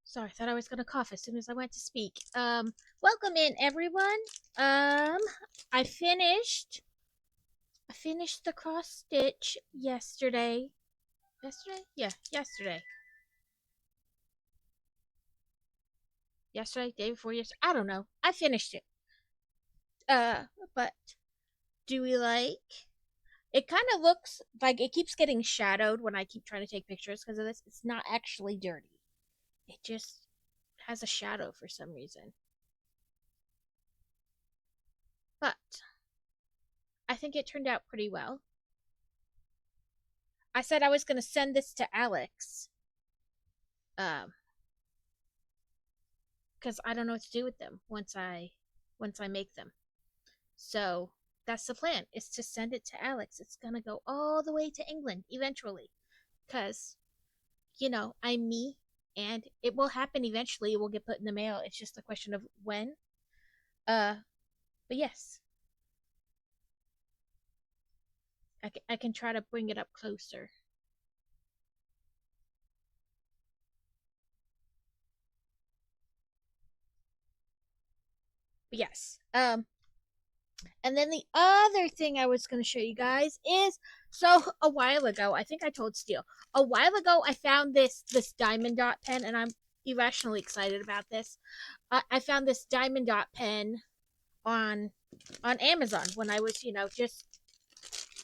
Sorry, I thought I was gonna cough as soon as I went to speak. Welcome in everyone. I finished the cross stitch yesterday. Yesterday? Yeah, yesterday. Yesterday, day before yesterday. I don't know. I finished it. Uh, but do we like it kind of looks like it keeps getting shadowed when I keep trying to take pictures because of this. It's not actually dirty. It just has a shadow for some reason. But I think it turned out pretty well. I said I was going to send this to Alex um because I don't know what to do with them once I make them. So that's the plan, is to send it to Alex. It's going to go all the way to England eventually cuz I'm me, and it will happen eventually. It will get put in the mail. It's just a question of when. Uh but yes, I can try to bring it up closer. But yes. And then the other thing I was going to show you guys is, so a while ago, I think I told Steele, a while ago I found this diamond dot pen, and I'm irrationally excited about this. I found this diamond dot pen on Amazon when I was, just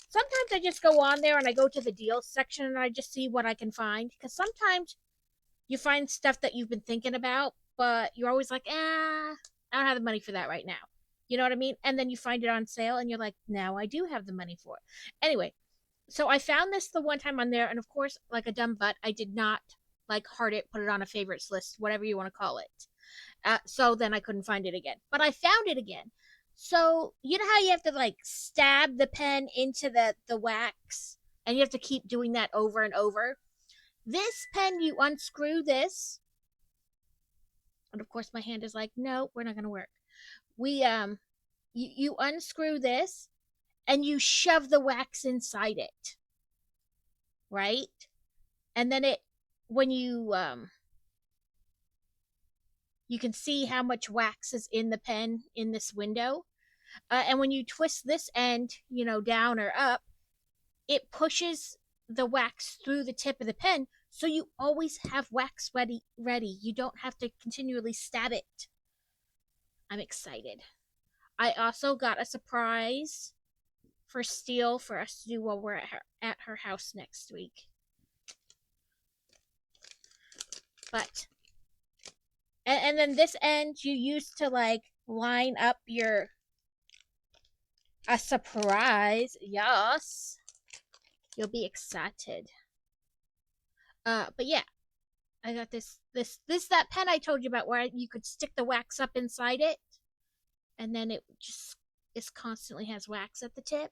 sometimes I just go on there and I go to the deals section and I just see what I can find, because sometimes you find stuff that you've been thinking about, but you're always like, I don't have the money for that right now. You know what I mean? And then you find it on sale and you're like, now I do have the money for it. Anyway, so I found this the one time on there, and of course, like a dumb butt, I did not like heart it, put it on a favorites list, whatever you want to call it. So then I couldn't find it again. But I found it again. So you know how you have to like stab the pen into the wax, and you have to keep doing that over and over. This pen, you unscrew this, and of course my hand is like, no, we're not gonna work. We you unscrew this and you shove the wax inside it, right? And then it when you can see how much wax is in the pen in this window. And when you twist this end, down or up, it pushes the wax through the tip of the pen, so you always have wax ready. You don't have to continually stab it. I'm excited. I also got a surprise for Steele for us to do while we're at her house next week. But and then this end you used to like line up your a surprise. Yes, you'll be excited. But yeah, I got this that pen I told you about where you could stick the wax up inside it, and then it just is constantly has wax at the tip.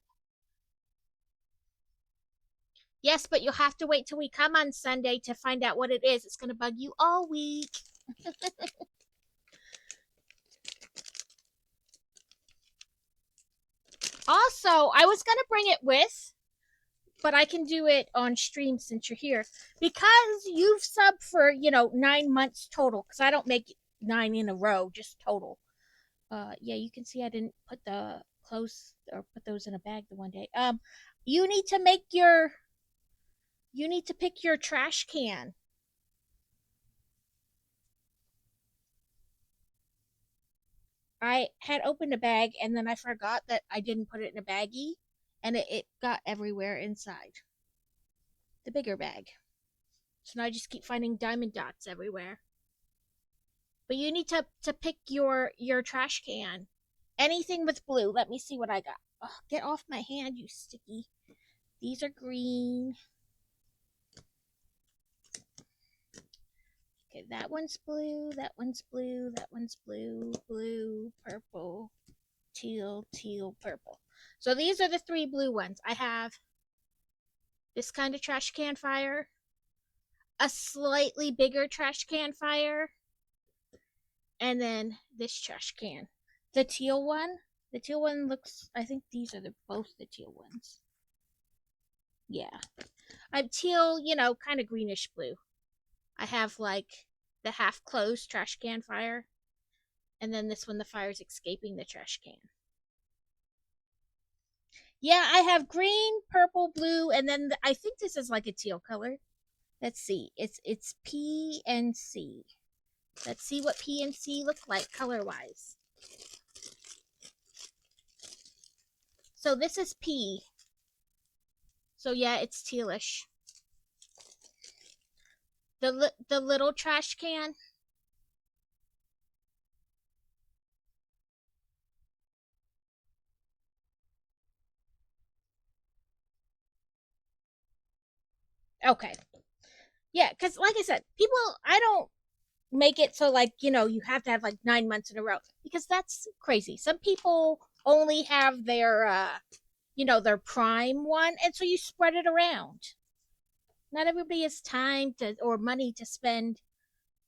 Yes, but you'll have to wait till we come on Sunday to find out what it is. It's gonna bug you all week. Also, I was gonna bring it with, but I can do it on stream since you're here, because you've subbed for 9 months total. Because I don't make 9 in a row, just total. Yeah, you can see I didn't put the clothes or put those in a bag the one day. You need to make your you need to pick your trash can. I had opened a bag and then I forgot that I didn't put it in a baggie, and it got everywhere inside the bigger bag. So now I just keep finding diamond dots everywhere. But you need to pick your trash can. Anything with blue. Let me see what I got. Oh, get off my hand, you sticky. These are green. Okay, that one's blue, that one's blue, that one's blue, blue, purple, teal, teal, purple. So these are the 3 blue ones. I have this kind of trash can fire, a slightly bigger trash can fire, and then this trash can. The teal one, looks, I think these are both the teal ones. Yeah. I'm teal, kind of greenish blue. I have like the half closed trash can fire. And then this one, the fire's escaping the trash can. Yeah, I have green, purple, blue, and then I think this is like a teal color. Let's see. It's P and C. Let's see what P and C look like color wise. So this is P. So yeah, it's tealish. The little trash can. Okay. Yeah, because like I said, people, I don't make it so like, you have to have like 9 months in a row because that's crazy. Some people only have their prime one, and so you spread it around. Not everybody has time to or money to spend,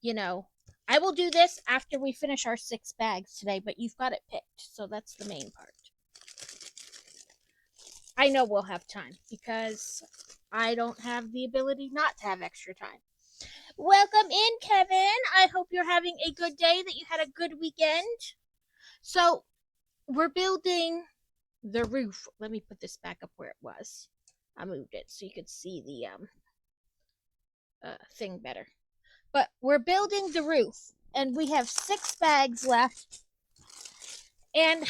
you know. I will do this after we finish our 6 bags today, but you've got it picked, so that's the main part. I know we'll have time because I don't have the ability not to have extra time. Welcome in, Kevin. I hope you're having a good day, that you had a good weekend. So, we're building the roof. Let me put this back up where it was. I moved it so you could see the thing better. But we're building the roof, and we have 6 bags left. And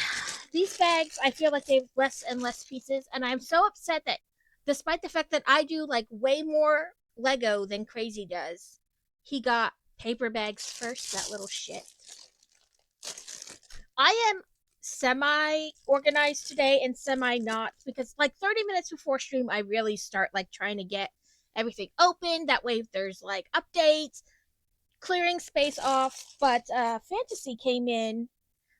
these bags, I feel like they have less and less pieces, and I'm so upset that despite the fact that I do like way more Lego than Crazy does, he got paper bags first, that little shit. I am semi organized today and semi not, because like 30 minutes before stream I really start like trying to get everything open, that way if there's like updates, clearing space off. But Fantasy came in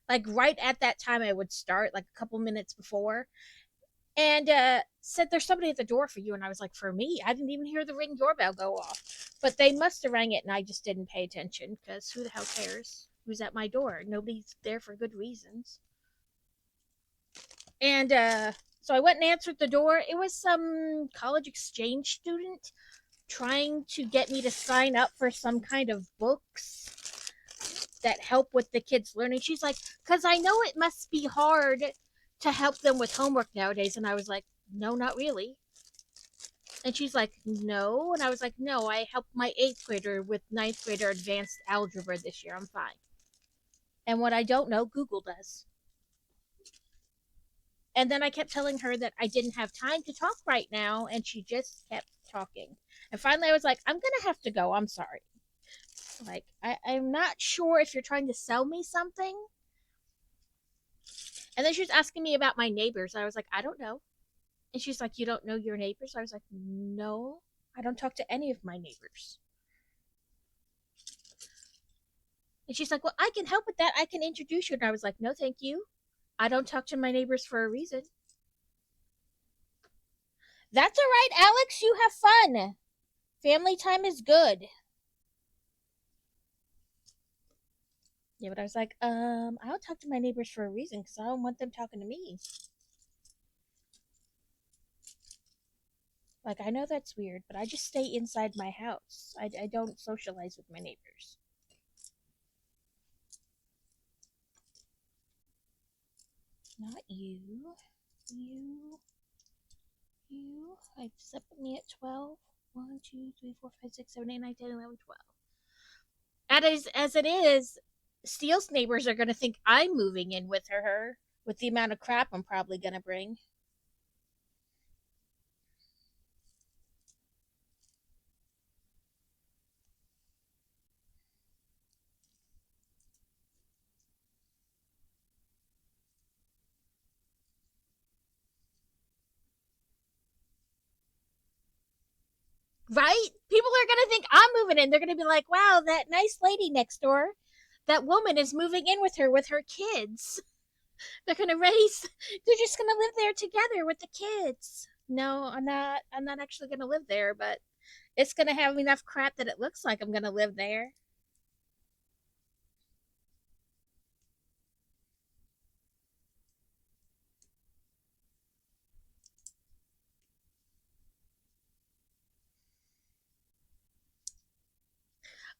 like right at that time I would start, like a couple minutes before, and said there's somebody at the door for you. And I was like, for me? I didn't even hear the ring doorbell go off, but they must have rang it and I just didn't pay attention, because who the hell cares who's at my door? Nobody's there for good reasons. And so I went and answered the door. It was some college exchange student trying to get me to sign up for some kind of books that help with the kids learning. She's like, because I know it must be hard to help them with homework nowadays. And I was like, no, not really. And she's like, no. And I was like, no, I helped my 8th grader with 9th grader advanced algebra this year. I'm fine. And what I don't know, Google does. And then I kept telling her that I didn't have time to talk right now, and she just kept talking. And finally I was like, I'm going to have to go. I'm sorry. Like, I'm not sure if you're trying to sell me something. And then she was asking me about my neighbors. I was like, I don't know. And she's like, you don't know your neighbors? I was like, no, I don't talk to any of my neighbors. And she's like, well, I can help with that. I can introduce you. And I was like, no, thank you. I don't talk to my neighbors for a reason. That's all right, Alex. You have fun. Family time is good. Yeah, but I was like, I don't talk to my neighbors for a reason, because I don't want them talking to me. Like, I know that's weird, but I just stay inside my house. I don't socialize with my neighbors. Not you. You. You. I set me at 12. 1, 2, 3, 4, 5, 6, 7, 8, 9, 10, 11, 12. As it is, Steele's neighbors are going to think I'm moving in with her with the amount of crap I'm probably going to bring. Right? People are going to think I'm moving in. They're going to be like, wow, that nice lady next door, that woman is moving in with her kids. They're going to raise, they're just going to live there together with the kids. No, I'm not actually going to live there, but it's going to have enough crap that it looks like I'm going to live there.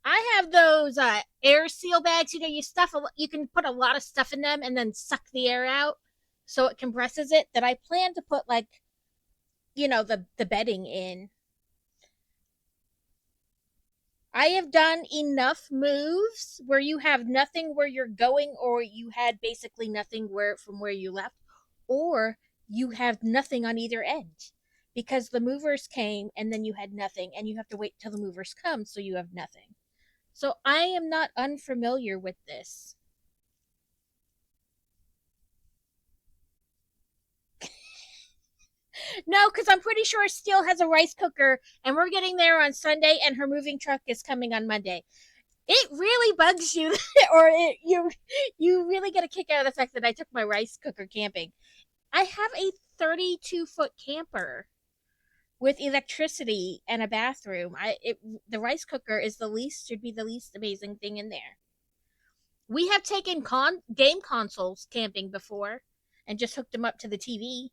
I have those air seal bags. You know, you can put a lot of stuff in them and then suck the air out, so it compresses it. That I plan to put like, the bedding in. I have done enough moves where you have nothing where you're going, or you had basically nothing where you left, or you have nothing on either end because the movers came and then you had nothing, and you have to wait till the movers come, so you have nothing. So I am not unfamiliar with this. No, because I'm pretty sure Steele has a rice cooker, and we're getting there on Sunday, and her moving truck is coming on Monday. It really bugs you, or you really get a kick out of the fact that I took my rice cooker camping. I have a 32-foot camper with electricity and a bathroom. The rice cooker is should be the least amazing thing in there. We have taken game consoles camping before, and just hooked them up to the TV.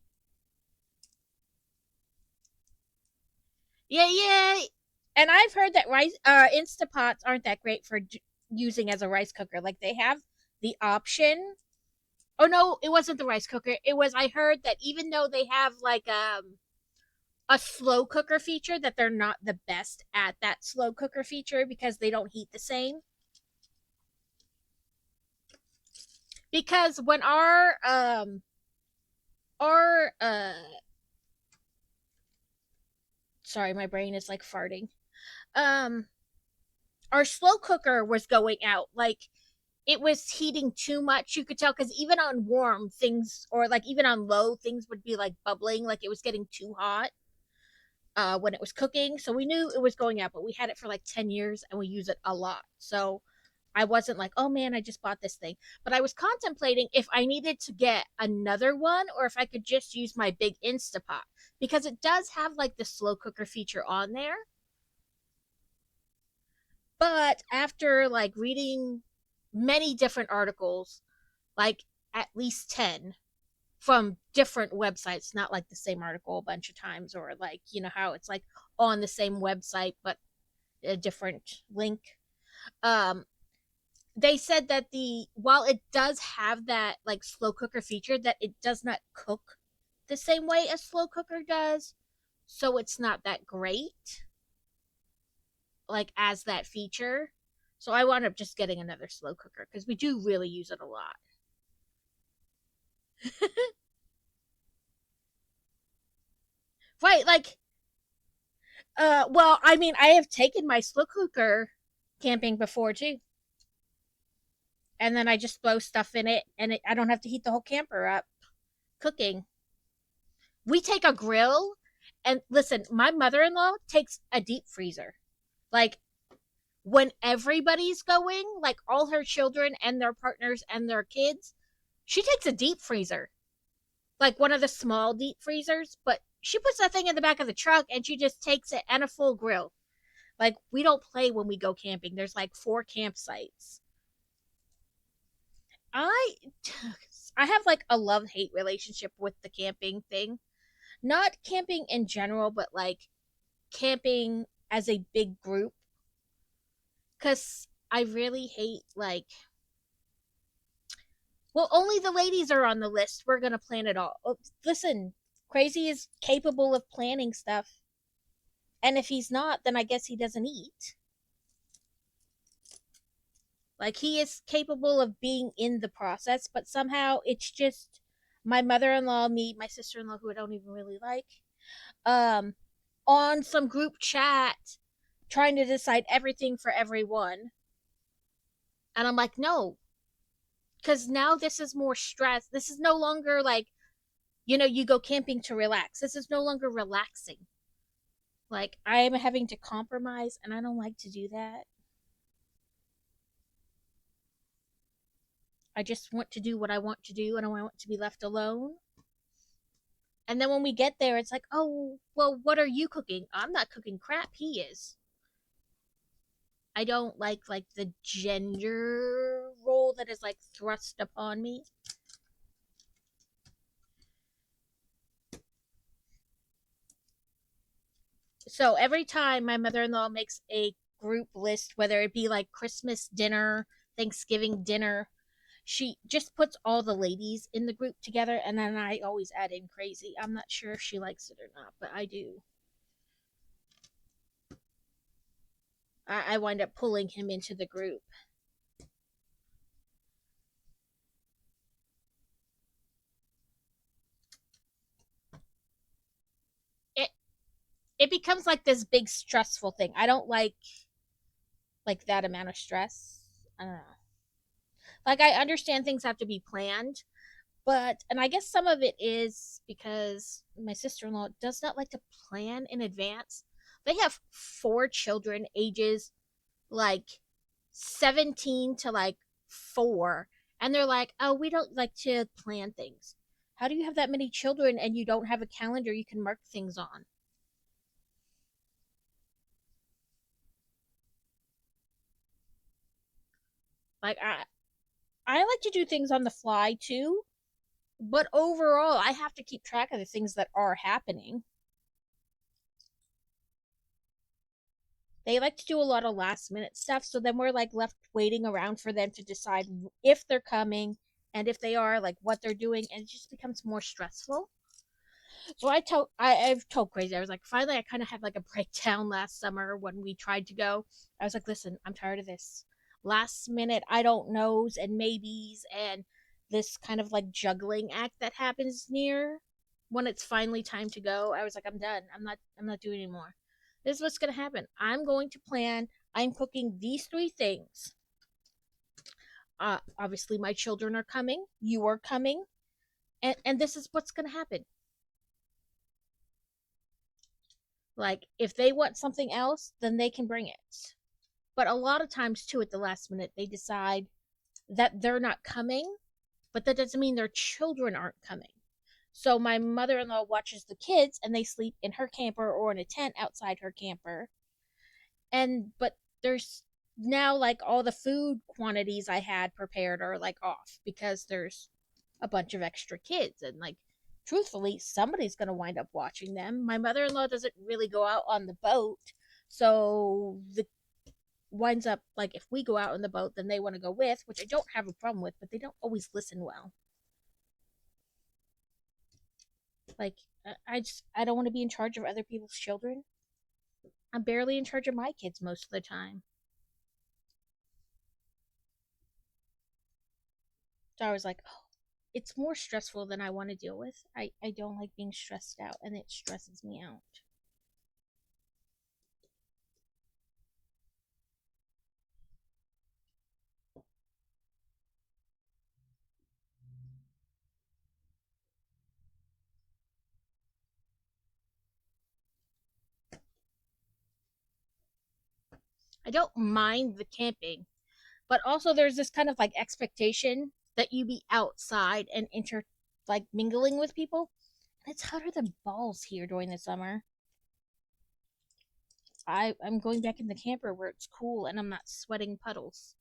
Yeah, yeah. And I've heard that rice Instapots aren't that great for using as a rice cooker. Like they have the option. Oh no, it wasn't the rice cooker. It was I heard that even though they have like a slow cooker feature, that they're not the best at that slow cooker feature because they don't heat the same. Because when our sorry, my brain is like farting. Um our slow cooker was going out, like it was heating too much. You could tell because even on warm things, or like even on low, things would be like bubbling, like it was getting too hot when it was cooking. So we knew it was going out, but we had it for like 10 years and we use it a lot. So I wasn't like, oh man, I just bought this thing. But I was contemplating if I needed to get another one, or if I could just use my big Instapot, because it does have like the slow cooker feature on there. But after like reading many different articles, like at least 10 from different websites, not like the same article a bunch of times, or like, how it's like on the same website but a different link. Um, they said that while it does have that like slow cooker feature, that it does not cook the same way a slow cooker does. So it's not that great, like as that feature. So I wound up just getting another slow cooker because we do really use it a lot. Right, like well, I mean, I have taken my slow cooker camping before too. And then I just blow stuff in it, and I don't have to heat the whole camper up cooking. We take a grill, and listen, my mother-in-law takes a deep freezer. Like when everybody's going, like all her children and their partners and their kids, she takes a deep freezer. Like one of the small deep freezers, but she puts that thing in the back of the truck and she just takes it, and a full grill. Like we don't play when we go camping. There's like 4 campsites. I I have like a love-hate relationship with the camping thing. Not camping in general, but like camping as a big group, cuz I really hate like, well, only the ladies are on the list. We're going to plan it all. Oh, listen, Crazy is capable of planning stuff. And if he's not, then I guess he doesn't eat. Like he is capable of being in the process, but somehow it's just my mother-in-law, me, my sister-in-law, who I don't even really like, um, on some group chat, trying to decide everything for everyone. And I'm like, no, because now this is more stress. This is no longer like, you go camping to relax. This is no longer relaxing. Like I am having to compromise, and I don't like to do that. I just want to do what I want to do, and I want to be left alone. And then when we get there, it's like, oh, well, what are you cooking? I'm not cooking crap. He is. I don't like the gender role that is like thrust upon me. So every time my mother-in-law makes a group list, whether it be like Christmas dinner, Thanksgiving dinner. She just puts all the ladies in the group together, and then I always add in Crazy. I'm not sure if she likes it or not, but I do. I wind up pulling him into the group. It it becomes like this big stressful thing. I don't like that amount of stress. I don't know. Like I understand things have to be planned, but and I guess some of it is because my sister-in-law does not like to plan in advance. They have four children ages like 17 to like 4, and they're like, "Oh, we don't like to plan things." How do you have that many children and you don't have a calendar you can mark things on? Like I like to do things on the fly too, but overall I have to keep track of the things that are happening. They like to do a lot of last minute stuff, so then we're like left waiting around for them to decide if they're coming, and if they are, like what they're doing, and it just becomes more stressful. So I've told Crazy, I was like, finally I kind of had like a breakdown last summer when we tried to go. I was like, listen, I'm tired of this last minute I don't knows and maybes, and this kind of like juggling act that happens near when it's finally time to go. I was like, I'm done. I'm not doing anymore. This is what's gonna happen. I'm going to plan. I'm cooking these three things. Obviously my children are coming, you are coming, and this is what's gonna happen. Like, if they want something else, then they can bring it. But a lot of times, too, at the last minute, they decide that they're not coming, but that doesn't mean their children aren't coming. So my mother in law watches the kids and they sleep in her camper or in a tent outside her camper. But there's now like all the food quantities I had prepared are like off because there's a bunch of extra kids, and like truthfully somebody's going to wind up watching them. My mother-in-law doesn't really go out on the boat, so the winds up like if we go out on the boat then they want to go with, which I don't have a problem with, but they don't always listen well. Like I don't want to be in charge of other people's children. I'm barely in charge of my kids most of the time. So I was like, oh, it's more stressful than I want to deal with. I don't like being stressed out, and it stresses me out. I don't mind the camping, but also there's this kind of like expectation that you be outside and like mingling with people. And it's hotter than balls here during the summer. I'm going back in the camper where it's cool and I'm not sweating puddles.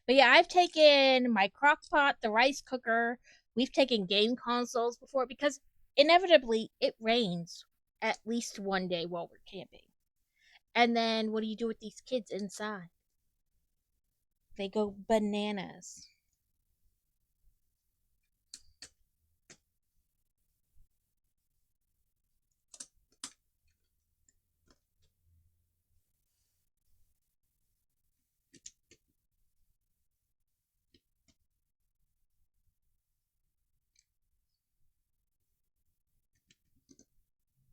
But yeah, I've taken my crock pot, the rice cooker. We've taken game consoles before because inevitably it rains at least one day while we're camping. And then what do you do with these kids inside? They go bananas.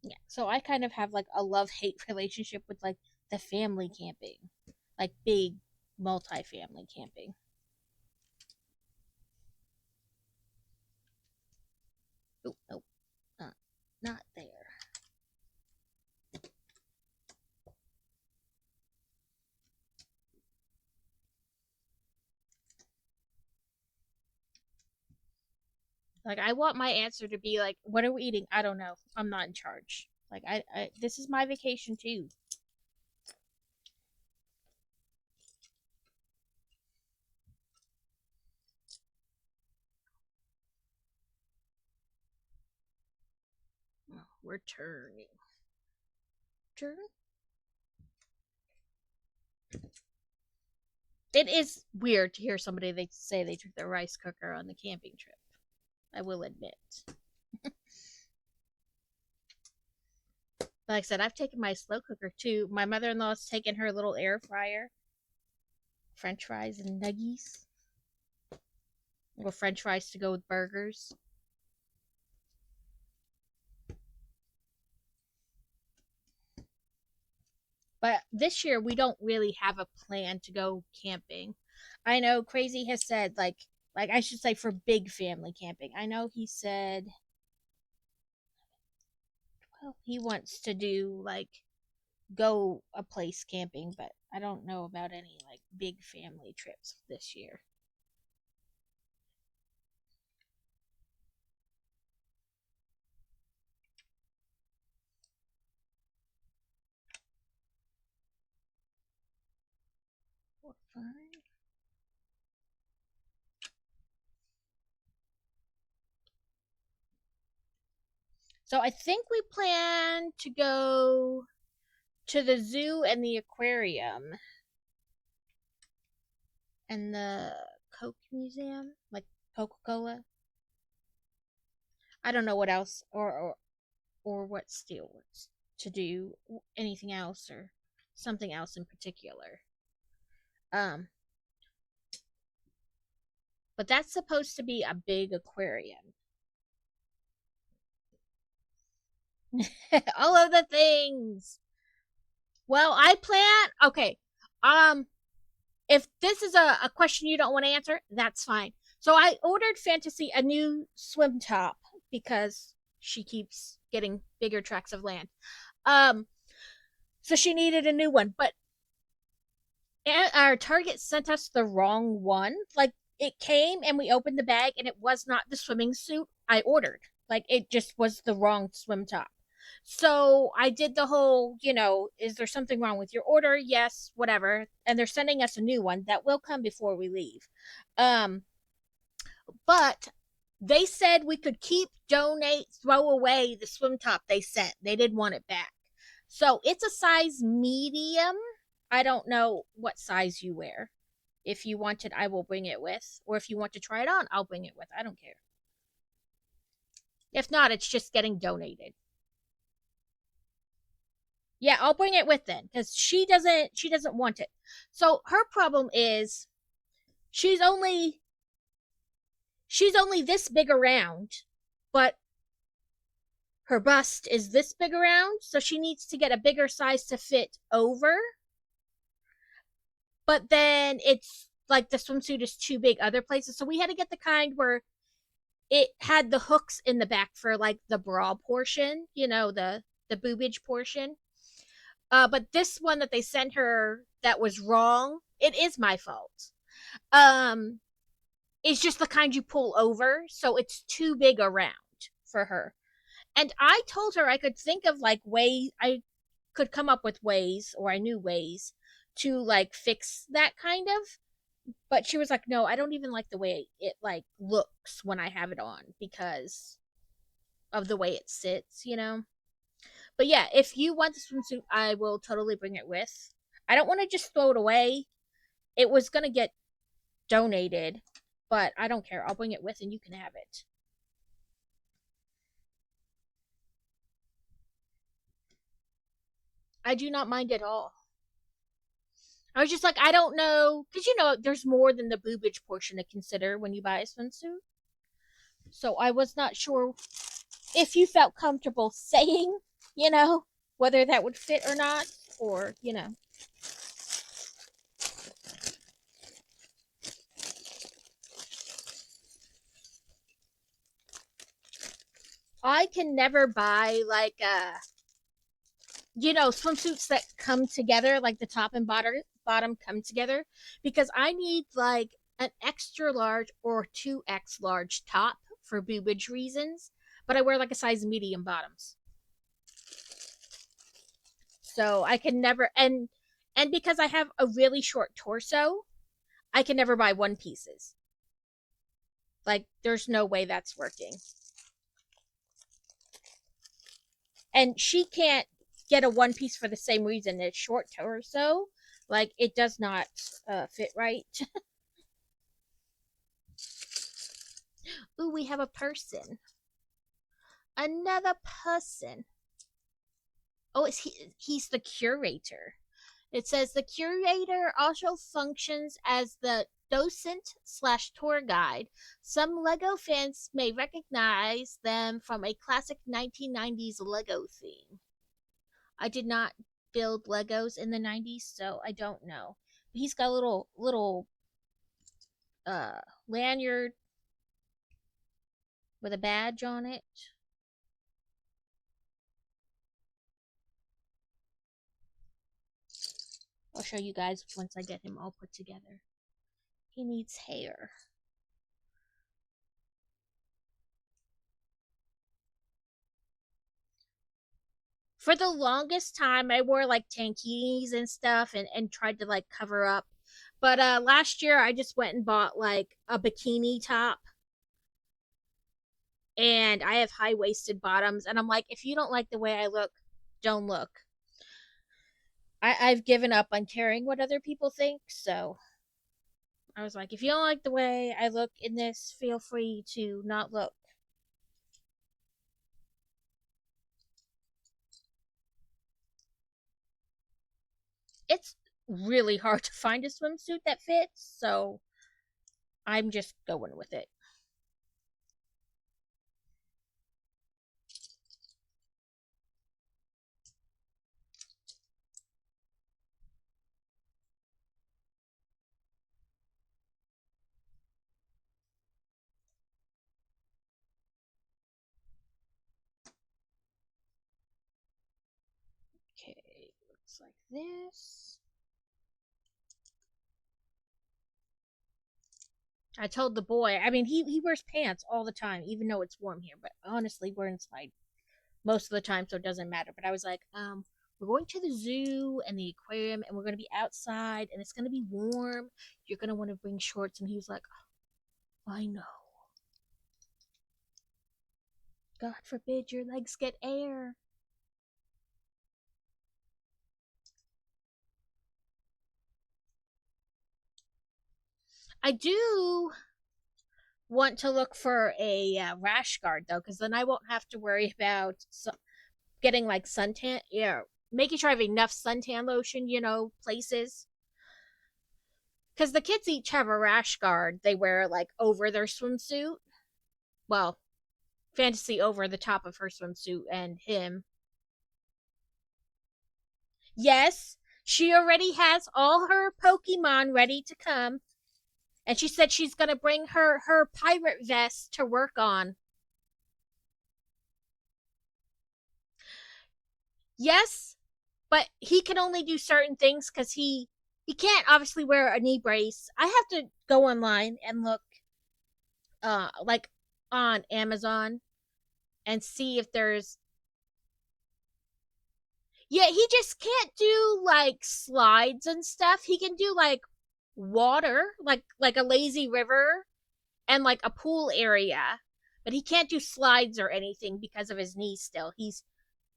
Yeah. So I kind of have like a love hate relationship with like the family camping, like big multi-family camping. Oh, no, not there. Like I want my answer to be like, what are we eating? I don't know. I'm not in charge. Like I this is my vacation too. We're turning. Turn. It is weird to hear somebody they say they took their rice cooker on the camping trip. I will admit. Like I said, I've taken my slow cooker too. My mother-in-law's taken her little air fryer, French fries and nuggies, or French fries to go with burgers. But this year we don't really have a plan to go camping. I know Crazy has said like I should say for big family camping. I know he said well he wants to do like go a place camping, but I don't know about any like big family trips this year. Fine. So I think we plan to go to the zoo and the aquarium and the Coke Museum, like Coca Cola. I don't know what else or what Steel wants to do, anything else or something else in particular. Um, but that's supposed to be a big aquarium. All of the things. Well, I plan. Okay. Um, if this is a question you don't want to answer, that's fine. So I ordered Fantasy a new swim top because she keeps getting bigger tracts of land. Um, so she needed a new one, but our Target sent us the wrong one. Like it came and we opened the bag and it was not the swimming suit I ordered. Like it just was the wrong swim top. So I did the whole, is there something wrong with your order? Yes, whatever. And they're sending us a new one that will come before we leave. Um, but they said we could keep, donate, throw away the swim top they sent. They didn't want it back. So it's a size medium. I don't know what size you wear. If you want it, I will bring it with. Or if you want to try it on, I'll bring it with. I don't care. If not, it's just getting donated. Yeah, I'll bring it with then because she doesn't want it. So her problem is she's only she's only this big around, but her bust is this big around, so she needs to get a bigger size to fit over. But then it's like the swimsuit is too big other places, so we had to get the kind where it had the hooks in the back for like the bra portion, the boobage portion. But this one that they sent her that was wrong, it is my fault. Um, it's just the kind you pull over, so it's too big around for her. And I told her I could think of like ways I could come up with ways, or I knew ways to like fix that kind of. But she was like, "No, I don't even like the way it like looks when I have it on because of the way it sits. But yeah, if you want the swimsuit, I will totally bring it with. I don't want to just throw it away. It was gonna get donated, but I don't care. I'll bring it with and you can have it. I do not mind at all. I was just like, I don't know, because there's more than the boobage portion to consider when you buy a swimsuit. So I was not sure if you felt comfortable saying, you know, whether that would fit or not, or. I can never buy like swimsuits that come together, like the top and bottom come together, because I need like an extra large or 2X large top for boobage reasons, but I wear like a size medium bottoms. So I can never and because I have a really short torso, I can never buy one pieces. Like there's no way that's working. And she can't get a one piece for the same reason. It's short torso. Like it does not fit right. Ooh, we have a person. Another person. Oh, he's the curator. It says the curator also functions as the docent slash tour guide. Some Lego fans may recognize them from a classic 1990s Lego theme. I did not build Legos in the 90s, so I don't know. But he's got a little uh lanyard with a badge on it. I'll show you guys once I get him all put together. He needs hair. For the longest time, I wore like tankinis and stuff and tried to like cover up. But last year, I just went and bought like a bikini top. And I have high waisted bottoms. And I'm like, if you don't like the way I look, don't look. I've given up on caring what other people think. So I was like, if you don't like the way I look in this, feel free to not look. It's really hard to find a swimsuit that fits, so I'm just going with it. Okay, looks like this. I told the boy, I mean, he wears pants all the time, even though it's warm here, but honestly, we're inside most of the time, so it doesn't matter. But I was like, we're going to the zoo and the aquarium, and we're going to be outside, and it's going to be warm. You're going to want to bring shorts. And he was like, oh, I know. God forbid your legs get air. I do want to look for a rash guard though, because then I won't have to worry about getting like suntan. Yeah, making sure I have enough suntan lotion. Places. Because the kids each have a rash guard they wear like over their swimsuit. Well, Fantasy over the top of her swimsuit and him. Yes, she already has all her Pokemon ready to come. And she said she's gonna bring her pirate vest to work on. Yes, but he can only do certain things because he can't obviously wear a knee brace. I have to go online and look like on Amazon and see if there's. Yeah, he just can't do like slides and stuff. He can do like water, like a lazy river and like a pool area. But he can't do slides or anything because of his knees still. He's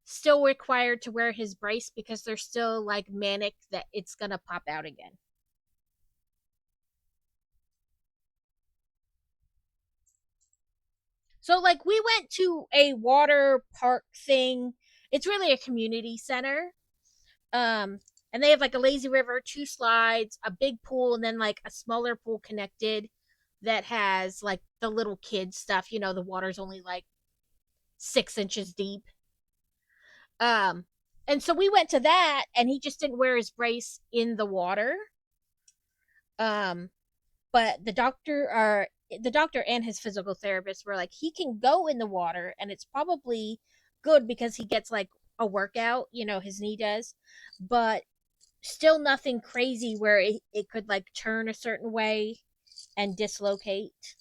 still required to wear his brace because they're still like manic that it's gonna pop out again. So like we went to a water park thing. It's really a community center. Um and they have like a lazy river, two slides, a big pool, and then like a smaller pool connected that has like the little kid stuff. The water's only like 6 inches deep. Um and so we went to that and he just didn't wear his brace in the water. Um but the doctor and his physical therapist were like he can go in the water and it's probably good because he gets like a workout, his knee does, but still nothing crazy where it could like turn a certain way and dislocate.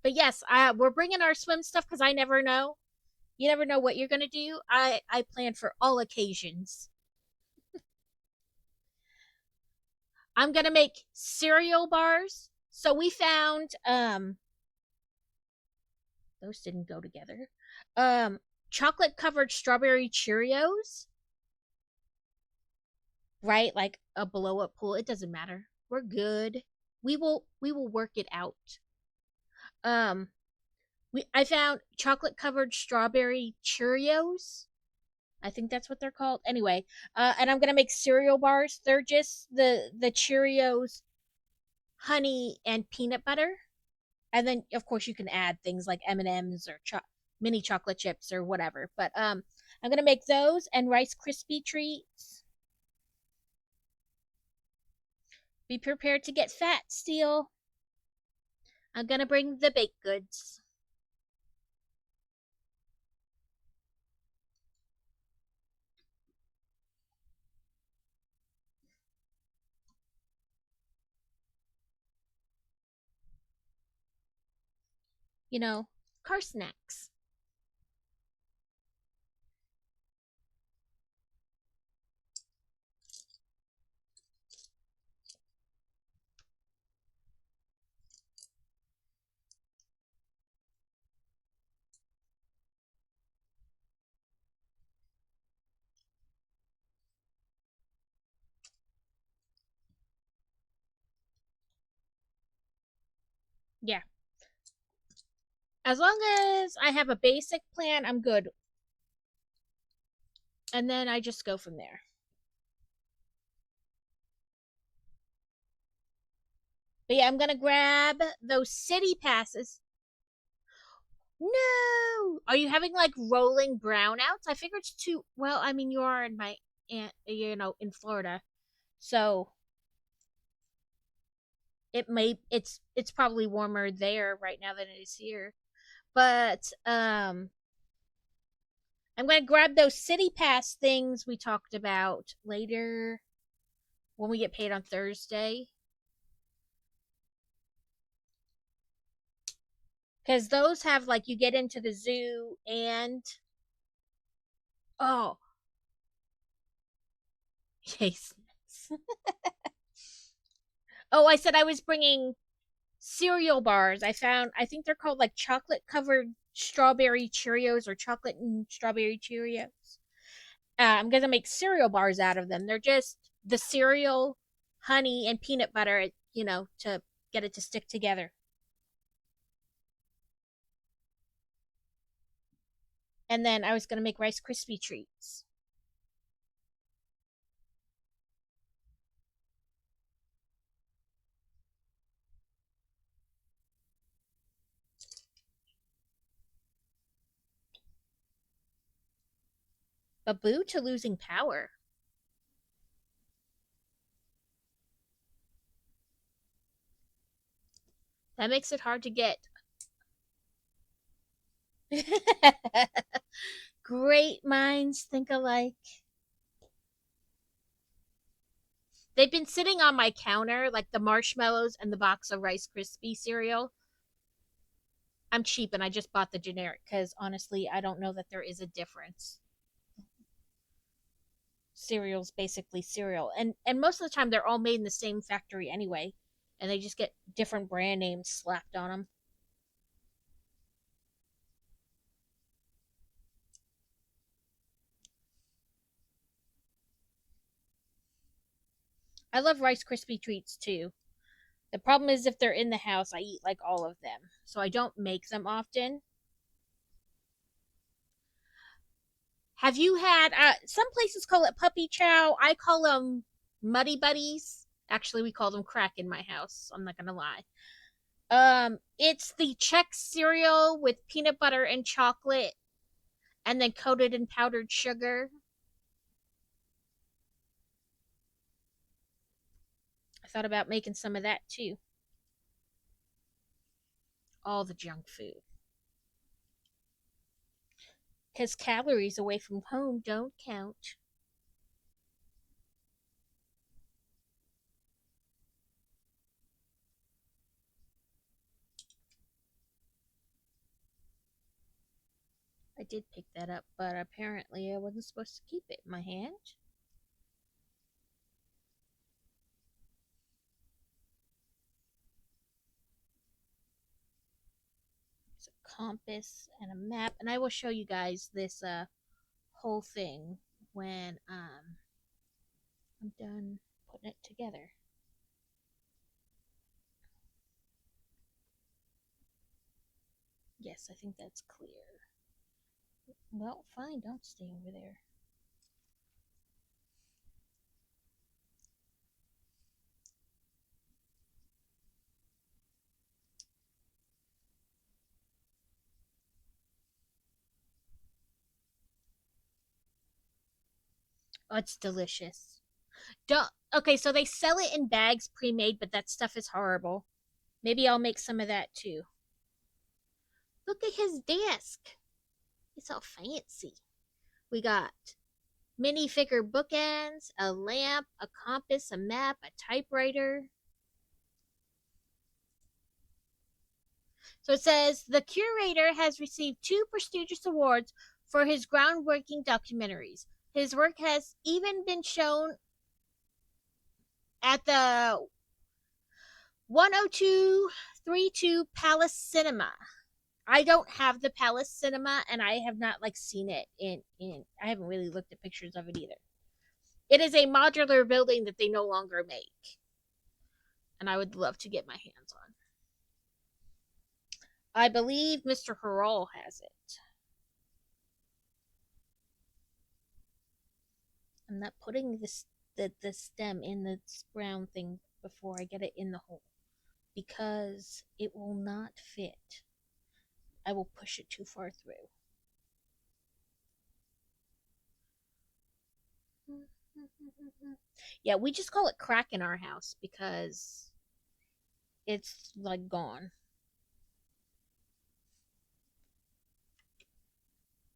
But yes, we're bringing our swim stuff because I never know. You never know what you're gonna do. I plan for all occasions. I'm gonna make cereal bars. So we found those didn't go together. Um chocolate covered strawberry Cheerios, right? Like a blow up pool. It doesn't matter. We're good. We will work it out. Um I found chocolate covered strawberry Cheerios. I think that's what they're called. Anyway, and I'm gonna make cereal bars. They're just the Cheerios, honey, and peanut butter. And then of course you can add things like M&Ms or mini chocolate chips or whatever. But I'm gonna make those and Rice Krispie treats. Be prepared to get fat, Steel. I'm gonna bring the baked goods. You know, car snacks. Yeah. As long as I have a basic plan, I'm good. And then I just go from there. But yeah, I'm gonna grab those city passes. No, are you having like rolling brownouts? I figured it's too. Well, I mean, you are in my aunt, in Florida, so it's probably warmer there right now than it is here. But I'm gonna grab those city pass things we talked about later when we get paid on Thursday. Because those have like you get into the zoo and oh, yes. Oh, I said I was bringing cereal bars. I think they're called like chocolate covered strawberry Cheerios or chocolate and strawberry Cheerios. I'm gonna make cereal bars out of them. They're just the cereal, honey, and peanut butter, to get it to stick together. And then I was gonna make Rice Krispie treats. Baboo to losing power. That makes it hard to get. Great minds think alike. They've been sitting on my counter, like the marshmallows and the box of Rice Krispie cereal. I'm cheap and I just bought the generic because honestly, I don't know that there is a difference. Cereal's basically cereal, and most of the time they're all made in the same factory anyway, and they just get different brand names slapped on them. I love Rice Krispie treats too. The problem is if they're in the house, I eat like all of them, so I don't make them often. Have you had some places call it puppy chow? I call them muddy buddies. Actually, we call them crack in my house. I'm not gonna lie. It's the Chex cereal with peanut butter and chocolate, and then coated in powdered sugar. I thought about making some of that too. All the junk food, because calories away from home don't count. I did pick that up, but apparently I wasn't supposed to keep it in my hand. It's a compass and a map, and I will show you guys this whole thing when I'm done putting it together. Yes, I think that's clear. Well, fine, don't stay over there. Oh, it's delicious. Don't, okay, so they sell it in bags pre-made, but that stuff is horrible. Maybe I'll make some of that too. Look at his desk. It's all fancy. We got minifigure bookends, a lamp, a compass, a map, a typewriter. So it says the curator has received 2 prestigious awards for his groundbreaking documentaries. His work has even been shown at the 10232 Palace Cinema. I don't have the Palace Cinema, and I have not like seen it in. I haven't really looked at pictures of it either. It is a modular building that they no longer make, and I would love to get my hands on. I believe Mr. Harrell has it. I'm not putting the stem in this brown thing before I get it in the hole because it will not fit. I will push it too far through. Yeah, we just call it crack in our house because it's like gone.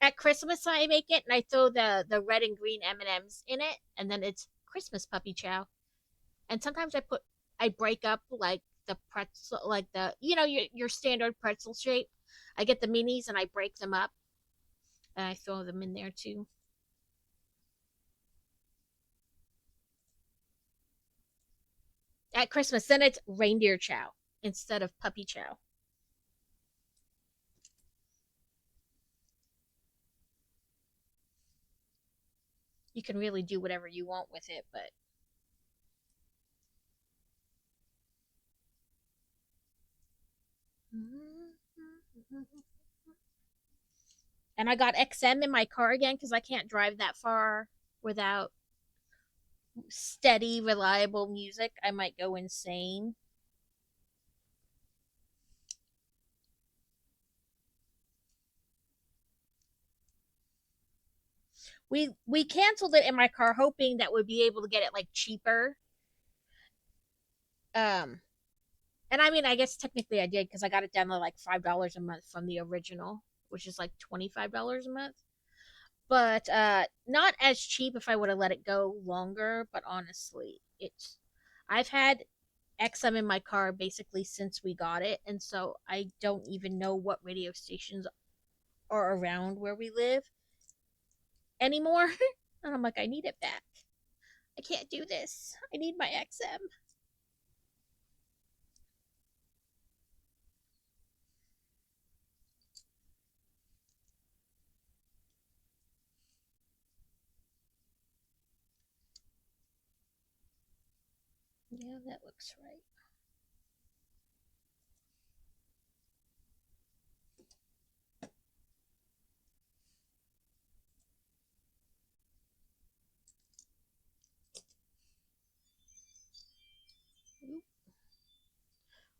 At Christmas, I make it and I throw the red and green M&Ms in it, and then it's Christmas puppy chow. And sometimes I break up like the pretzel, like the your standard pretzel shape. I get the minis and I break them up and I throw them in there too. At Christmas, then it's reindeer chow instead of puppy chow. You can really do whatever you want with it, but and I got XM in my car again because I can't drive that far without steady, reliable music. I might go insane. We canceled it in my car, hoping that we'd be able to get it like cheaper. Um, and I mean, I guess technically I did because I got it down to like $5 a month from the original, which is like $25 a month. But not as cheap if I would have let it go longer. But honestly, I've had XM in my car basically since we got it, and so I don't even know what radio stations are around where we live anymore. And I'm like, I need it back. I can't do this. I need my XM. Yeah, that looks right.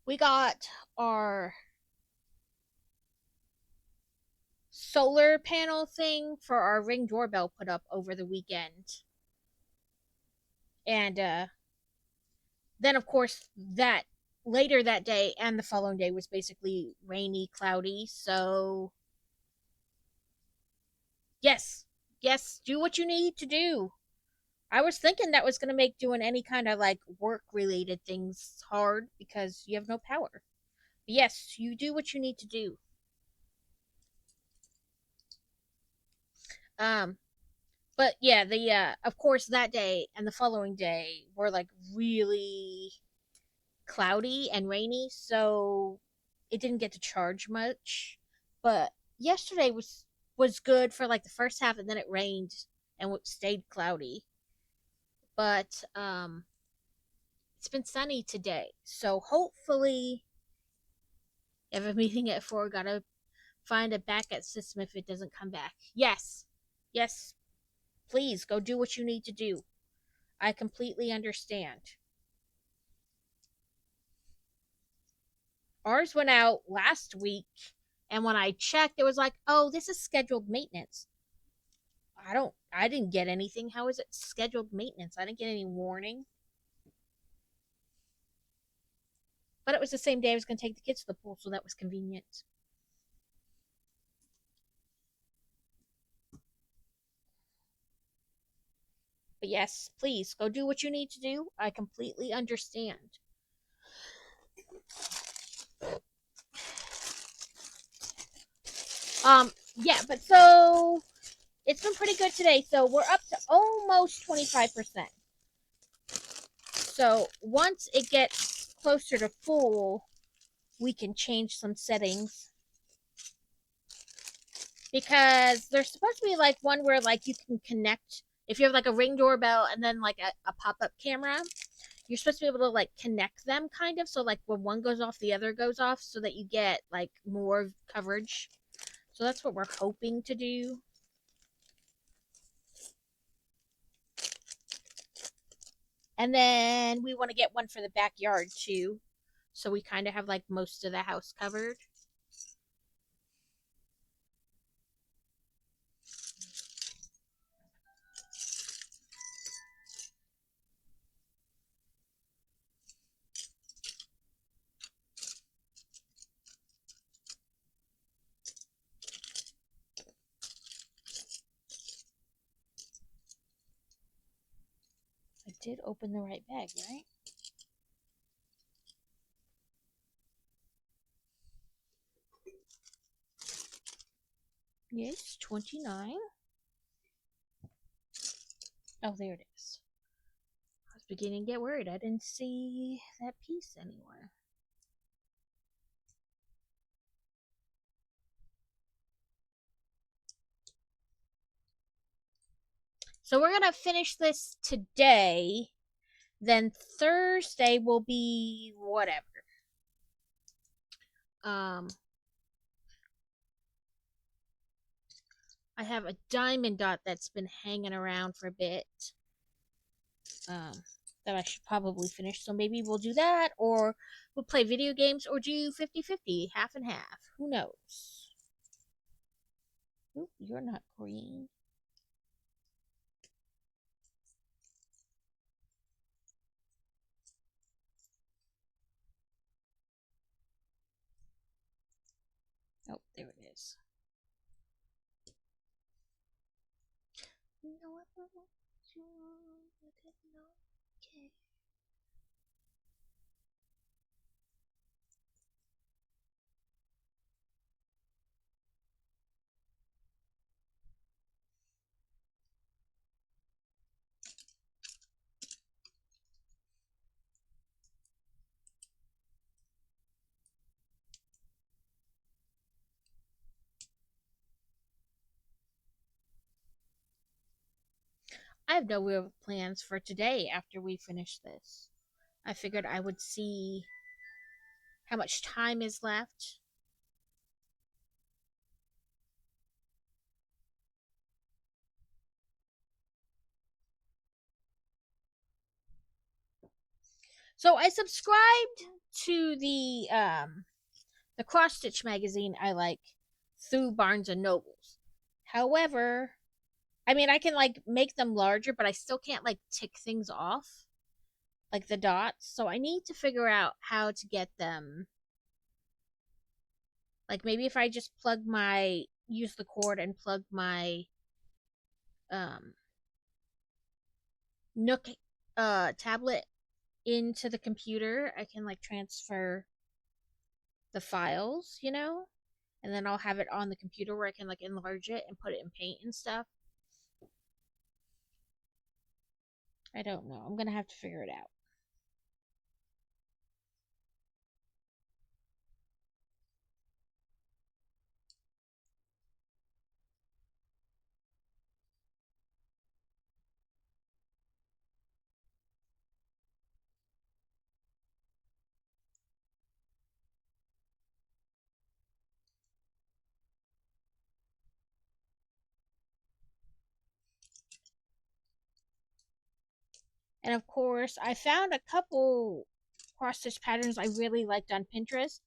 We got our solar panel thing for our Ring doorbell put up over the weekend. And then, of course, that later that day and the following day was basically rainy, cloudy. So, yes, yes, do what you need to do. I was thinking that was going to make doing any kind of like work related things hard because you have no power. But yes, you do what you need to do. Um, but yeah, the of course that day and the following day were like really cloudy and rainy, so it didn't get to charge much. But yesterday was good for like the first half, and then it rained and stayed cloudy. But it's been sunny today, so hopefully, I have a meeting at 4. Gotta find a backup system if it doesn't come back. Yes, yes, please go do what you need to do. I completely understand. Ours went out last week, and when I checked, it was like, "Oh, this is scheduled maintenance." I didn't get anything. How is it scheduled maintenance? I didn't get any warning. But it was the same day I was going to take the kids to the pool, so that was convenient. But yes, please go do what you need to do. I completely understand. Yeah, but so it's been pretty good today. So we're up to almost 25%. So once it gets closer to full, we can change some settings, because there's supposed to be like one where like you can connect if you have like a Ring doorbell and then like a pop-up camera. You're supposed to be able to like connect them kind of, so like when one goes off the other goes off, so that you get like more coverage. So that's what we're hoping to do. And then we want to get one for the backyard too, so we kind of have like most of the house covered. I did open the right bag, right? Yes, 29. Oh, there it is. I was beginning to get worried. I didn't see that piece anywhere. So we're gonna finish this today. Then Thursday will be whatever. Um, I have a diamond dot that's been hanging around for a bit. Um, that I should probably finish. So maybe we'll do that, or we'll play video games, or do 50-50, half and half. Who knows? Oop, you're not green. Oh, there it is. You know what? Okay. I have no real plans for today after we finish this. I figured I would see how much time is left. So I subscribed to the cross stitch magazine I like through Barnes and Nobles. However, I mean I can like make them larger, but I still can't like tick things off like the dots. So I need to figure out how to get them. Like maybe if I just use the cord and plug my um Nook tablet into the computer, I can like transfer the files, and then I'll have it on the computer where I can like enlarge it and put it in paint and stuff. I don't know. I'm gonna have to figure it out. And of course, I found a couple cross stitch patterns I really liked on Pinterest,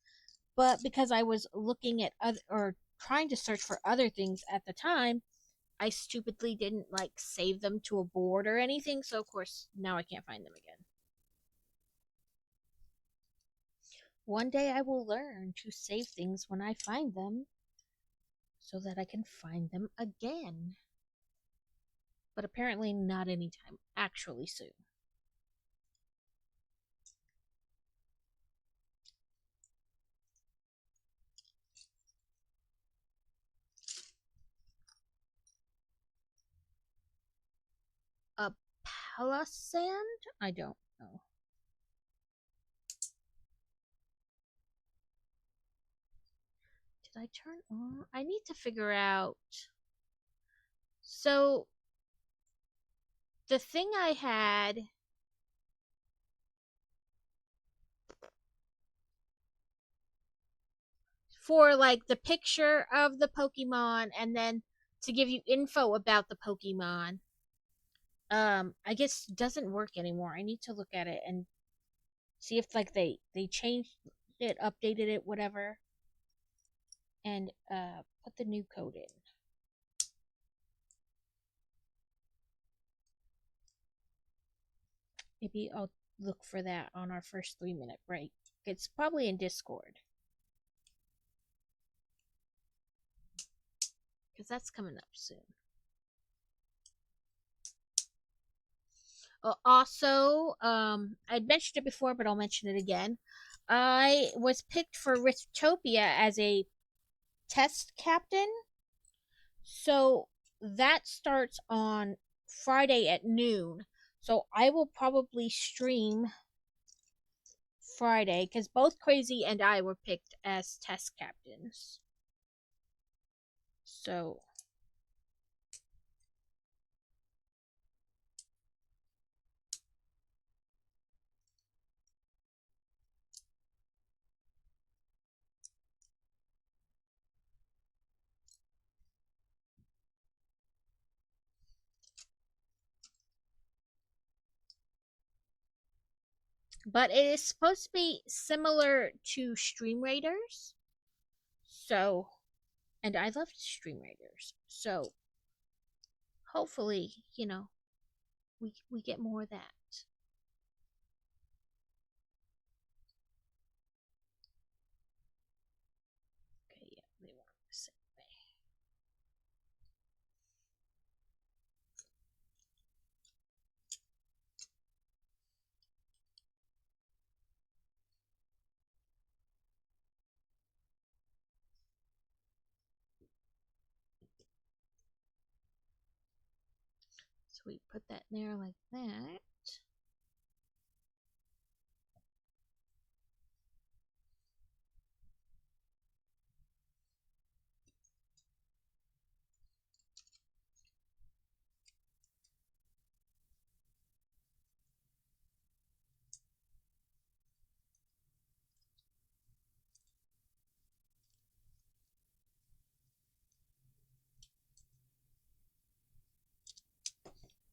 but because I was looking at other or trying to search for other things at the time, I stupidly didn't like save them to a board or anything, so of course now I can't find them again. One day I will learn to save things when I find them so that I can find them again. But apparently not anytime actually soon. A palisand? I don't know. Did I turn on? I need to figure out. So, the thing I had for like the picture of the Pokemon and then to give you info about the Pokemon, I guess doesn't work anymore. I need to look at it and see if like they changed it, updated it, whatever, and put the new code in. Maybe I'll look for that on our first 3-minute break. It's probably in Discord. Because that's coming up soon. Also, I'd mentioned it before, but I'll mention it again. I was picked for Riftopia as a test captain. So that starts on Friday at noon. So I will probably stream Friday because both Crazy and I were picked as test captains. So but it is supposed to be similar to Stream Raiders. So, and I loved Stream Raiders. So, hopefully, we get more of that. Okay, yeah, they want the same way. So we put that in there like that.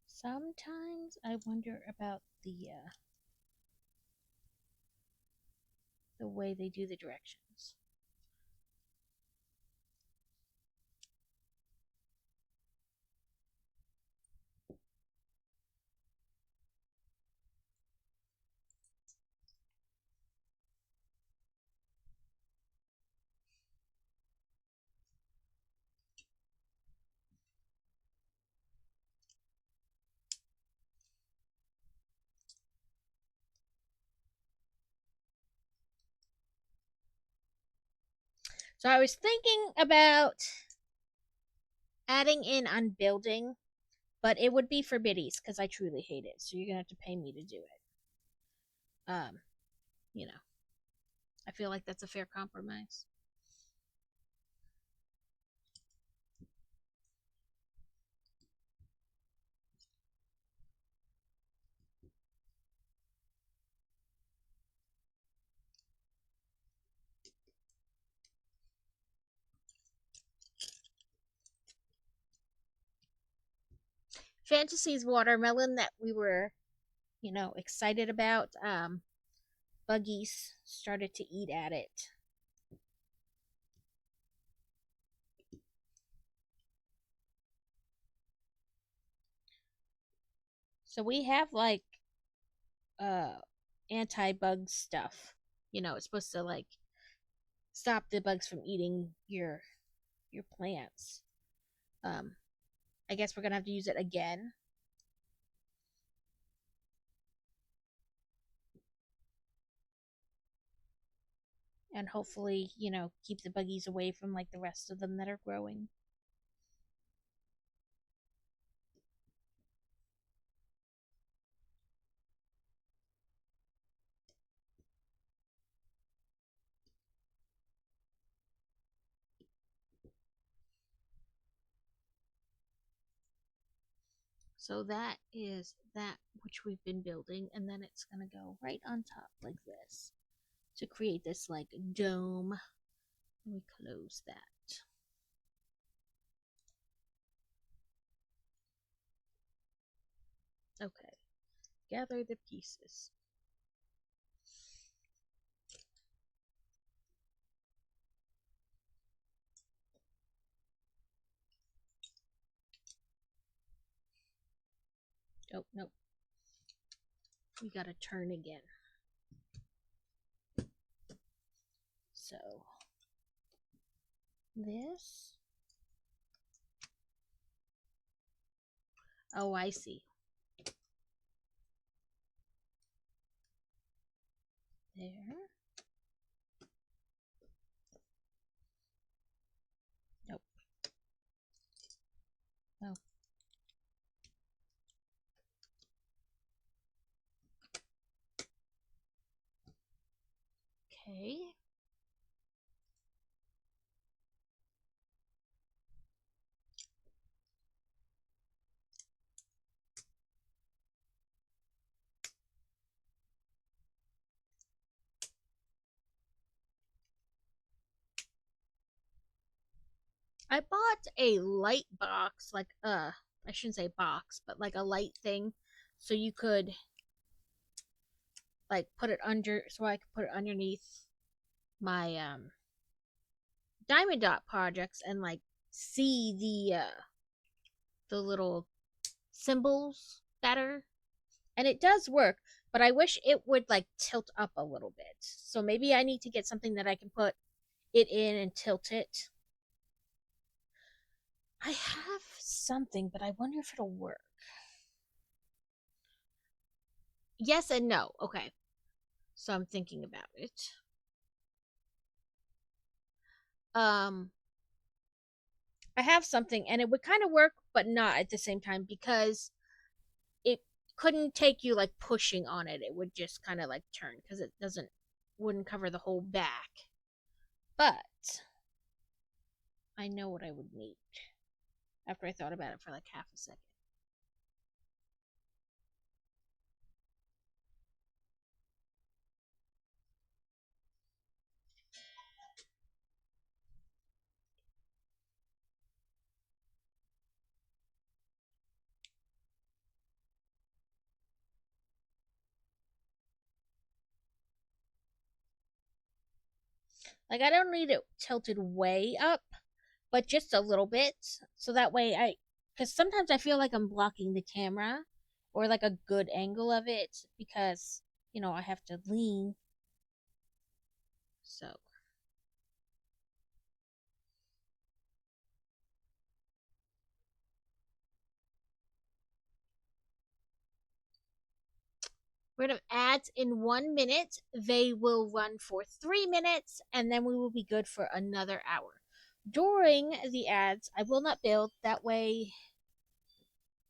Sometimes I wonder about the way they do the directions. So I was thinking about adding in on building But it would be for biddies because I truly hate it. So you're gonna have to pay me to do it. You know, I feel like that's a fair compromise. Fantasy's watermelon that we were, excited about. Buggies started to eat at it. So we have like uh anti-bug stuff. It's supposed to like stop the bugs from eating your plants. Um I guess we're going to have to use it again. And hopefully, keep the buggies away from like the rest of them that are growing. So that is that which we've been building, and then it's going to go right on top like this to create this like dome. And we close that. Okay, gather the pieces. Oh, nope. We gotta turn again. So, this. Oh, I see. There. Nope. Oh. Okay. I bought a light box, like I shouldn't say box, but like a light thing, so you could like put it under, so I could put it underneath my diamond dot projects and like see the little symbols better. And it does work, but I wish it would like tilt up a little bit. So maybe I need to get something that I can put it in and tilt it. I have something, but I wonder if it'll work. Yes and no. Okay. So I'm thinking about it. Um I have something and it would kind of work but not at the same time because it couldn't take you like pushing on it. It would just kind of like turn because it wouldn't cover the whole back. But I know what I would need after I thought about it for like half a second. Like I don't need it tilted way up, but just a little bit. So that way because sometimes I feel like I'm blocking the camera or like a good angle of it because, I have to lean. So. We're going to ads in 1 minute. They will run for 3 minutes, and then we will be good for another hour. During the ads, I will not build. That way,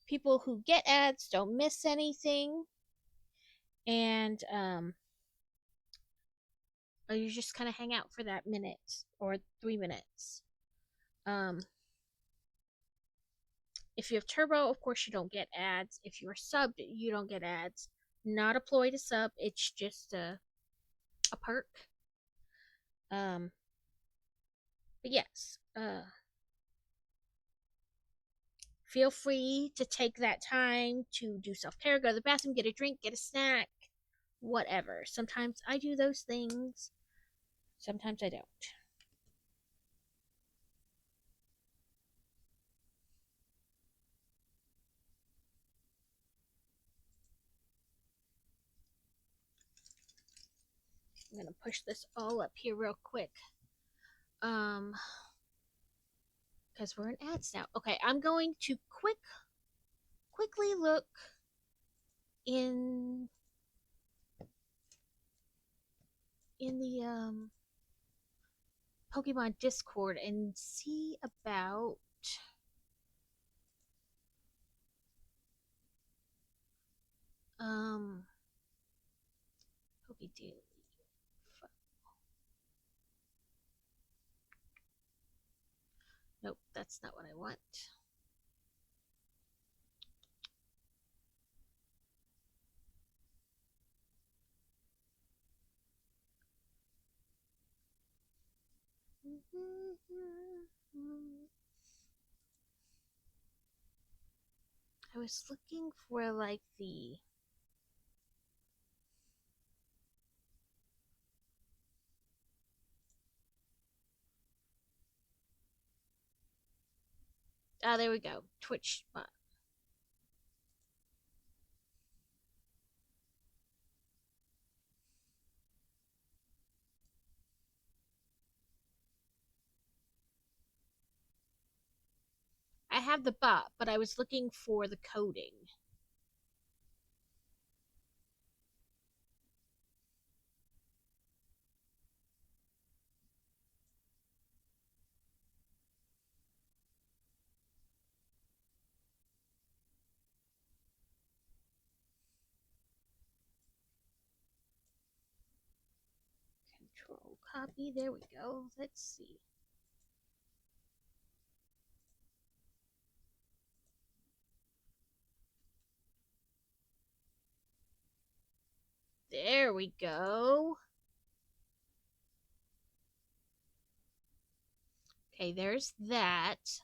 people who get ads don't miss anything, and or you just kind of hang out for that minute or 3 minutes. Um, if you have turbo, of course you don't get ads. If you're subbed, you don't get ads. Not a ploy to sub, it's just a perk. But yes, feel free to take that time to do self care, go to the bathroom, get a drink, get a snack, whatever. Sometimes I do those things, sometimes I don't. I'm gonna push this all up here real quick. Because we're in ads now. Okay, I'm going to quickly look in the Pokemon Discord and see about um Poke Daily. Nope, that's not what I want. I was looking for like the there we go. Twitch spot. I have the bot, but I was looking for the coding. Control copy. There we go. Let's see. There we go. Okay, there's that.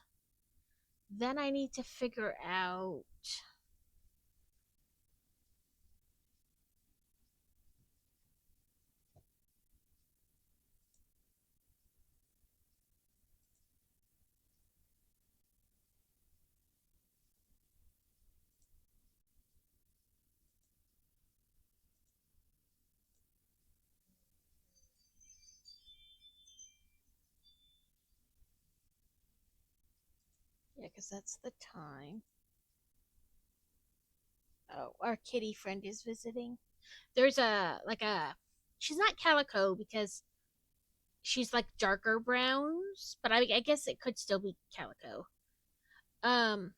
Then I need to figure out. Yeah, because that's the time. Oh, our kitty friend is visiting. There's a she's not calico because she's like darker browns, but I guess it could still be calico. Um.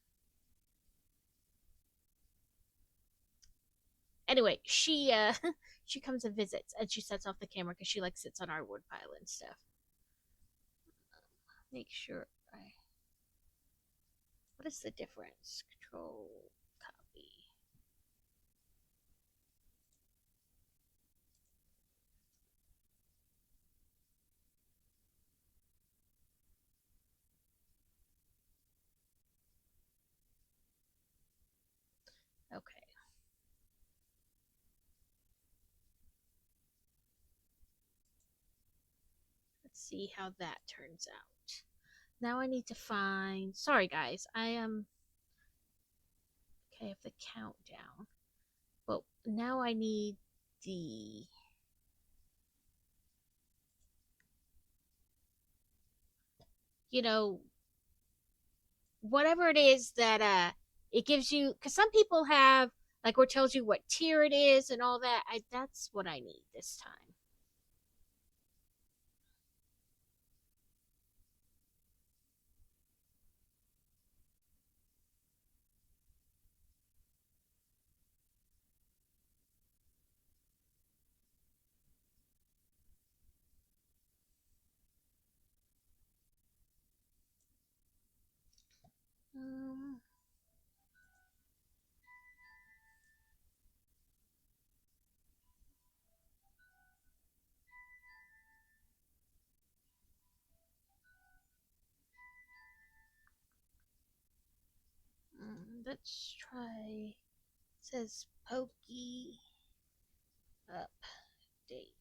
Anyway, she she comes and visits, and she sets off the camera because she like sits on our wood pile and stuff. Make sure I. What is the difference? Control copy. Okay. Let's see how that turns out. Now I need to find. Sorry, guys. I am. Okay, I have the countdown. But now I need the. You know, whatever it is that it gives you. Because some people have like where it tells you what tier it is and all that. That's what I need this time. let's try. It says Pokey update.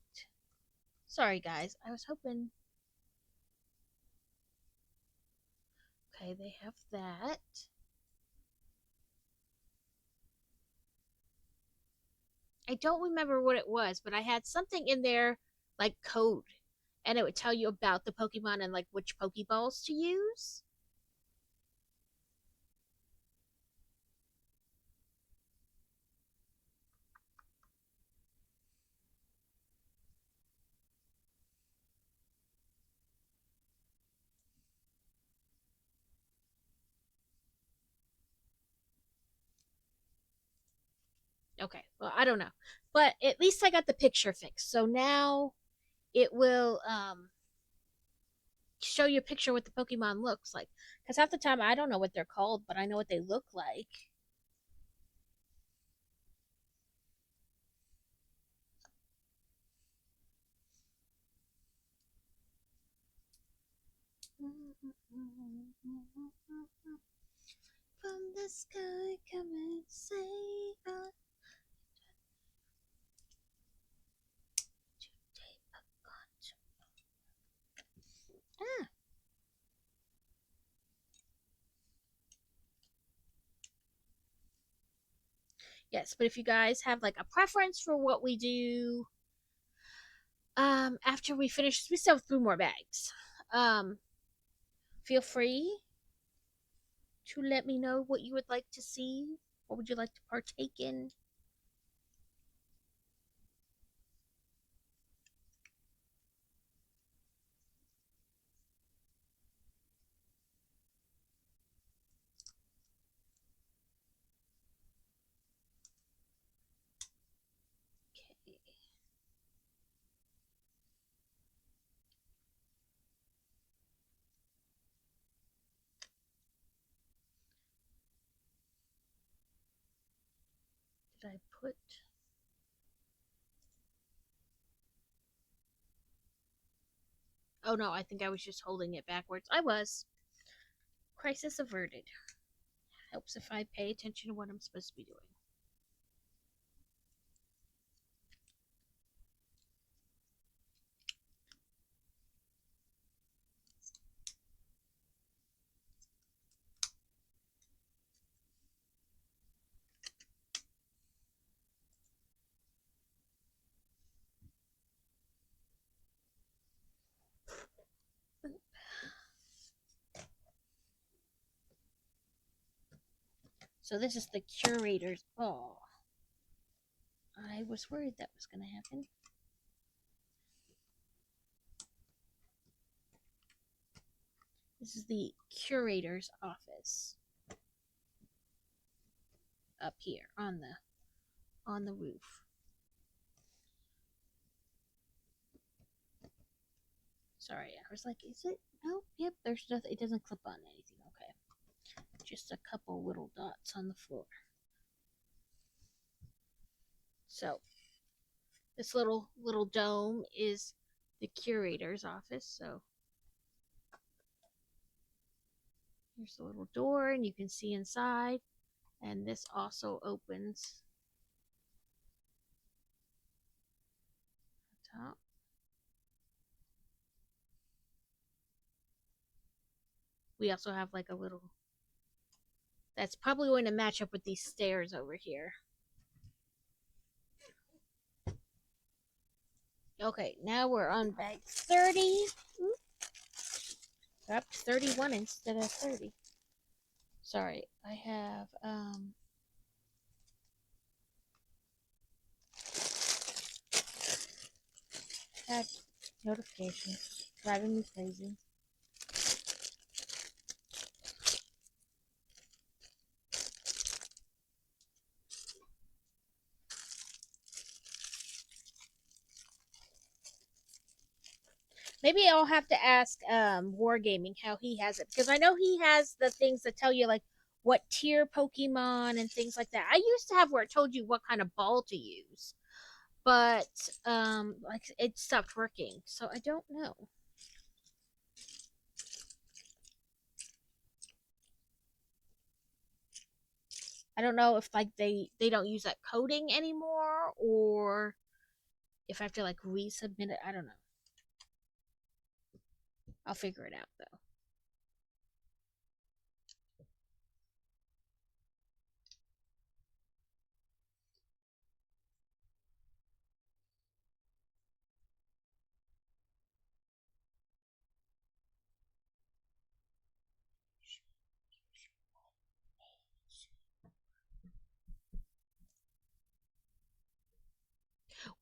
Sorry, guys. I was hoping. Okay, they have that. I don't remember what it was, but I had something in there like code, and it would tell you about the Pokemon and like which Pokeballs to use. Okay, well, I don't know. But at least I got the picture fixed. So now it will show you a picture what the Pokemon looks like. Because half the time I don't know what they're called, but I know what they look like. From the sky, come and save us. Ah. Yes, but if you guys have like a preference for what we do, after we finish, we still have 3 more bags. Um, feel free to let me know what you would like to see. What would you like to partake in? Okay. Did I put? Oh no, I think I was just holding it backwards. I was. Crisis averted. Helps if I pay attention to what I'm supposed to be doing. So this is the curator's. Oh, I was worried that was going to happen. This is the curator's office up here on the roof. Sorry, I was like, is it? No, yep. There's nothing. It doesn't clip on anything. Okay, just a couple little dots on the floor. So this little dome is the curator's office. So here's the little door, and you can see inside. And this also opens top. We also have like a little. That's probably going to match up with these stairs over here. Okay, now we're on bag 30. Up to 31 instead of 30. Sorry, I have had notifications driving me crazy. Maybe I'll have to ask Wargaming how he has it, because I know he has the things that tell you like what tier Pokemon and things like that. I used to have where it told you what kind of ball to use, but like it stopped working, so I don't know. I don't know if like they don't use that coding anymore, or if I have to like resubmit it. I don't know. I'll figure it out though.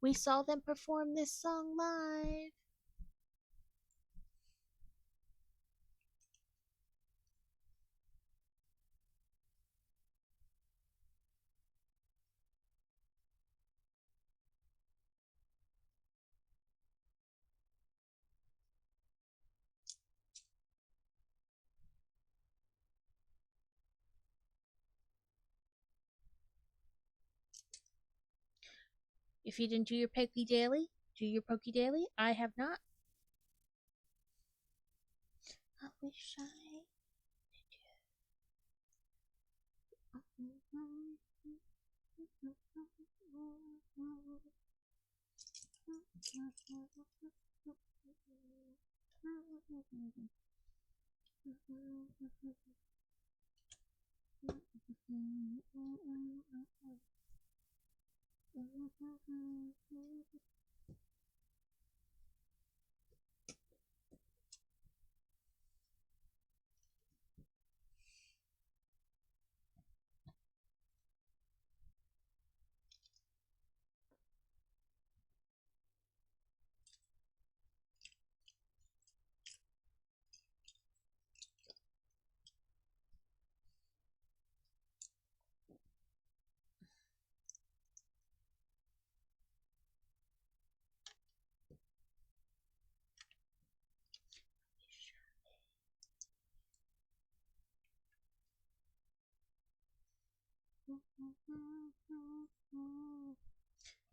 We saw them perform this song live. If you didn't do your Pokey Daily, do your Pokey Daily. I have not. I wish I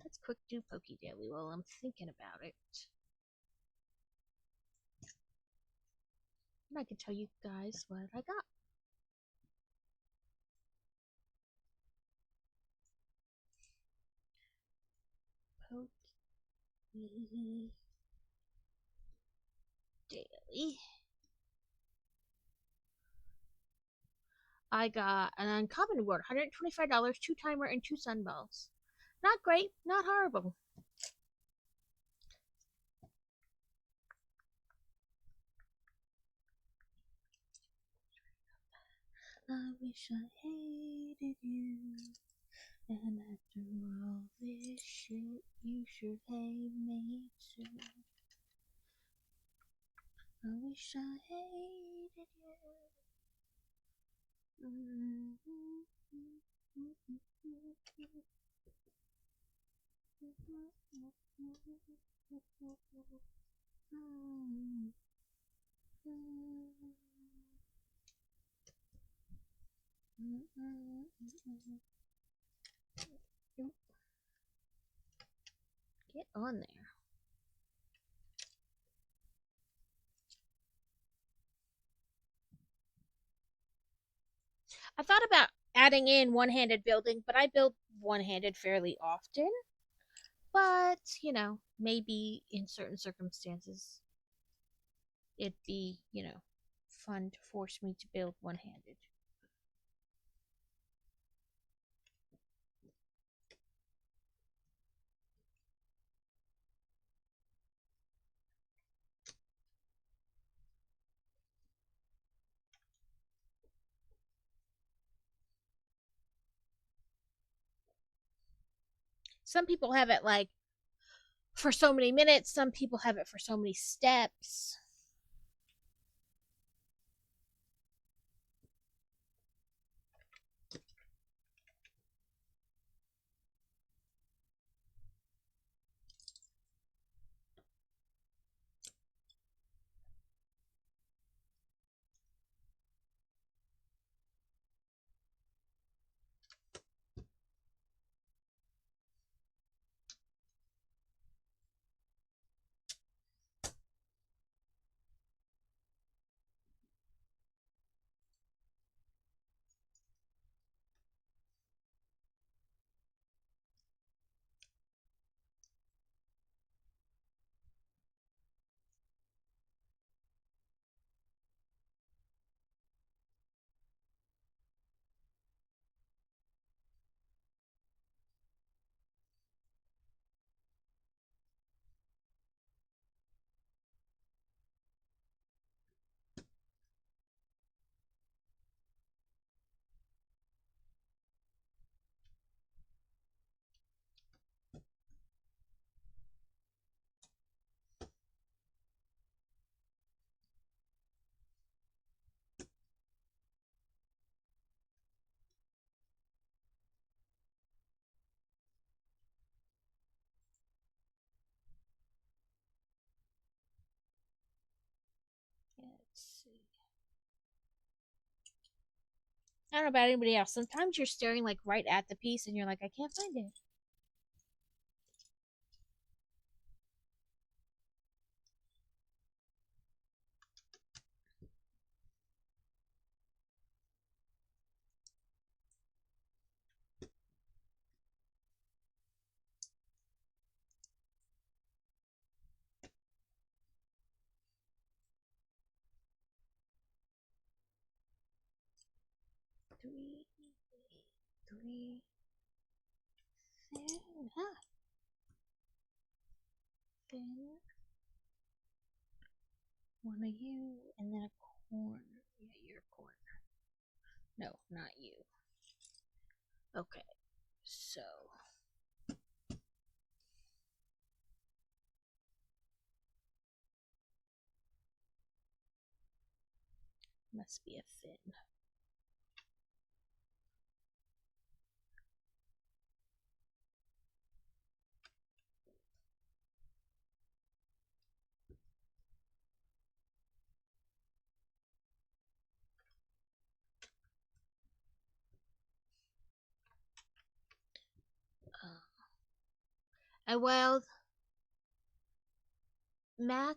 Let's quick do Pokey Daily while I'm thinking about it. And I can tell you guys what I got. Pokey Daily. I got an uncommon reward, $125, 2-timer, and 2 sunballs. Not great, not horrible. I wish I hated you, and after all this shit, you should hate me too. I wish I hated you. Get on there. I thought about adding in one-handed building, but I build one-handed fairly often. But, you know, maybe in certain circumstances it'd be, you know, fun to force me to build one-handed. Some people have it like for so many minutes, some people have it for so many steps. I don't know about anybody else. Sometimes you're staring like right at the piece and you're like, I can't find it. Three, three, thin, huh? Thin, one of you, and then a corner. Yeah, you're a corner. No, not you. Okay, so must be a fin. A wild Mac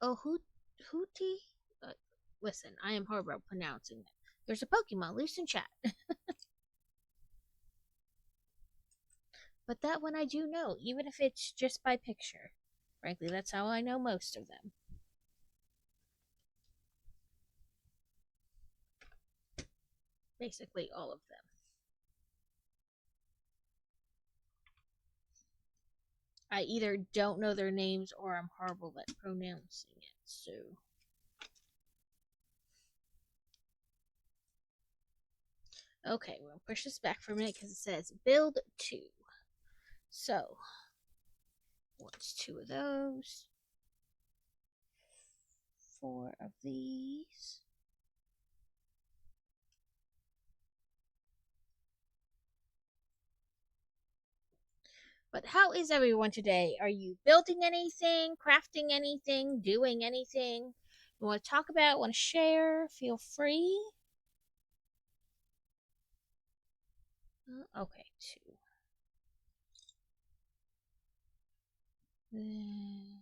Hootie? Uh, Listen, I am horrible at pronouncing it. There's a Pokemon loose in chat. But that one I do know, even if it's just by picture. Frankly, that's how I know most of them. Basically, all of them. I either don't know their names or I'm horrible at pronouncing it, so. Okay, we're gonna push this back for a minute because it says build 2. So, what's 2 of those? 4 of these. But how is everyone today? Are you building anything, crafting anything, doing anything? You want to talk about, want to share? Feel free. Okay, 2. Then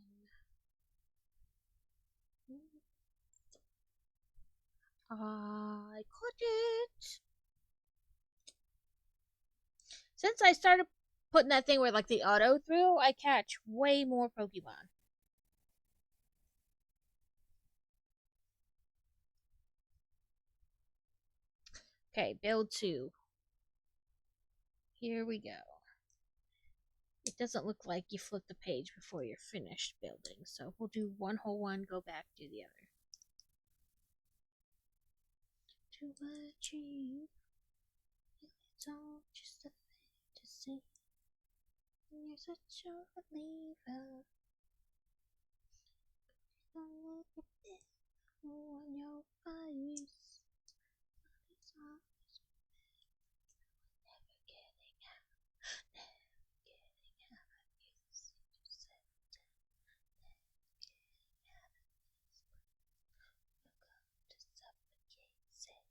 I caught it. Since I started putting that thing where like the auto through, I catch way more Pokemon. Okay, build 2. Here we go. It doesn't look like you flip the page before you're finished building, so we'll do one whole one, go back, do the other. To achieve, it's all just a fantasy. You're such a believer. Look at this on your face. It's all never getting out, never getting out. You seem to settle down, never getting out of this place. You're going to suffocate, say.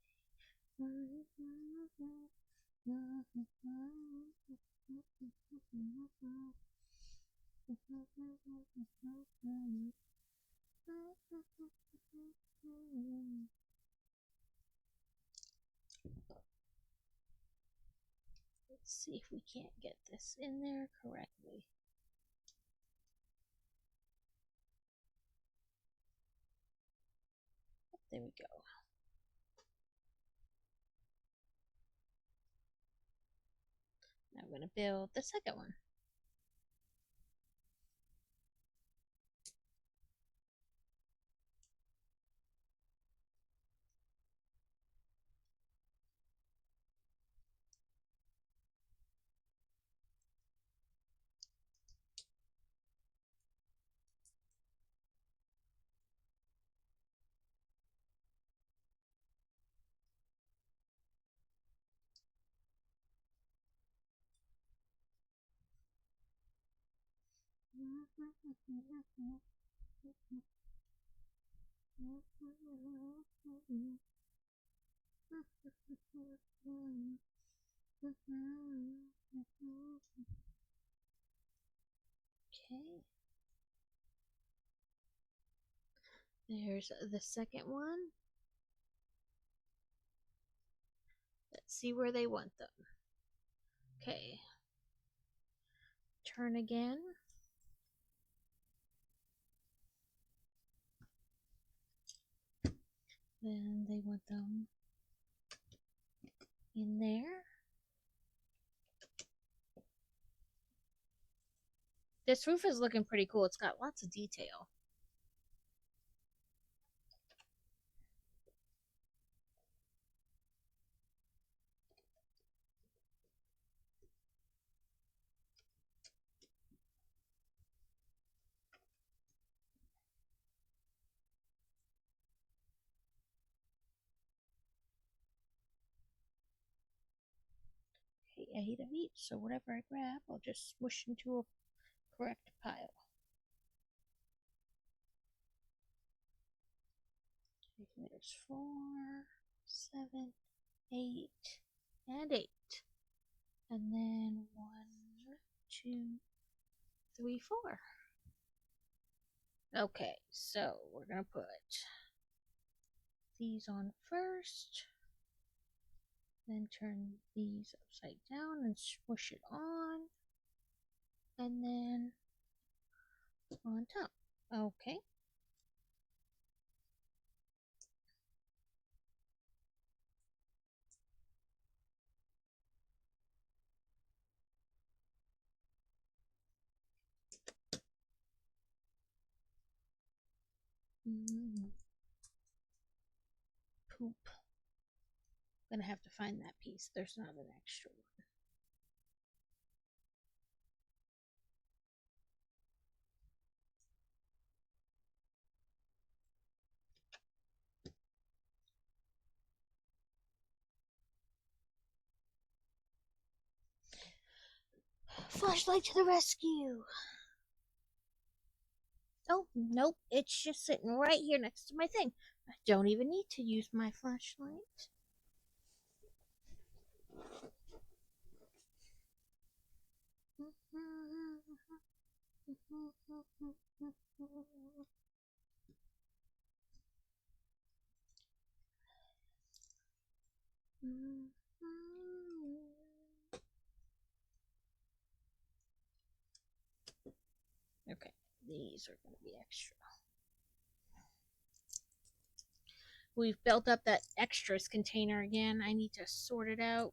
Let's see if we can't get this in there correctly. There we go. Now I'm going to build the second one. Okay. There's the second one. Let's see where they want them. Okay. Turn again. Then they want them in there. This roof is looking pretty cool. It's got lots of detail. Okay, 8 of each, so whatever I grab, I'll just smush into a correct pile. Okay, there's 4, 7, 8, and 8. And then 1, 2, 3, 4. Okay, so we're gonna put these on first, then turn these upside down and smush it on, and then on top. Okay. Poop. I'm gonna have to find that piece. There's not an extra one. Flashlight to the rescue! Oh, nope, it's just sitting right here next to my thing. I don't even need to use my flashlight. Okay, these are going to be extra. We've built up that extras container again. I need to sort it out.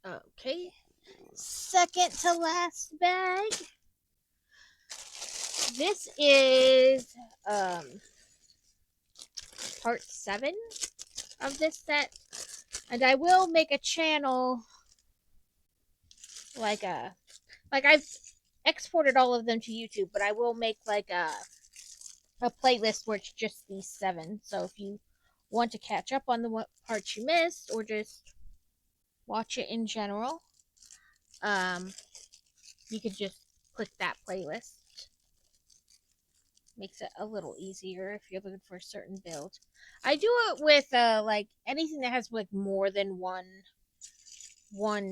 Okay, second to last bag. This is part 7 of this set, and I will make a channel like I've exported all of them to YouTube, but I will make like a playlist where it's just these 7. So if you want to catch up on the parts you missed, or just watch it in general, you could just click that playlist. Makes it a little easier if you're looking for a certain build. I do it with like anything that has like more than one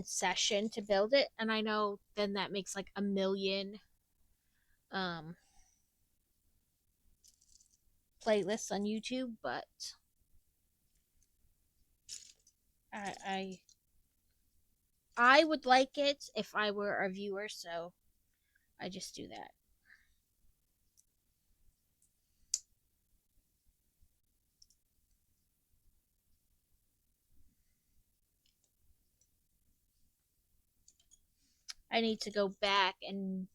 session to build it, and I know then that makes like a million playlists on YouTube, but I would like it if I were a viewer, so I just do that. I need to go back and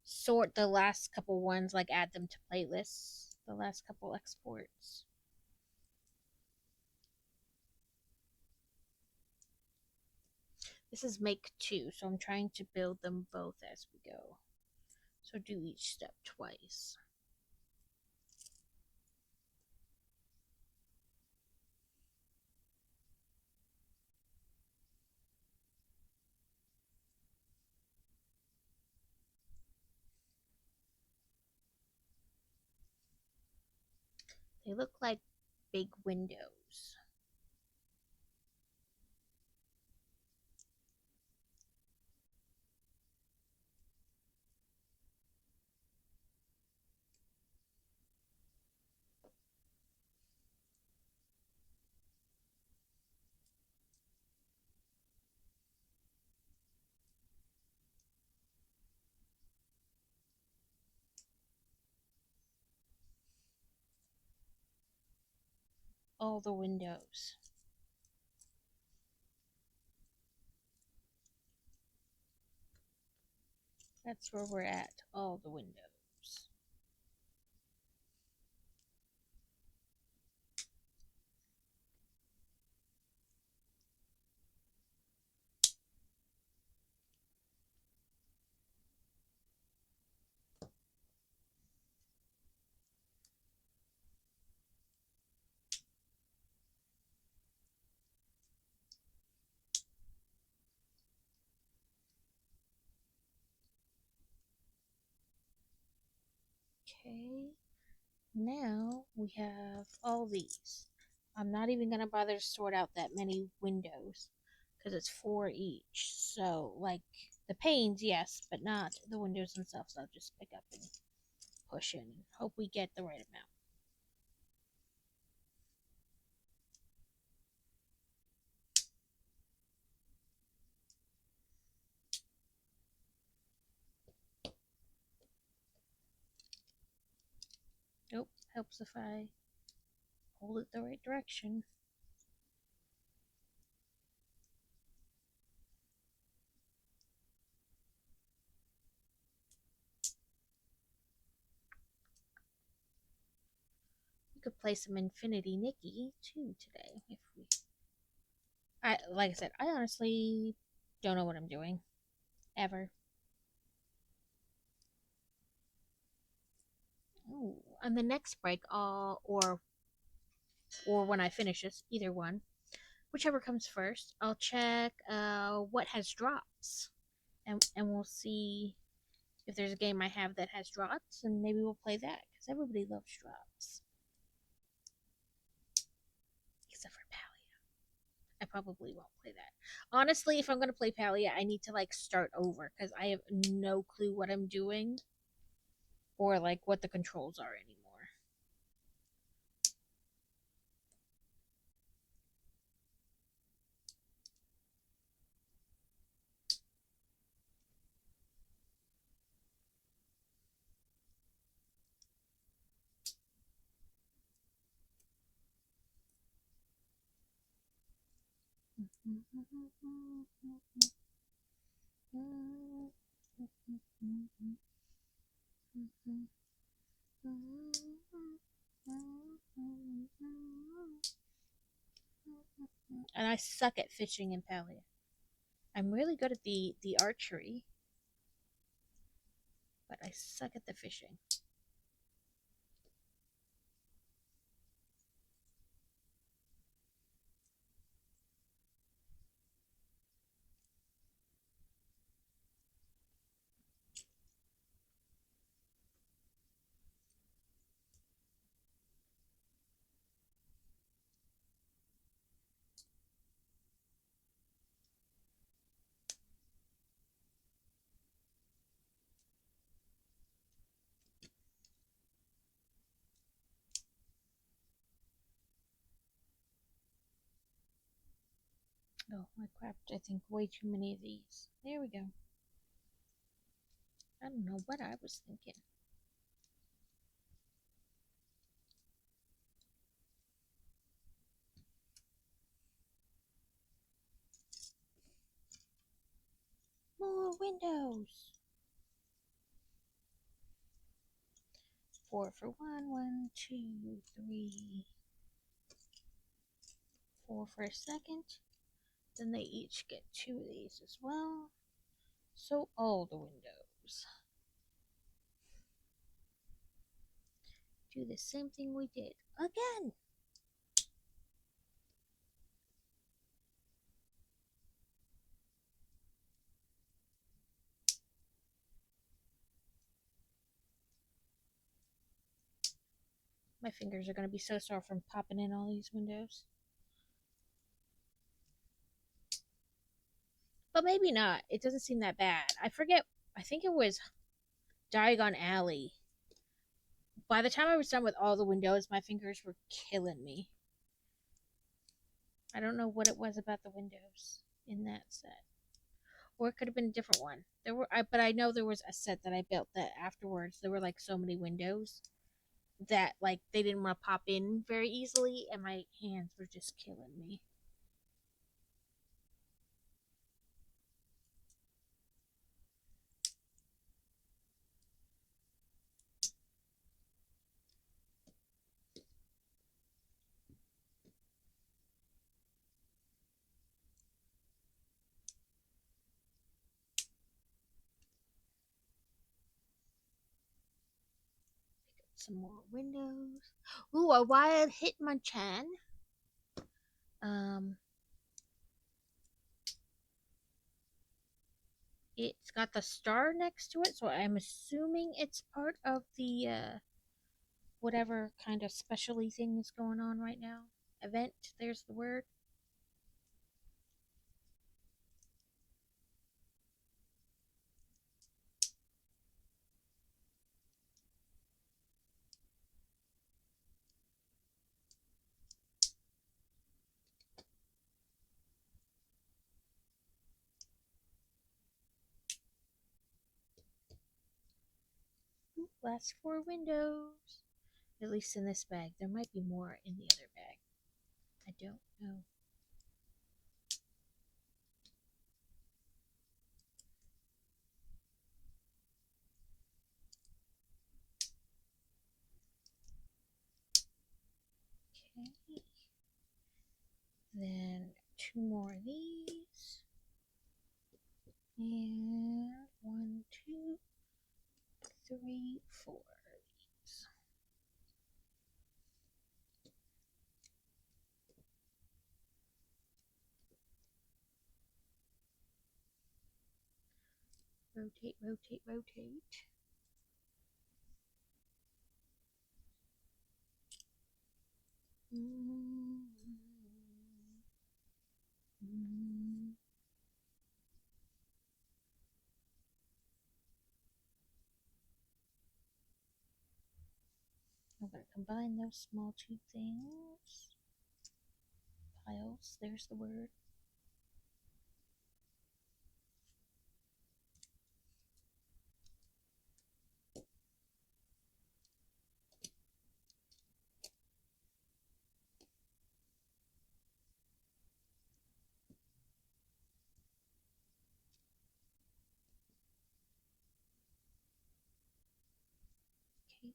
sort the last couple ones, like add them to playlists, the last couple exports. This is make 2, so I'm trying to build them both as we go. So do each step twice. They look like big windows. All the windows. That's where we're at. All the windows. Okay. Now we have all these. I'm not even going to bother to sort out that many windows because it's 4 each. So, like the panes, yes, but not the windows themselves. I'll just pick up and push in and hope we get the right amount. Nope, helps if I hold it the right direction. We could play some Infinity Nikki too today if we. Like I said, I honestly don't know what I'm doing ever. Ooh, on the next break, or when I finish this, either one, whichever comes first, I'll check what has drops, and we'll see if there's a game I have that has drops, and maybe we'll play that because everybody loves drops, except for Palia. I probably won't play that. Honestly, if I'm gonna play Palia, I need to like start over because I have no clue what I'm doing or like what the controls are anymore. And I suck at fishing in Palia. I'm really good at the archery, but I suck at the fishing. Oh, I crapped, I think, way too many of these. There we go. I don't know what I was thinking. More windows. 4 for one, 1, 2, 3. 4 for a second. Then they each get 2 of these as well. So all the windows. Do the same thing we did again. My fingers are going to be so sore from popping in all these windows. But maybe not. It doesn't seem that bad. I forget. I think it was Diagon Alley. By the time I was done with all the windows, my fingers were killing me. I don't know what it was about the windows in that set. Or it could have been a different one. But I know there was a set that I built that afterwards there were like so many windows that like they didn't want to pop in very easily, and my hands were just killing me. Some more windows. Ooh, a wild Hitmonchan. Um, it's got the star next to it, so I'm assuming it's part of the whatever kind of specialty thing is going on right now. Event, there's the word. Ooh, last 4 windows. At least in this bag. There might be more in the other bag. I don't know. Okay. Then 2 more of these. And 1, 2, 3, 4 of these. Rotate, rotate, rotate. I'm going to combine those small 2 things. Piles, there's the word.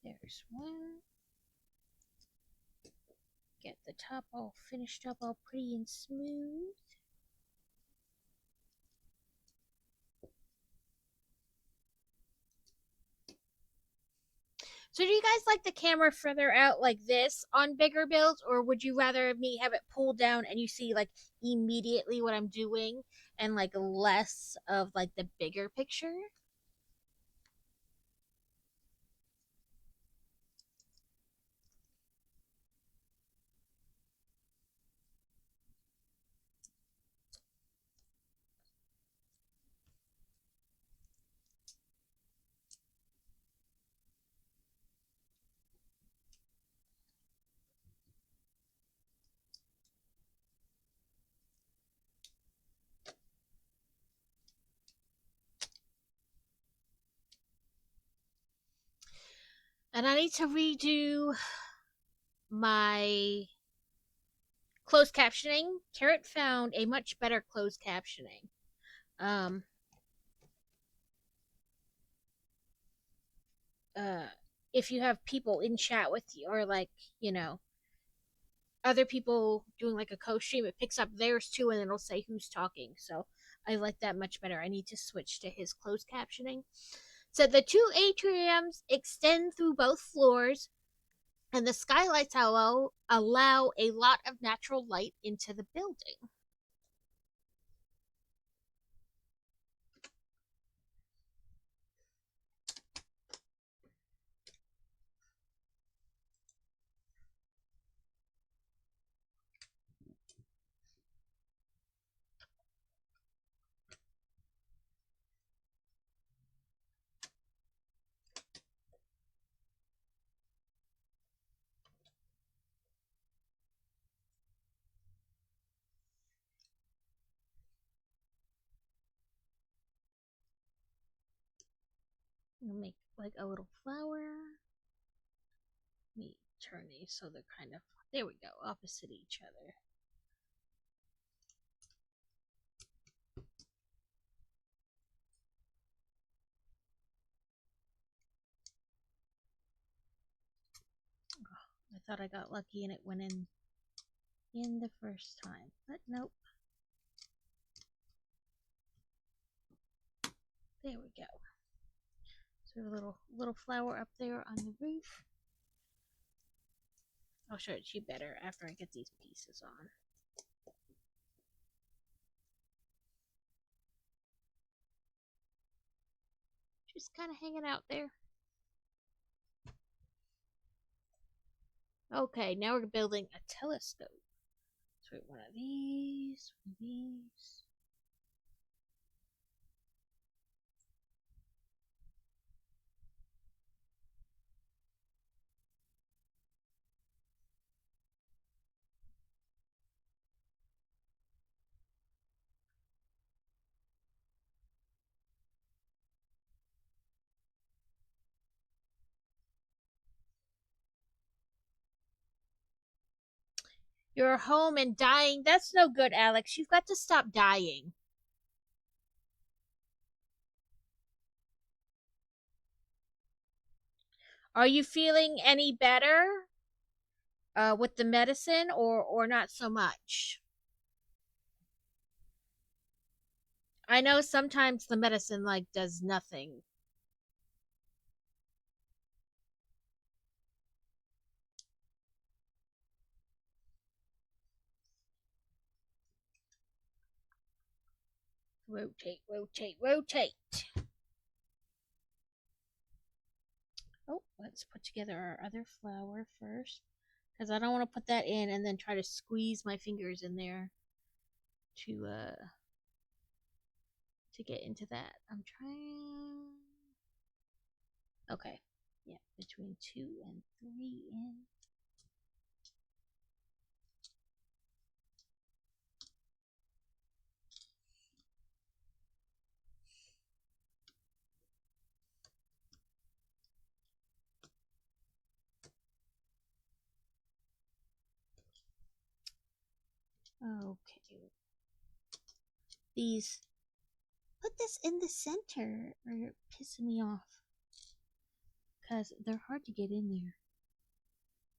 Okay, there's one. Get the top all finished up, all pretty and smooth. So do you guys like the camera further out like this on bigger builds, or would you rather me have it pulled down and you see like immediately what I'm doing and like less of like the bigger picture? And I need to redo my closed captioning. Carrot found a much better closed captioning. Um, uh, if you have people in chat with you, or like, you know, other people doing like a co-stream, it picks up theirs too, and it'll say who's talking. So I like that much better. I need to switch to his closed captioning. So the 2 atriums extend through both floors, and the skylights allow a lot of natural light into the building. I'm gonna make like a little flower. Let me turn these so they're kind of, there we go, opposite each other. I thought I got lucky and it went in the first time, but nope. There we go. So we have a little flower up there on the roof. I'll show it to you better after I get these pieces on. Just kind of hanging out there. Okay, now we're building a telescope. So one of these, one of these. You're home and dying. That's no good, Alex. You've got to stop dying. Are you feeling any better with the medicine or not so much? I know sometimes the medicine like does nothing. Rotate, rotate, rotate. Oh, let's put together our other flower first. Because I don't want to put that in and then try to squeeze my fingers in there to get into that. I'm trying. Okay. Yeah, between 2 and 3 in. Okay. These. Put this in the center or you're pissing me off. Because they're hard to get in there.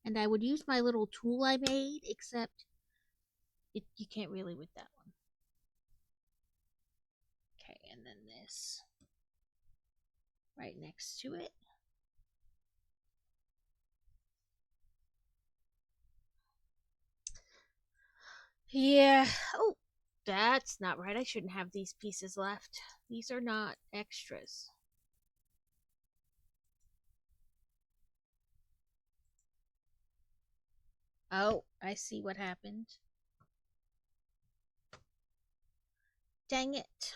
And I would use my little tool I made, except you can't really with that one. Okay, and then this right next to it. Yeah. Oh, that's not right. I shouldn't have these pieces left. These are not extras. Oh, I see what happened. Dang it.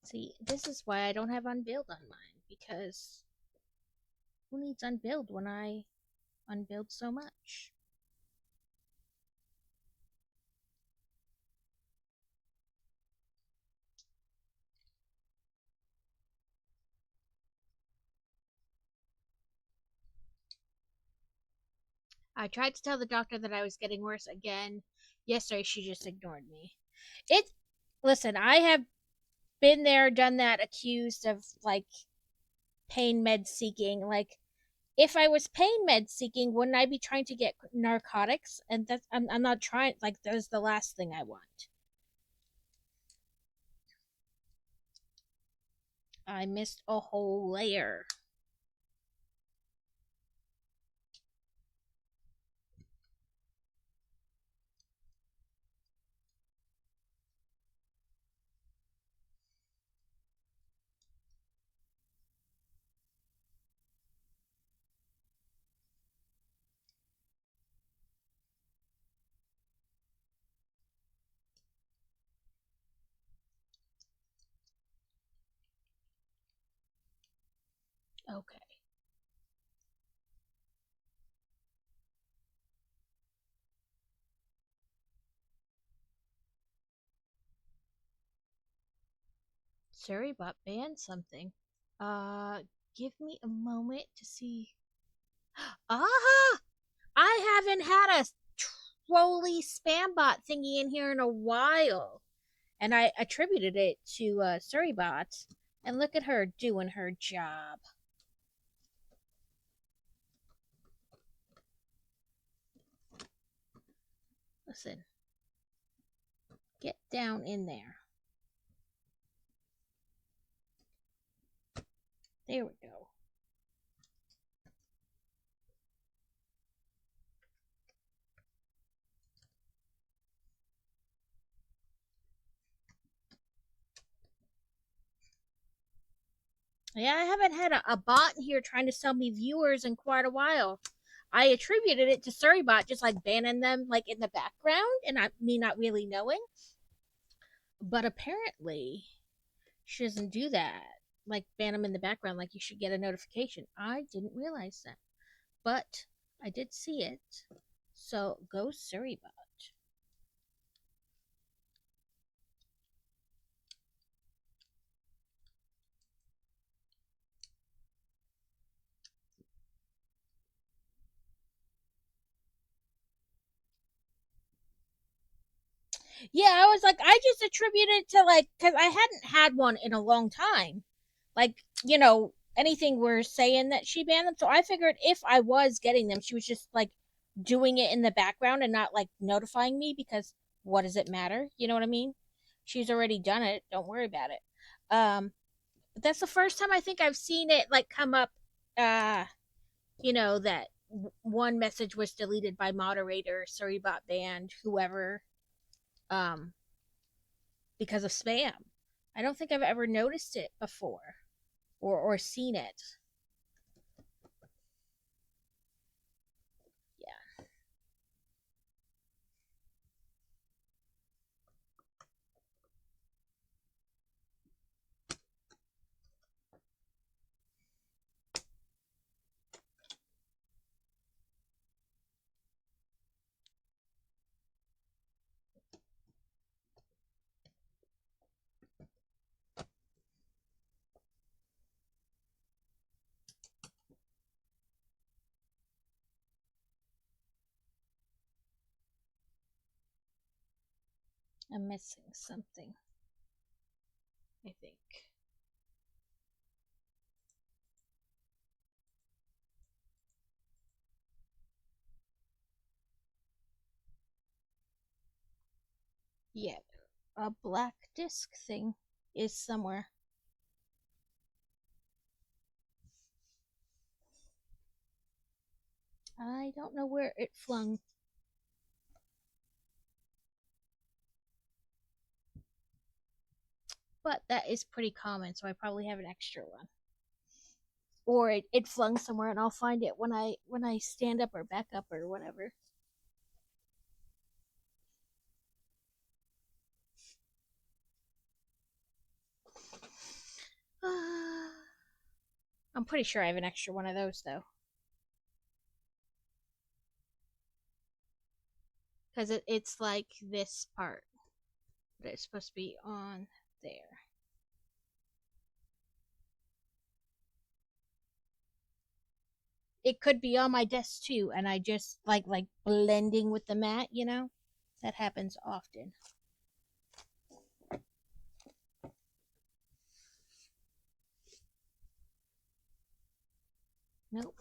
See, this is why I don't have unbuild on mine, because who needs unbuild when I unbuild so much? I tried to tell the doctor that I was getting worse again. Yesterday, she just ignored me. It, listen, I have been there, done that, accused of like pain med seeking. Like, if I was pain med seeking, wouldn't I be trying to get narcotics? And that's I'm not trying. Like, that is the last thing I want. I missed a whole layer. Okay. Surrybot banned something. Give me a moment to see. Ah! I haven't had a trolley spam bot thingy in here in a while. And I attributed it to Surrybot. And look at her doing her job. Listen. Get down in there. There we go. Yeah, I haven't had a bot here trying to sell me viewers in quite a while. I attributed it to Surrybot just like banning them like in the background and me not really knowing. But apparently she doesn't do that. Like ban them in the background like you should get a notification. I didn't realize that. But I did see it. So go Surrybot. Yeah, I was like, I just attributed it to like, because I hadn't had one in a long time. Like, anything we're saying that she banned them. So I figured if I was getting them, she was just like doing it in the background and not like notifying me because what does it matter? You know what I mean? She's already done it. Don't worry about it. But that's the first time I think I've seen it like come up, uh, that one message was deleted by moderator, Surrybot banned, whoever, um, because of spam. I don't think I've ever noticed it before or seen it. Yeah. I'm missing something, I think. Yeah, a black disc thing is somewhere. I don't know where it flung. But that is pretty common, so I probably have an extra one. Or it flung somewhere and I'll find it when I stand up or back up or whatever. I'm pretty sure I have an extra one of those though. Because it's like this part. But it's supposed to be on there. It could be on my desk too, and I just like blending with the mat. That happens often. Nope.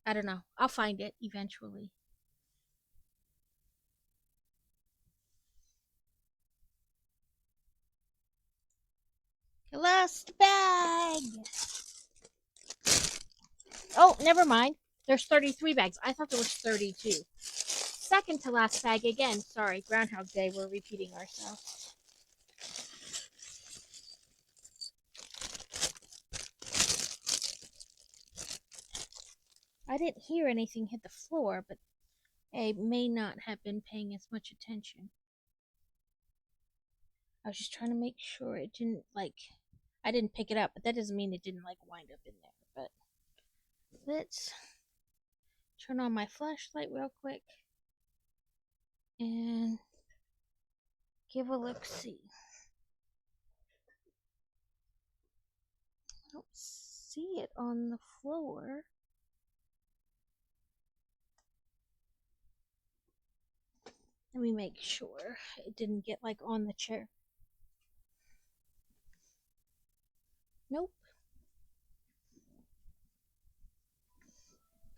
I don't know. I'll find it eventually. Last bag. Oh, never mind. There's 33 bags. I thought there was 32. Second to last bag again. Sorry, Groundhog Day. We're repeating ourselves. I didn't hear anything hit the floor, but I may not have been paying as much attention. I was just trying to make sure it didn't I didn't pick it up, but that doesn't mean it didn't wind up in there. But let's turn on my flashlight real quick and give a look see. I don't see it on the floor. Let me make sure it didn't get like on the chair. Nope.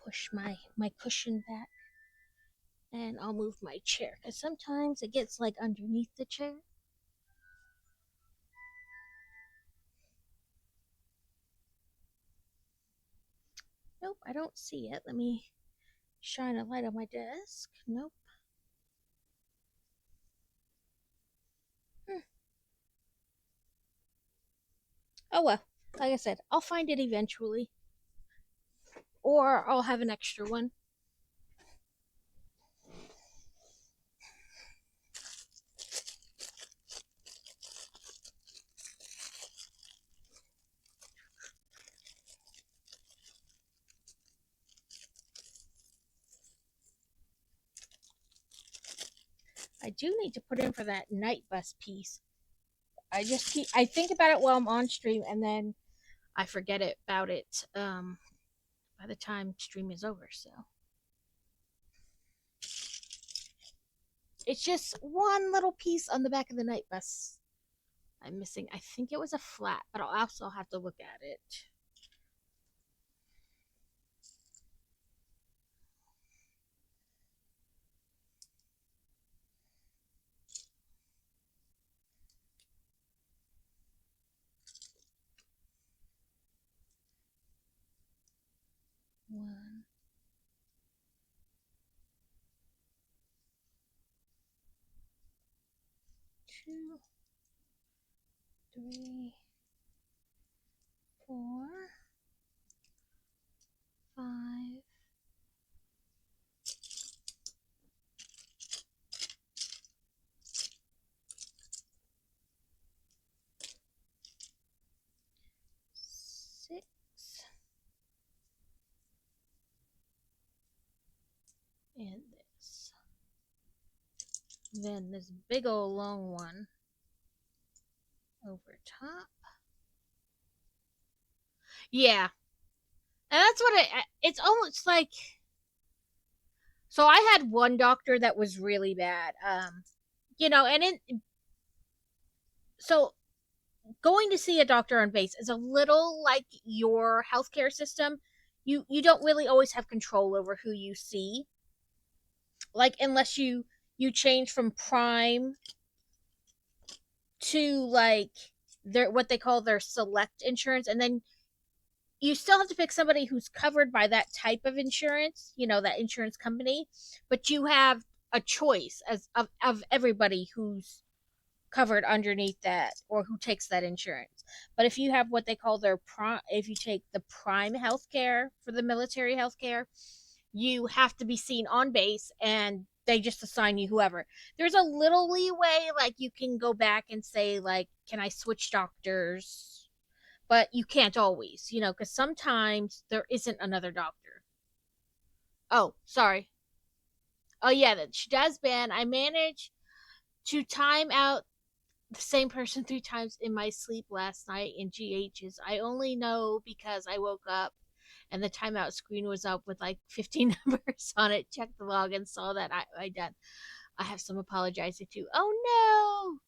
Push my cushion back, and I'll move my chair because sometimes it gets like underneath the chair. Nope, I don't see it. Let me shine a light on my desk. Nope. Oh well, like I said, I'll find it eventually, or I'll have an extra one. I do need to put in for that night bus piece. I think about it while I'm on stream, and then I forget about it by the time stream is over. So it's just one little piece on the back of the night bus I'm missing. I think it was a flat, but I'll also have to look at it. One, two, three, 4, 5, 6, and this. Then this big old long one over top. Yeah, and that's what it's almost like. So I had one doctor that was really bad. And so going to see a doctor on base is a little like your healthcare system. You don't really always have control over who you see. Like unless you change from prime to like their what they call their select insurance, and then you still have to pick somebody who's covered by that type of insurance, that insurance company, but you have a choice of everybody who's covered underneath that or who takes that insurance. But if you have what they call their prime, if you take the prime healthcare for the military healthcare, you have to be seen on base and they just assign you whoever. There's a little leeway, like you can go back and say, like, can I switch doctors? But you can't always, because sometimes there isn't another doctor. Oh, sorry. Oh, yeah, that she does ban. I managed to time out the same person 3 times in my sleep last night in GH's. I only know because I woke up and the timeout screen was up with like 15 numbers on it. Checked the log and saw that I done. I have some apologizing to. Oh no!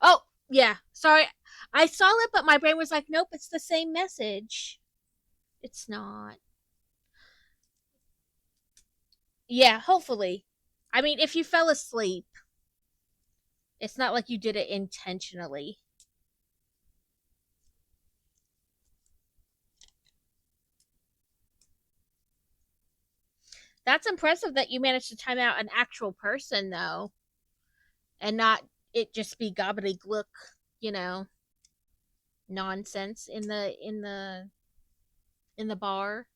Oh yeah, sorry. I saw it, but my brain was like, nope, it's the same message. It's not. Yeah, hopefully. I mean, if you fell asleep, it's not like you did it intentionally. That's impressive that you managed to time out an actual person, though, and not it just be gobbledygook, you know, nonsense in the bar.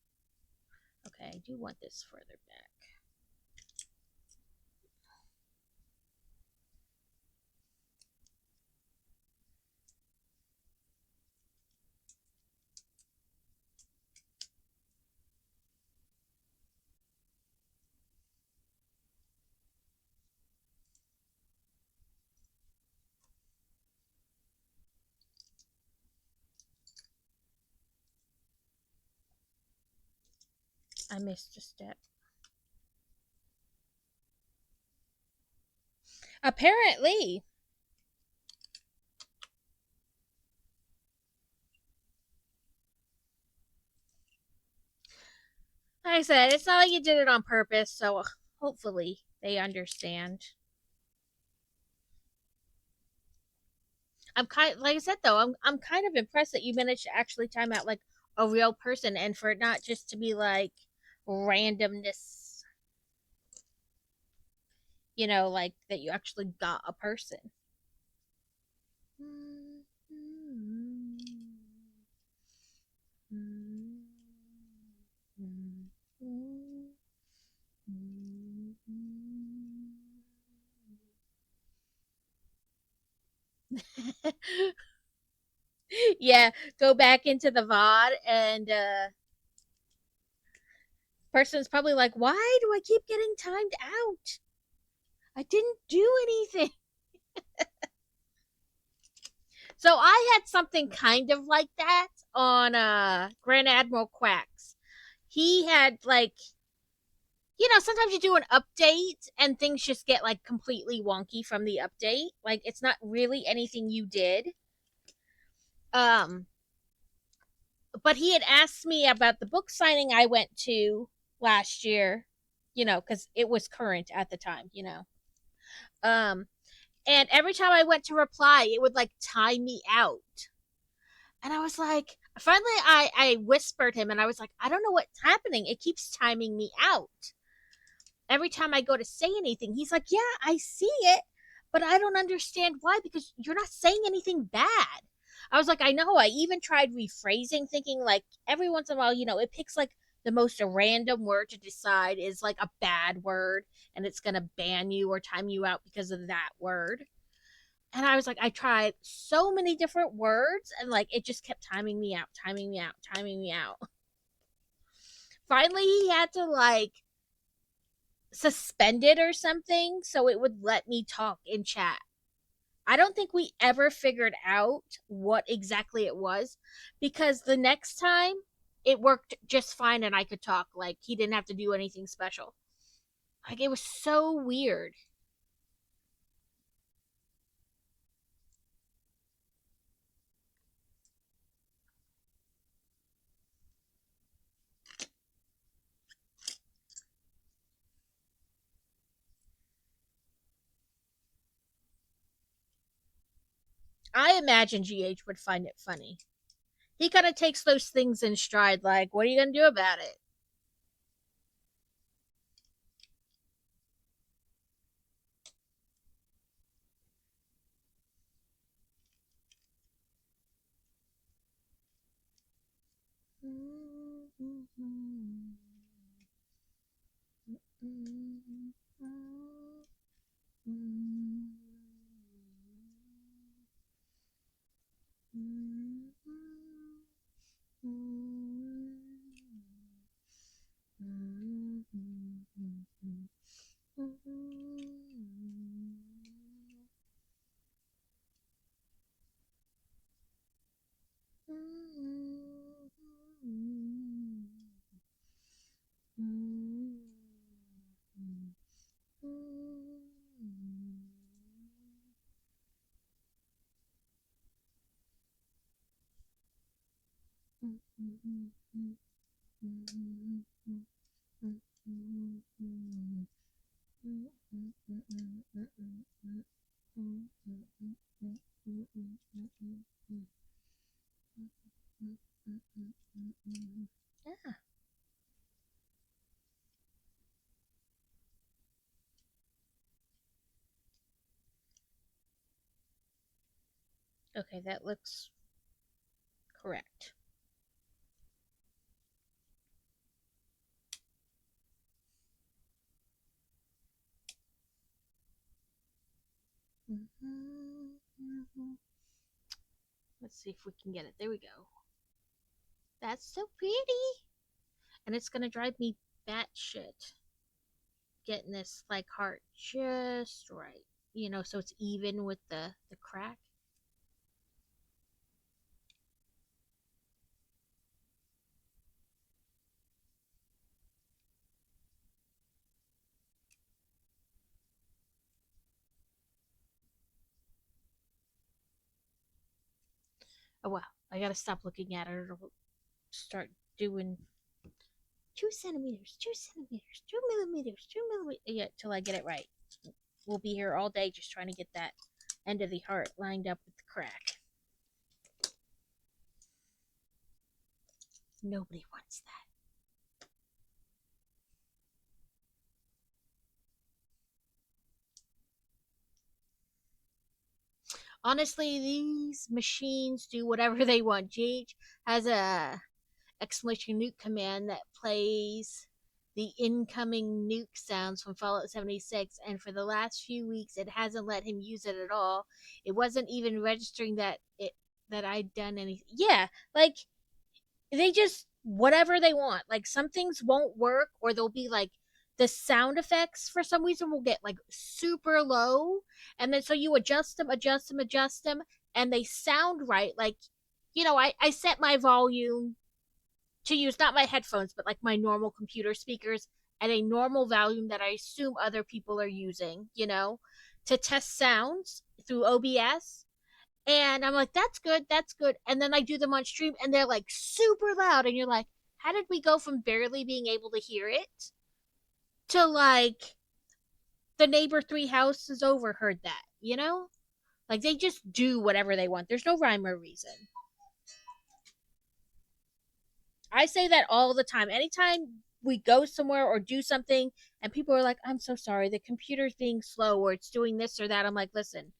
Okay, I do want this further back. I missed a step. Apparently. Like I said, it's not like you did it on purpose, so hopefully they understand. I'm like I said though, I'm kind of impressed that you managed to actually time out like a real person and for it not just to be like randomness, like that you actually got a person. Yeah, go back into the VOD and person's probably like, why do I keep getting timed out? I didn't do anything. So I had something kind of like that on Grand Admiral Quacks. He had like, sometimes you do an update and things just get like completely wonky from the update. Like it's not really anything you did. Um but he had asked me about the book signing I went to last year, cuz it was current at the time. Um and every time I went to reply, it would like time me out. And I was like, finally, I whispered him and I was like, I don't know what's happening. It keeps timing me out. Every time I go to say anything, he's like, yeah, I see it, but I don't understand why because you're not saying anything bad. I was like, I know. I even tried rephrasing, thinking like every once in a while, it picks like the most random word to decide is like a bad word and it's going to ban you or time you out because of that word. And I was like, I tried so many different words and like it just kept timing me out, timing me out, timing me out. Finally, he had to like suspend it or something so it would let me talk in chat. I don't think we ever figured out what exactly it was because the next time it worked just fine and I could talk. Like he didn't have to do anything special. Like it was so weird. I imagine GH would find it funny. He kind of takes those things in stride, like, what are you going to do about it? Yeah. Okay, that looks correct. Let's see if we can get it. There we go. That's so pretty. And it's gonna drive me batshit getting this like heart just right. So it's even with the crack. Oh well, I gotta stop looking at it or it'll start doing 2 centimeters, 2 centimeters, 2 millimeters, 2 millimeters. Yeah, till I get it right. We'll be here all day just trying to get that end of the heart lined up with the crack. Nobody wants that. Honestly, these machines do whatever they want. GH has a exclamation nuke command that plays the incoming nuke sounds from Fallout 76, and for the last few weeks it hasn't let him use it at all. It wasn't even registering that I'd done anything. Yeah, like they just whatever they want. Like some things won't work, or they'll be like the sound effects for some reason will get like super low, and then so you adjust them, and they sound right. Like I set my volume to use not my headphones, but like my normal computer speakers at a normal volume that I assume other people are using, to test sounds through OBS. And I'm like, that's good, that's good. And then I do them on stream and they're like super loud. And you're like, how did we go from barely being able to hear it to like the neighbor 3 houses over heard that, Like they just do whatever they want. There's no rhyme or reason. I say that all the time. Anytime we go somewhere or do something and people are like, I'm so sorry, the computer's being slow or it's doing this or that. I'm like, listen,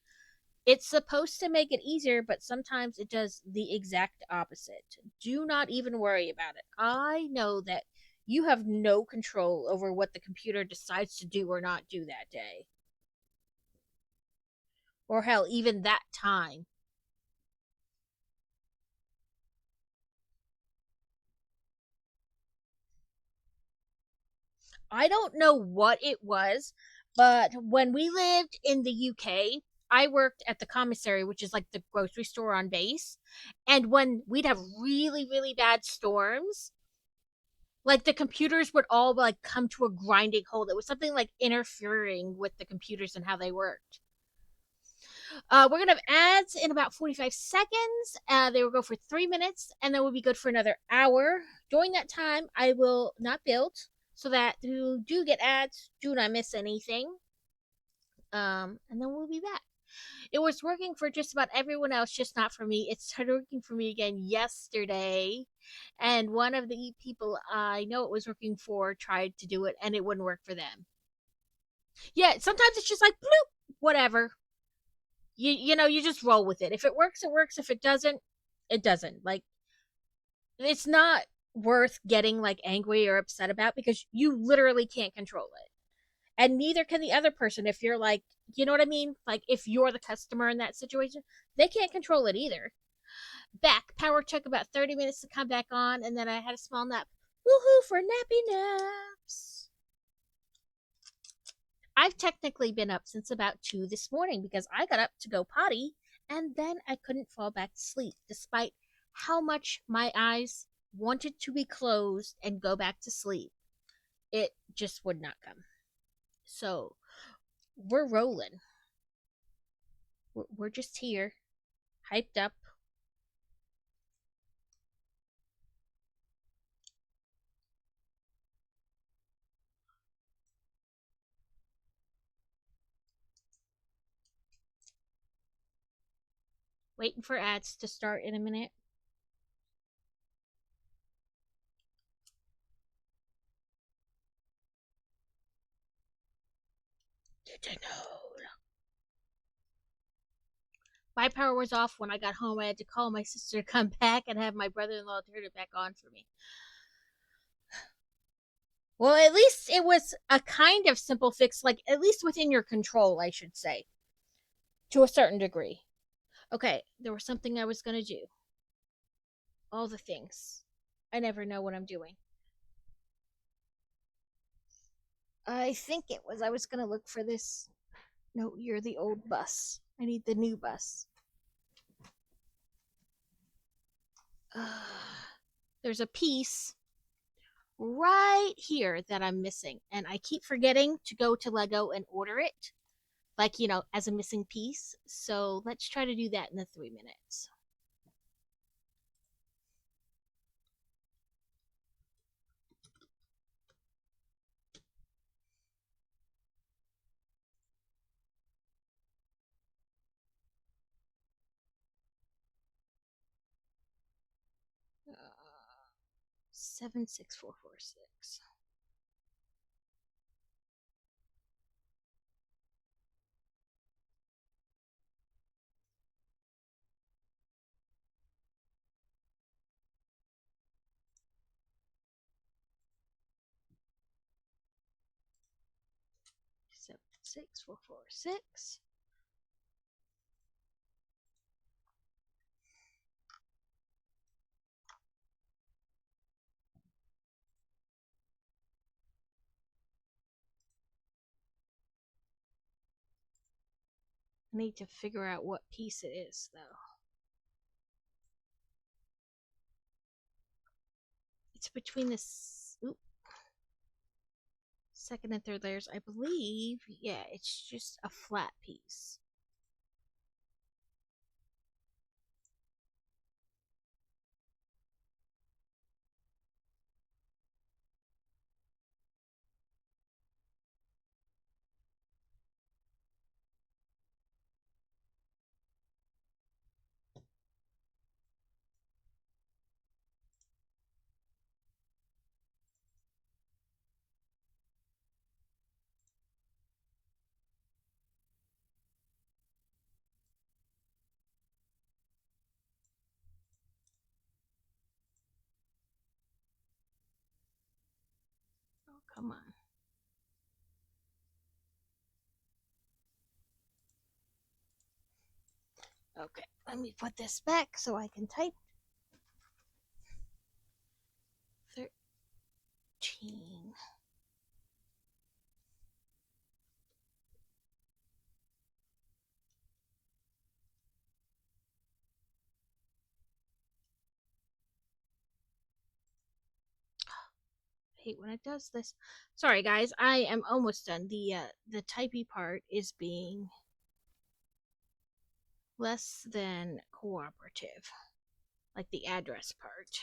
it's supposed to make it easier, but sometimes it does the exact opposite. Do not even worry about it. I know that you have no control over what the computer decides to do or not do that day. Or hell, even that time. I don't know what it was, but when we lived in the UK, I worked at the commissary, which is like the grocery store on base. And when we'd have really, really bad storms, like the computers would all like come to a grinding halt. It was something like interfering with the computers and how they worked. We're gonna have ads in about 45 seconds. They will go for 3 minutes, and then we'll be good for another hour. During that time, I will not build, so that you do get ads, do not miss anything. And then we'll be back. It was working for just about everyone else, just not for me. It started working for me again yesterday, and one of the people I know it was working for tried to do it, and it wouldn't work for them. Yeah, sometimes it's just like bloop, whatever. You just roll with it. If it works, it works. If it doesn't, it doesn't. Like it's not worth getting like angry or upset about because you literally can't control it. And neither can the other person if you're like, you know what I mean? Like if you're the customer in that situation, they can't control it either. Back. Power took about 30 minutes to come back on, and then I had a small nap. Woohoo for nappy naps. I've technically been up since about 2 this morning because I got up to go potty and then I couldn't fall back to sleep despite how much my eyes wanted to be closed and go back to sleep. It just would not come. So, we're rolling. We're just here, hyped up. Waiting for ads to start in a minute. My power was off when I got home. I had to call my sister to come back and have my brother-in-law turn it back on for me. Well, at least it was a kind of simple fix, like at least within your control, I should say, to a certain degree. Okay, there was something I was gonna do. All the things. I never know what I'm doing. I think it was I was gonna look for this. No, you're the old bus. I need the new bus. There's a piece right here that I'm missing, and I keep forgetting to go to Lego and order it, like, as a missing piece. So let's try to do that in the 3 minutes. 76446. So 6446. I need to figure out what piece it is, though. It's between this second and third layers, I believe. Yeah, it's just a flat piece. Oh, come on. Okay, let me put this back so I can type. 13. I hate when it does this. Sorry guys, I am almost done. The typey part is being less than cooperative. Like the address part.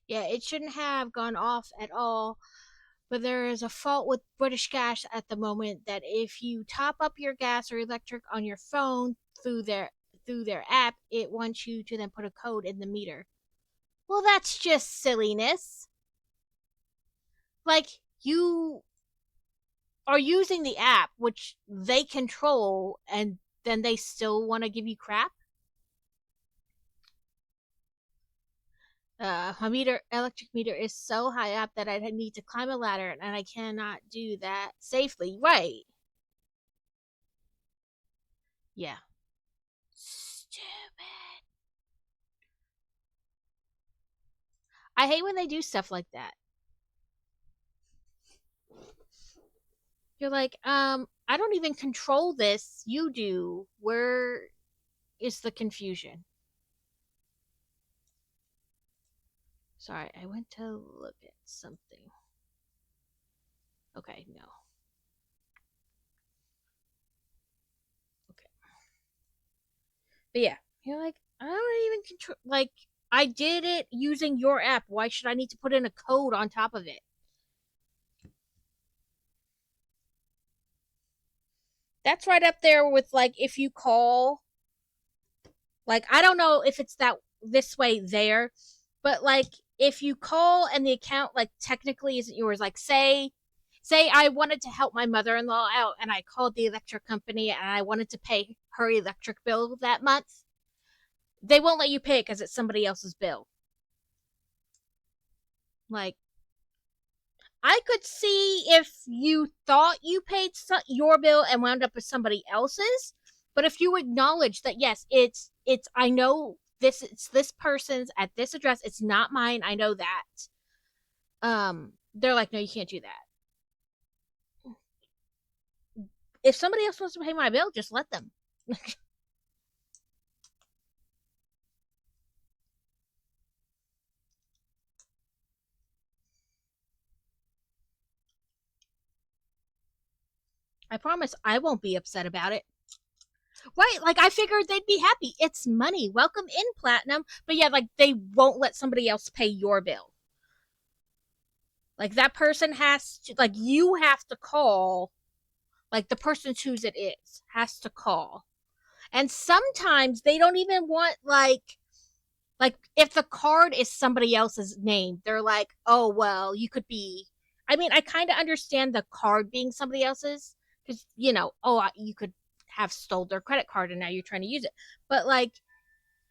Yeah, it shouldn't have gone off at all. But there is a fault with British Gas at the moment that if you top up your gas or electric on your phone through their app, it wants you to then put a code in the meter. Well, that's just silliness. Like, you are using the app, which they control, and then they still want to give you crap? My electric meter is so high up that I need to climb a ladder, and I cannot do that safely. Right. Yeah. Stupid. I hate when they do stuff like that. You're like, I don't even control this. You do. Where is the confusion? Sorry, I went to look at something. Okay, no. Okay. But yeah, you're like, I don't even control. Like, I did it using your app. Why should I need to put in a code on top of it? That's right up there with, like, if you call, like, I don't know if it's that this way there, but like if you call and the account like technically isn't yours, like say I wanted to help my mother-in-law out and I called the electric company and I wanted to pay her electric bill that month, they won't let you pay it because it's somebody else's bill. Like, I could see if you thought you paid your bill and wound up with somebody else's, but if you acknowledge that yes, it's I know this, it's this person's at this address, it's not mine, I know that. They're like, no, you can't do that. If somebody else wants to pay my bill, just let them. I promise I won't be upset about it. Right, like I figured they'd be happy. It's money. Welcome in, Platinum. But yeah, like they won't let somebody else pay your bill. Like that person has to, like you have to call, like the person whose it is has to call. And sometimes they don't even want like if the card is somebody else's name, they're like, "Oh, well, you could be." I mean, I kind of understand the card being somebody else's cuz oh, you could have stole their credit card and now you're trying to use it. But like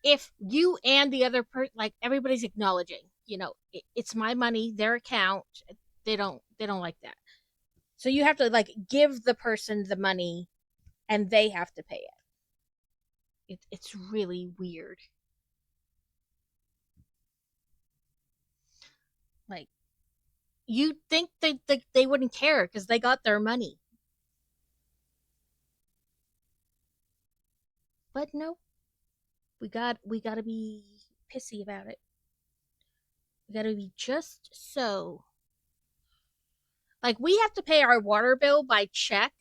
if you and the other person, like everybody's acknowledging, it's my money, their account, they don't like that. So you have to like give the person the money and they have to pay it's really weird. Like you think they wouldn't care because they got their money, but no, we got to be pissy about it. We got to be just so. Like we have to pay our water bill by check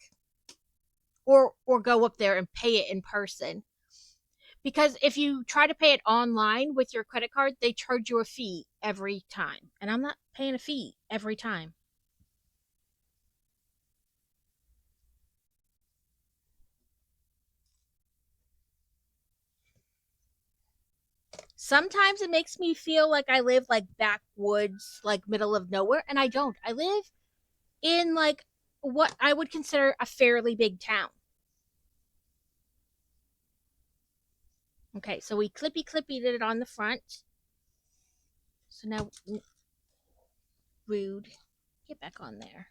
or go up there and pay it in person. Because if you try to pay it online with your credit card, they charge you a fee every time. And I'm not paying a fee every time. Sometimes it makes me feel like I live like backwoods, like middle of nowhere, and I don't. I live in like what I would consider a fairly big town. Okay, so we clippy did it on the front. So now, rude, get back on there.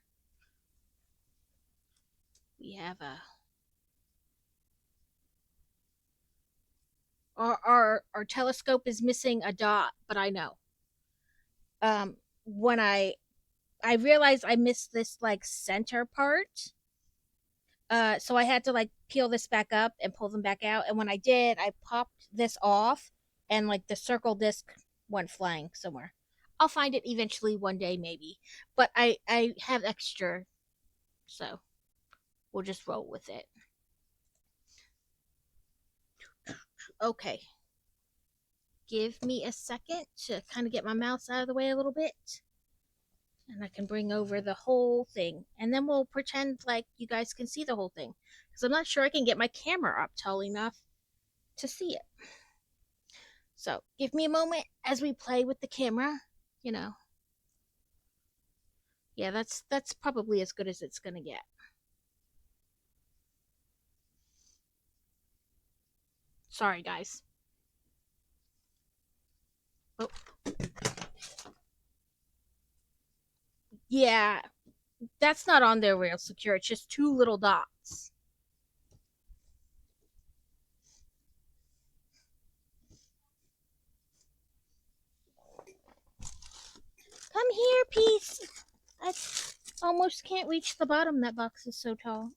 We have a our telescope is missing a dot, but I know. When I realized I missed this like center part, so I had to like peel this back up and pull them back out. And when I did, I popped this off, and like the circle disc went flying somewhere. I'll find it eventually one day, maybe. But I have extra, so we'll just roll with it. Okay, give me a second to kind of get my mouse out of the way a little bit. And I can bring over the whole thing. And then we'll pretend like you guys can see the whole thing. Because I'm not sure I can get my camera up tall enough to see it. So give me a moment as we play with the camera. You know, yeah, that's probably as good as it's gonna get. Sorry, guys. Oh, yeah, that's not on there real secure. It's just two little dots. Come here, piece. I almost can't reach the bottom. That box is so tall.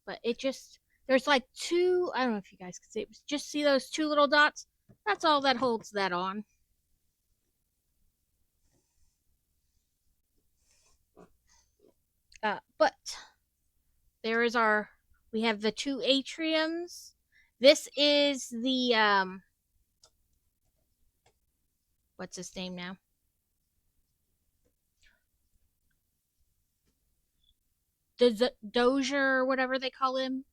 But it just there's like two. I don't know if you guys can see it. Just see those two little dots. That's all that holds that on. But there is our. We have the two atriums. This is the what's his name now? The Dozier or whatever they call him.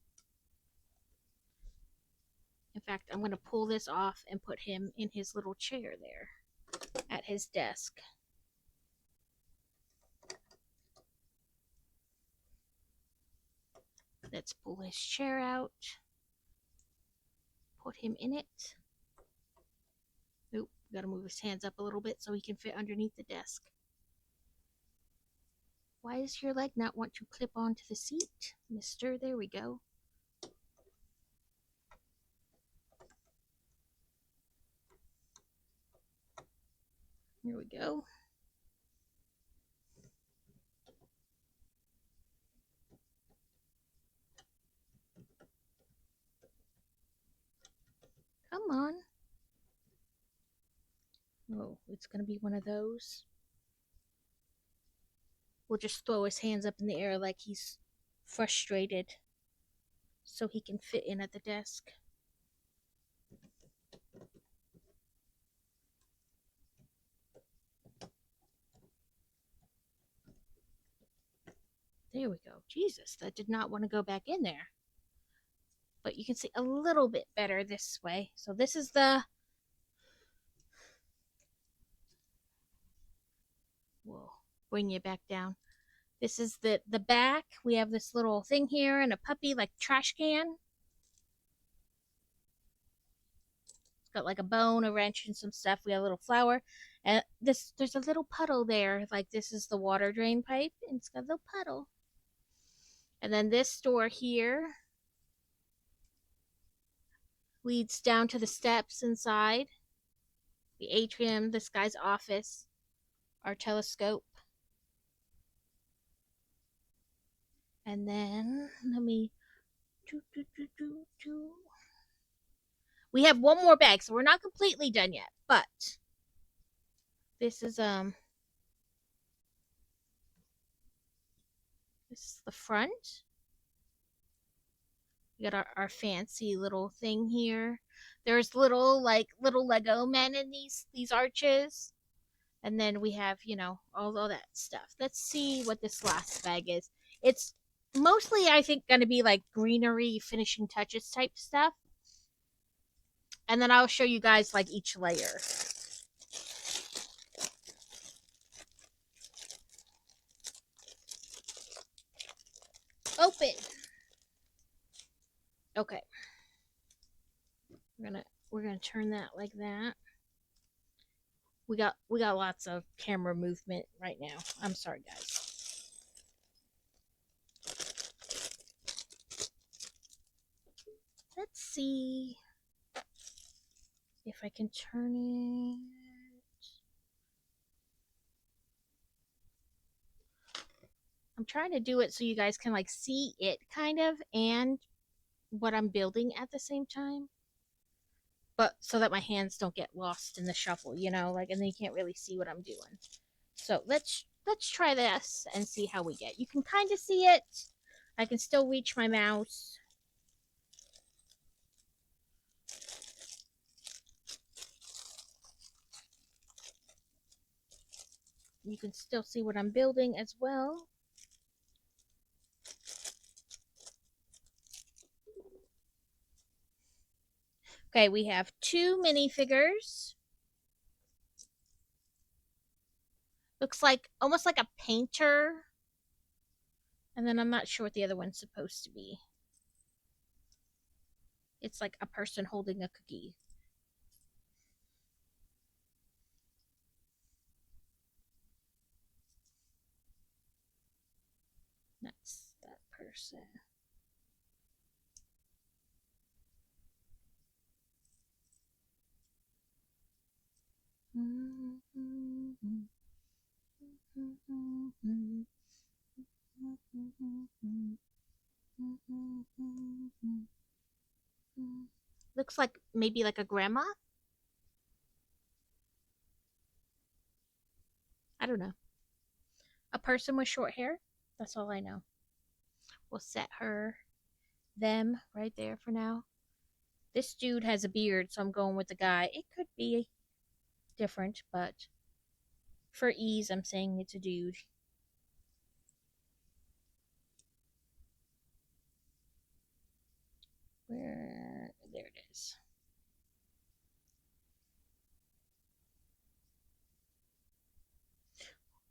In fact, I'm going to pull this off and put him in his little chair there at his desk. Let's pull his chair out. Put him in it. Oop, gotta move his hands up a little bit so he can fit underneath the desk. Why does your leg not want to clip onto the seat, mister? There we go. Here we go. Come on. Oh, it's gonna be one of those. We'll just throw his hands up in the air like he's frustrated so he can fit in at the desk. There we go. Jesus, that did not want to go back in there. But you can see a little bit better this way. So this is the... We'll bring you back down. This is the back. We have this little thing here and a puppy, like trash can. It's got like a bone, a wrench, and some stuff. We have a little flower. And there's a little puddle there. Like this is the water drain pipe, and it's got a little puddle. And then this door here leads down to the steps inside. The atrium, this guy's office, our telescope. And then let me we have one more bag, so we're not completely done yet, but this is the front. We got our fancy little thing here. There's little Lego men in these arches. And then we have, all that stuff. Let's see what this last bag is. It's mostly, I think, going to be like greenery, finishing touches type stuff. And then I'll show you guys like each layer. Open. Okay. We're gonna turn that like that. We got lots of camera movement right now. I'm sorry, guys. Let's see if I can turn it. I'm trying to do it so you guys can like see it kind of and what I'm building at the same time. But so that my hands don't get lost in the shuffle, like, and then you can't really see what I'm doing. So let's try this and see how we get. You can kind of see it. I can still reach my mouse. You can still see what I'm building as well. Okay, we have 2 minifigures. Looks like almost like a painter. And then I'm not sure what the other one's supposed to be. It's like a person holding a cookie. That's that person. Looks like maybe like a grandma. I don't know. A person with short hair. That's all I know. We'll set them right there for now. This dude has a beard, so I'm going with the guy. It could be different, but for ease, I'm saying it's a dude. There it is.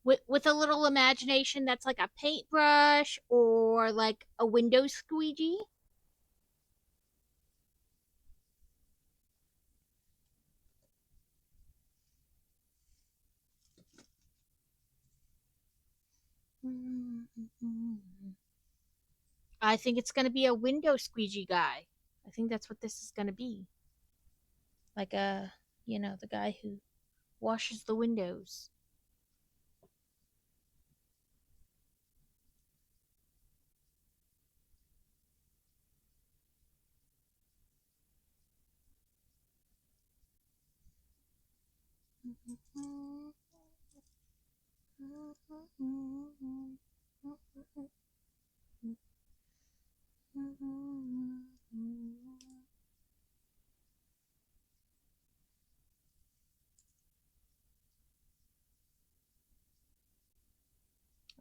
With a little imagination, that's like a paintbrush or like a window squeegee. I think it's going to be a window squeegee guy. I think that's what this is going to be. Like the guy who washes the windows.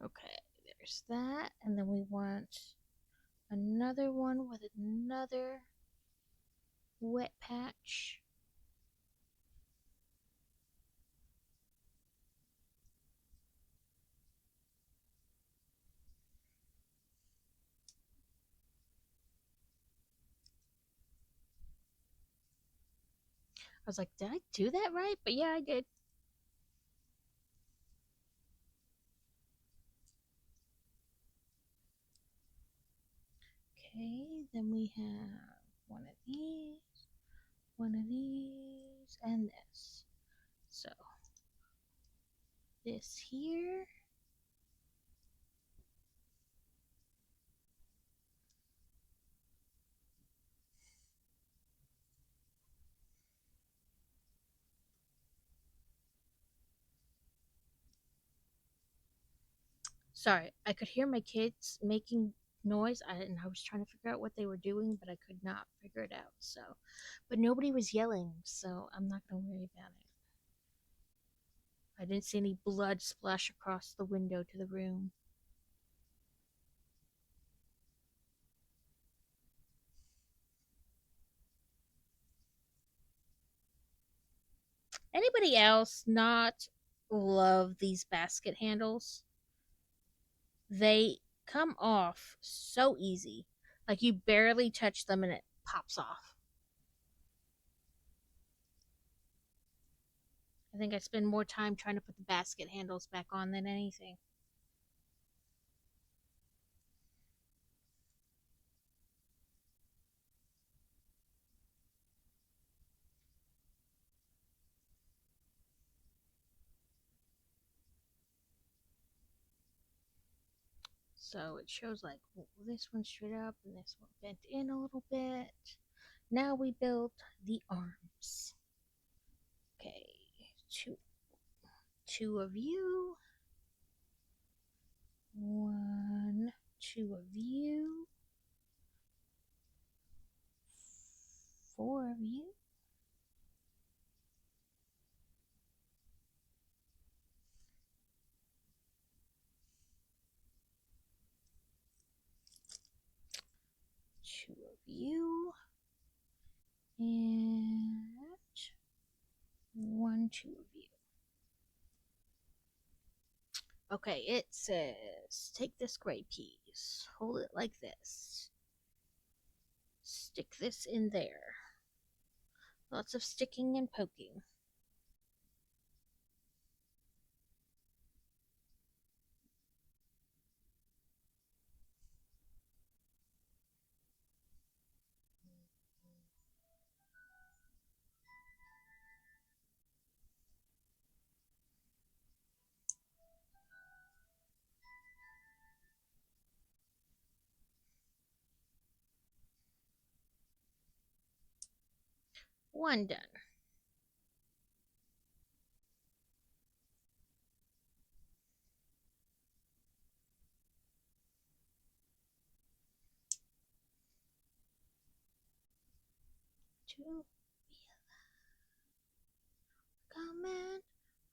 Okay, there's that. And then we want another one with another wet patch. I was like, did I do that right? But yeah, I did. Okay, then we have one of these, and this. So, this here. Sorry, I could hear my kids making noise, and I was trying to figure out what they were doing, but I could not figure it out. So, but nobody was yelling, so I'm not gonna worry about it. I didn't see any blood splash across the window to the room. Anybody else not love these basket handles? They come off so easy. Like you barely touch them and it pops off. I think I spend more time trying to put the basket handles back on than anything. So it shows like this one straight up and this one bent in a little bit. Now we build the arms. Okay, two of you. One, two of you. Four of you. Two of you. And one, two of you. Okay, it says take this gray piece, hold it like this, stick this in there. Lots of sticking and poking. One done. To be alive, come and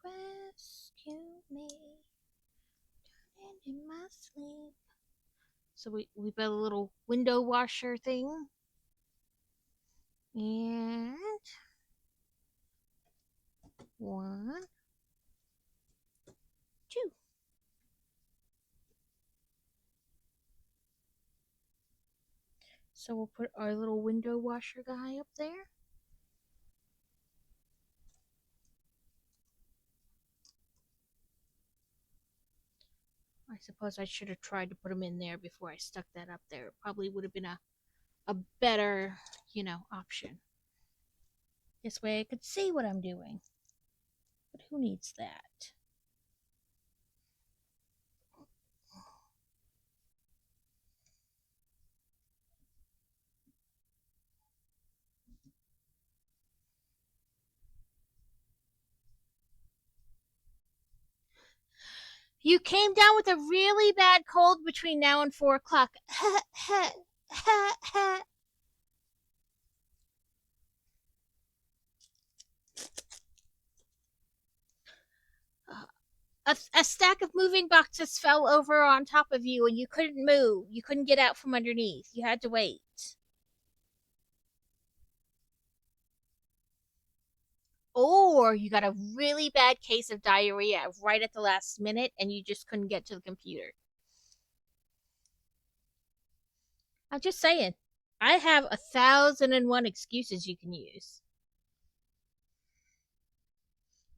rescue me, turning in my sleep. So we built a little window washer thing. And one, two. So we'll put our little window washer guy up there. I suppose I should have tried to put him in there before I stuck that up there. It probably would have been a better, option. This way I could see what I'm doing. But who needs that? You came down with a really bad cold between now and 4 o'clock. stack of moving boxes fell over on top of you and you couldn't move. You couldn't get out from underneath. You had to wait. Or you got a really bad case of diarrhea right at the last minute and you just couldn't get to the computer. I'm just saying. I have 1,001 excuses you can use.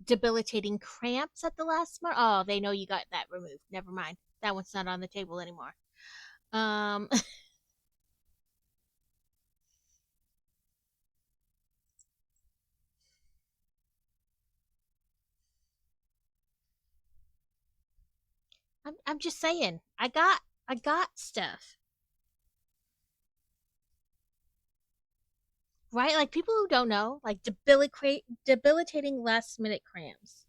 Debilitating cramps at the last moment. Oh, they know you got that removed. Never mind. That one's not on the table anymore. Um, I'm just saying. I got stuff. Right? Like people who don't know, like debilitating last minute cramps.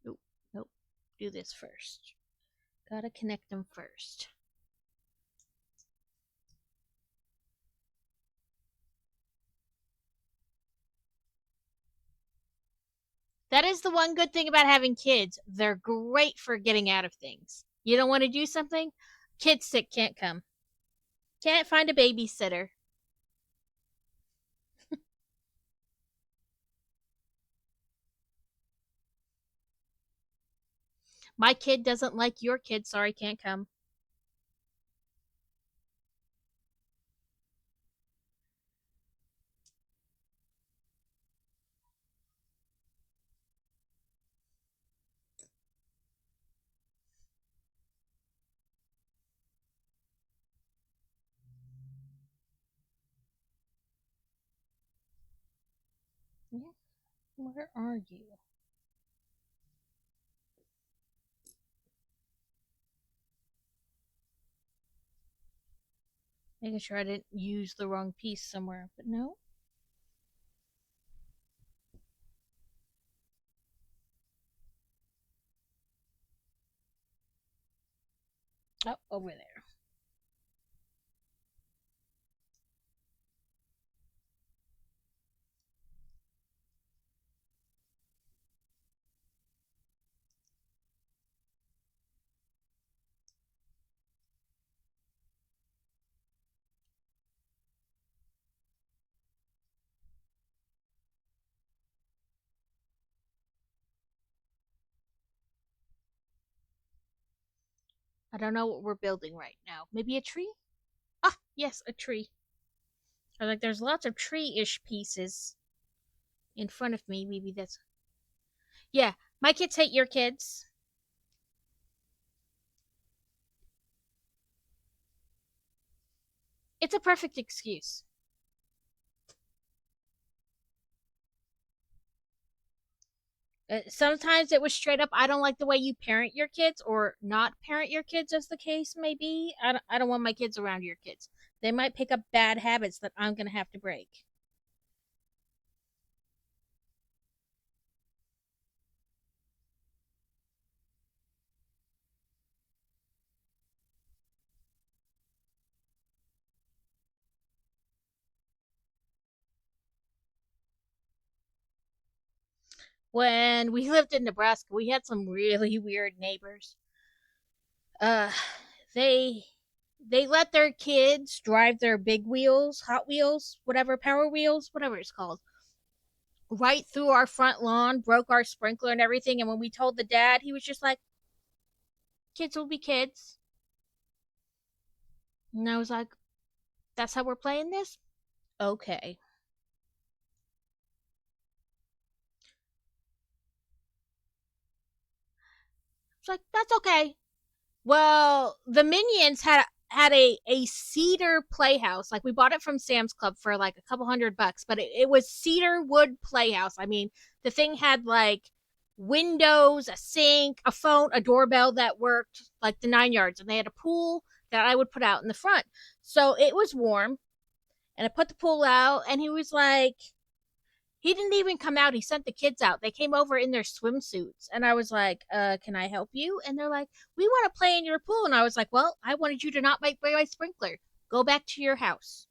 Nope, nope. Do this first. Gotta connect them first. That is the one good thing about having kids. They're great for getting out of things. You don't want to do something? Kid sick, can't come. Can't find a babysitter. My kid doesn't like your kid. Sorry, can't come. Yeah, where are you? Making sure I didn't use the wrong piece somewhere, but no. Oh, over there. I don't know what we're building right now. Maybe a tree? Ah, yes, a tree. I like there's lots of tree-ish pieces in front of me. Maybe that's yeah. My kids hate your kids. It's a perfect excuse. Sometimes it was straight up, I don't like the way you parent your kids, or not parent your kids, as the case may be. I don't want my kids around your kids. They might pick up bad habits that I'm going to have to break. When we lived in Nebraska, we had some really weird neighbors. Uh, they they let their kids drive their big wheels, Hot Wheels, whatever, Power Wheels, whatever it's called, right through our front lawn, broke our sprinkler and everything. And when we told the dad, he was just like, "Kids will be kids." And I was like, "That's how we're playing this? Okay." It's like, "That's okay." Well, the Minions had a cedar playhouse. Like we bought it from Sam's Club for like a couple $100, but it was cedar wood playhouse. I mean, the thing had like windows, a sink, a phone, a doorbell that worked, like the 9 yards, and they had a pool that I would put out in the front. So it was warm, and I put the pool out, and he was like, He didn't even come out. He sent the kids out. They came over in their swimsuits. And I was like, can I help you? And they're like, we want to play in your pool. And I was like, well, I wanted you to not break my sprinkler. Go back to your house.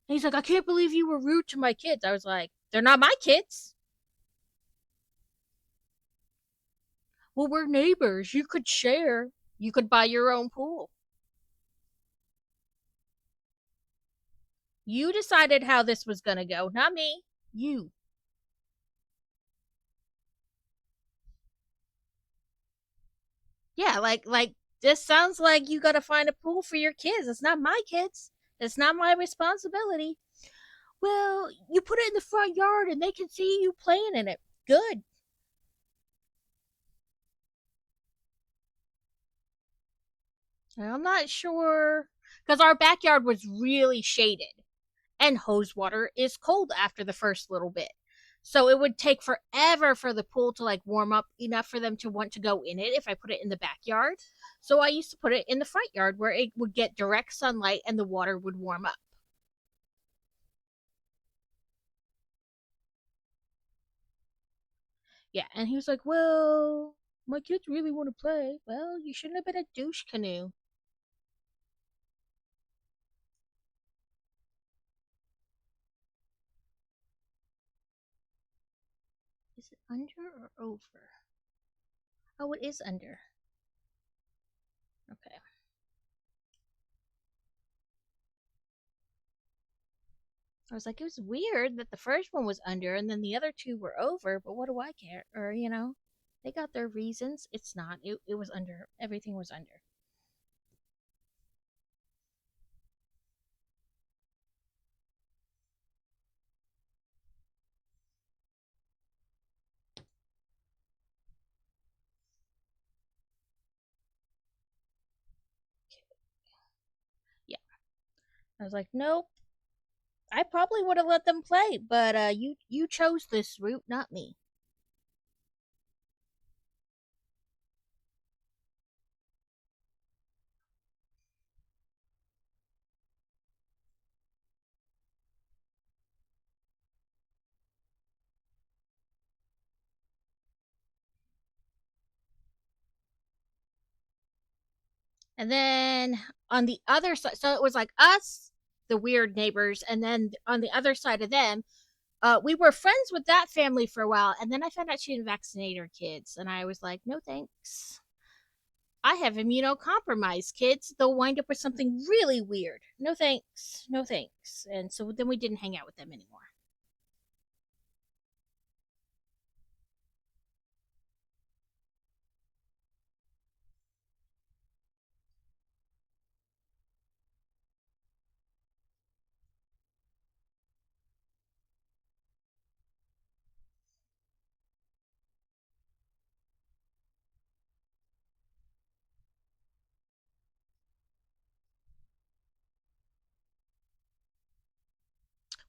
And he's like, I can't believe you were rude to my kids. I was like, they're not my kids. Well, we're neighbors. You could share. You could buy your own pool. You decided how this was going to go, not me. You. Yeah, like this sounds like you got to find a pool for your kids. It's not my kids. It's not my responsibility. Well, you put it in the front yard and they can see you playing in it. Good. I'm not sure because our backyard was really shaded and hose water is cold after the first little bit. So it would take forever for the pool to like warm up enough for them to want to go in it if I put it in the backyard. So I used to put it in the front yard where it would get direct sunlight and the water would warm up. Yeah, and he was like, "Well, my kids really want to play." Well, you shouldn't have been a douche canoe. Is it under or over? Oh, it is under. Okay. I was like, it was weird that the first one was under and then the other two were over, but what do I care? Or, they got their reasons. It's not. It was under. Everything was under. Yeah. I was like, nope. I probably would have let them play, but you chose this route, not me. And then on the other side, so it was like us, the weird neighbors, and then on the other side of them, we were friends with that family for a while, and then I found out she didn't vaccinate her kids, and I was like, no thanks. I have immunocompromised kids. They'll wind up with something really weird. No thanks. No thanks. And so then we didn't hang out with them anymore.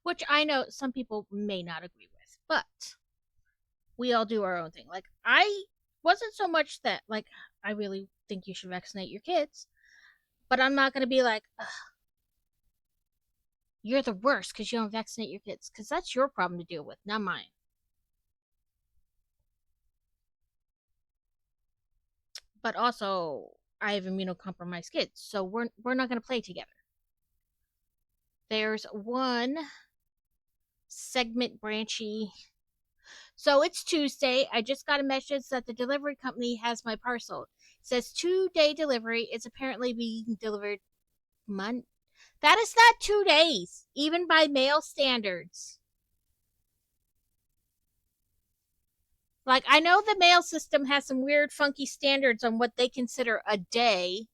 Which I know some people may not agree with, but we all do our own thing. Like, I wasn't so much that, like, I really think you should vaccinate your kids, but I'm not going to be like, you're the worst because you don't vaccinate your kids, because that's your problem to deal with, not mine. But also, I have immunocompromised kids, so we're not going to play together. There's one segment branchy. So it's Tuesday. I just got a message that the delivery company has my parcel. It says 2-day delivery. It's apparently being delivered month. That is not 2 days, even by mail standards. Like, I know the mail system has some weird, funky standards on what they consider a day,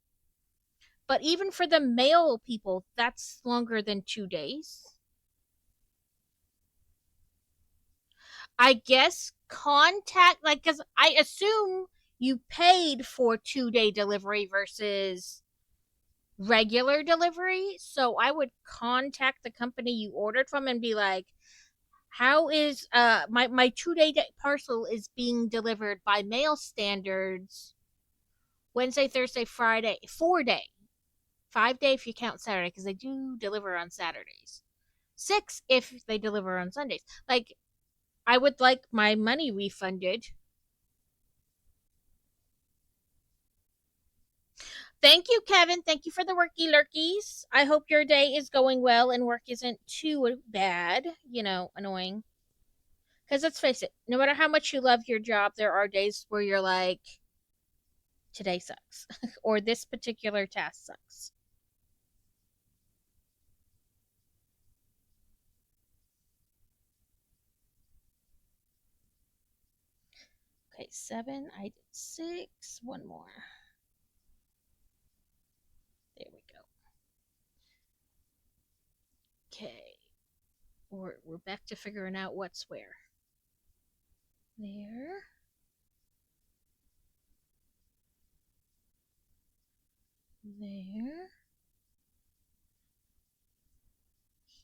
but even for the mail people, that's longer than 2 days. I guess contact, like, because I assume you paid for 2-day delivery versus regular delivery. So I would contact the company you ordered from and be like, how is my 2-day parcel is being delivered by mail standards Wednesday, Thursday, Friday, 4-day, 5-day if you count Saturday, because they do deliver on Saturdays. $6 if they deliver on Sundays. Like, I would like my money refunded. Thank you, Kevin. Thank you for the worky lurkies. I hope your day is going well and work isn't too bad, annoying. Because let's face it, no matter how much you love your job, there are days where you're like, today sucks, or this particular task sucks. Okay, 7. I did 6. One more. There we go. Okay. We're back to figuring out what's where. There. There.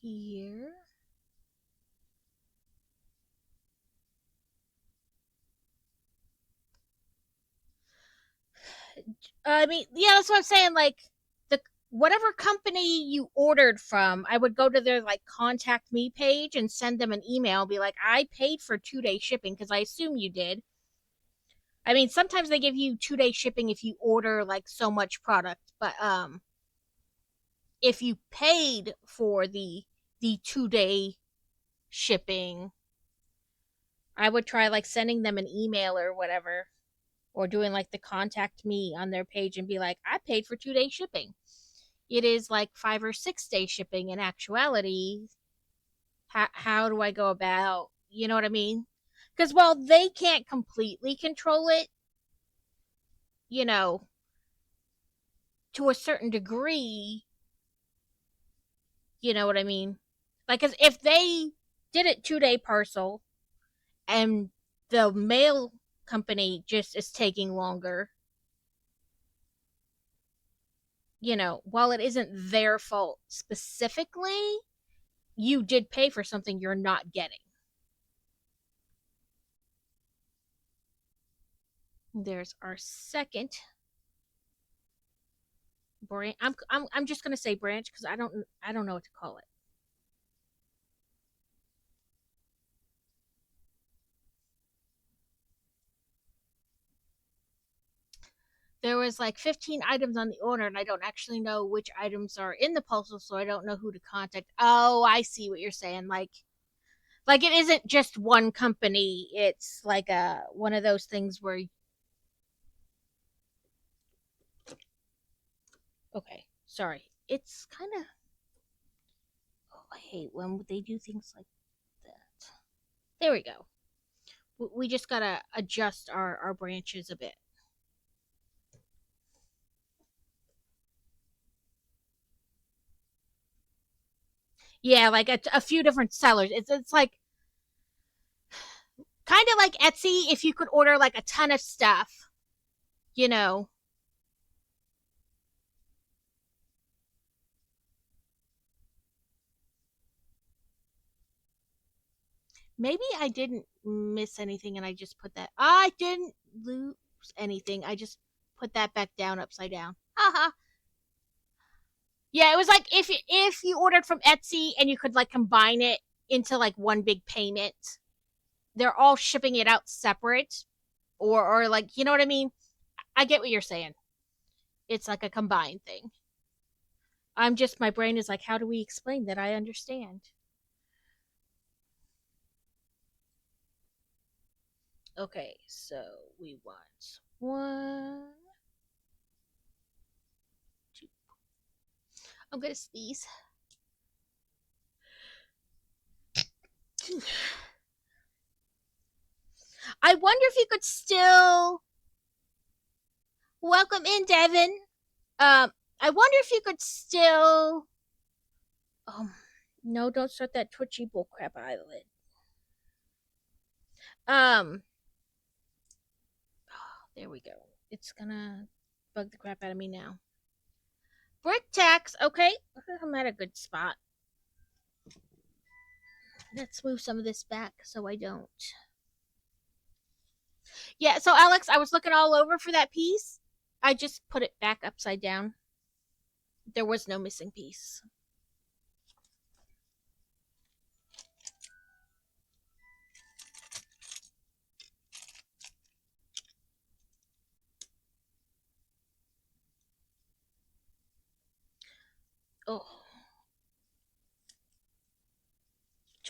Here. I mean, yeah, that's what I'm saying. Like, the whatever company you ordered from, I would go to their like contact me page and send them an email, be like, I paid for 2-day shipping because I assume you did. I mean, sometimes they give you 2-day shipping if you order like so much product, but if you paid for the 2-day shipping, I would try like sending them an email or whatever, or doing like the contact me on their page and be like, I paid for 2-day shipping. It is like 5 or 6 day shipping in actuality. How do I go about, you know what I mean? Because while they can't completely control it, you know, to a certain degree, you know what I mean? Like, if they did it 2-day parcel and the mail company just is taking longer, while it isn't their fault specifically, you did pay for something you're not getting. There's our second branch. I'm just gonna say branch because I don't know what to call it. There was like 15 items on the order, and I don't actually know which items are in the parcel, so I don't know who to contact. Oh, I see what you're saying. Like it isn't just one company. It's like a one of those things where. Okay, sorry. It's kind of. Oh, I hate when they do things like that. There we go. We just gotta adjust our branches a bit. Yeah, like a few different sellers. It's like kind of like Etsy if you could order like a ton of stuff, you know. Maybe I didn't miss anything and I just put that. I didn't lose anything. I just put that back down upside down. Haha. Yeah, it was like if you ordered from Etsy and you could like combine it into like one big payment. They're all shipping it out separate, or like, you know what I mean? I get what you're saying. It's like a combined thing. My brain is like, how do we explain that I understand? Okay, so we want 1, 2. I'm gonna sneeze. I wonder if you could still welcome in, Devin. I wonder if you could still. No, don't start that twitchy bullcrap eyelid. Um, there we go. It's gonna bug the crap out of me now. Brick tax, okay. I'm at a good spot. Let's move some of this back so I don't. Yeah, so Alex, I was looking all over for that piece. I just put it back upside down. There was no missing piece.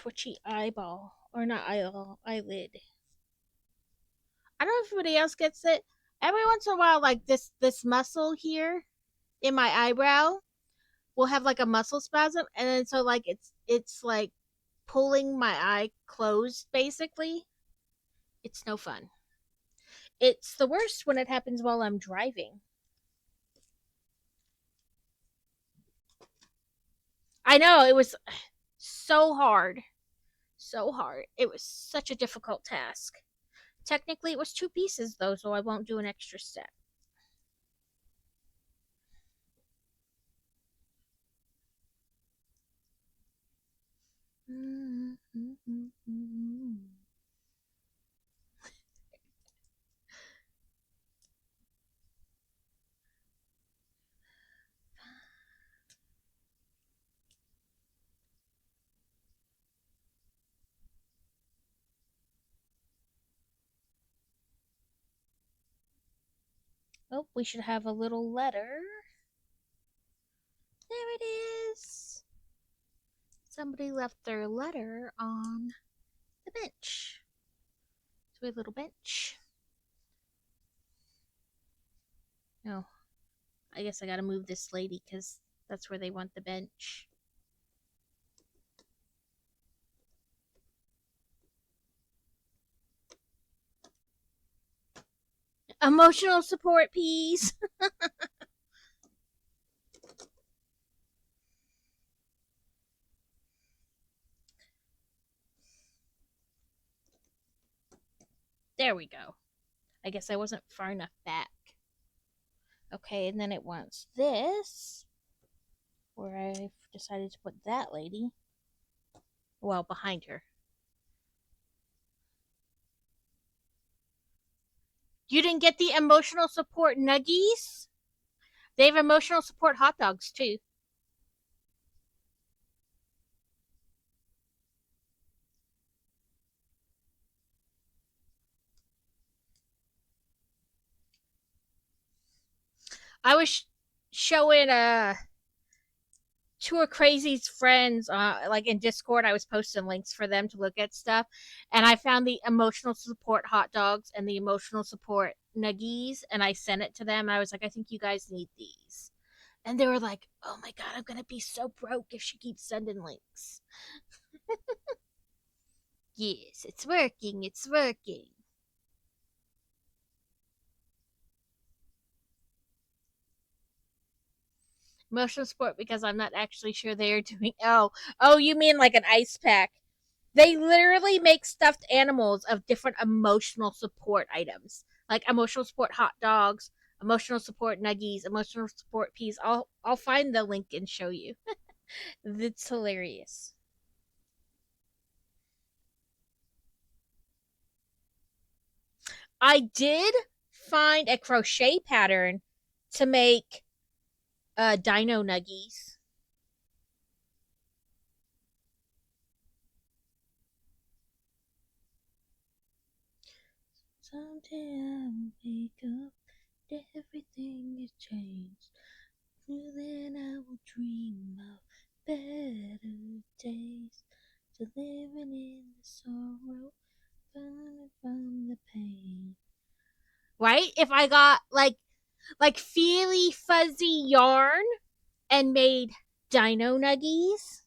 twitchy eyeball. Or not eyeball, eyelid. I don't know if anybody else gets it. Every once in a while, like this muscle here in my eyebrow will have like a muscle spasm, and then so like it's like pulling my eye closed basically. It's no fun. It's the worst when it happens while I'm driving. I know it was so hard. So hard. It was such a difficult task. Technically, it was 2 pieces though, so I won't do an extra step. Oh, we should have a little letter. There it is. Somebody left their letter on the bench. So we have a little bench. No, I guess I gotta move this lady because that's where they want the bench. Emotional support piece. There we go. I guess I wasn't far enough back. Okay, and then it wants this, where I've decided to put that lady. Well, behind her. You didn't get the emotional support nuggies? They have emotional support hot dogs too. I was showing two of Crazy's friends, like in Discord. I was posting links for them to look at stuff, and I found the emotional support hot dogs and the emotional support nuggies, and I sent it to them. And I was like, I think you guys need these, and they were like, "Oh my god, I'm gonna be so broke if she keeps sending links." Yes, it's working. It's working. Emotional support because I'm not actually sure they are doing. Oh, you mean like an ice pack? They literally make stuffed animals of different emotional support items, like emotional support hot dogs, emotional support nuggies, emotional support peas. I'll find the link and show you. It's hilarious. I did find a crochet pattern to make dino nuggies. Someday I'll wake up, everything has changed. Then I will dream of better days. To living in the sorrow, running from the pain. Right? If I got like feely fuzzy yarn and made dino nuggies.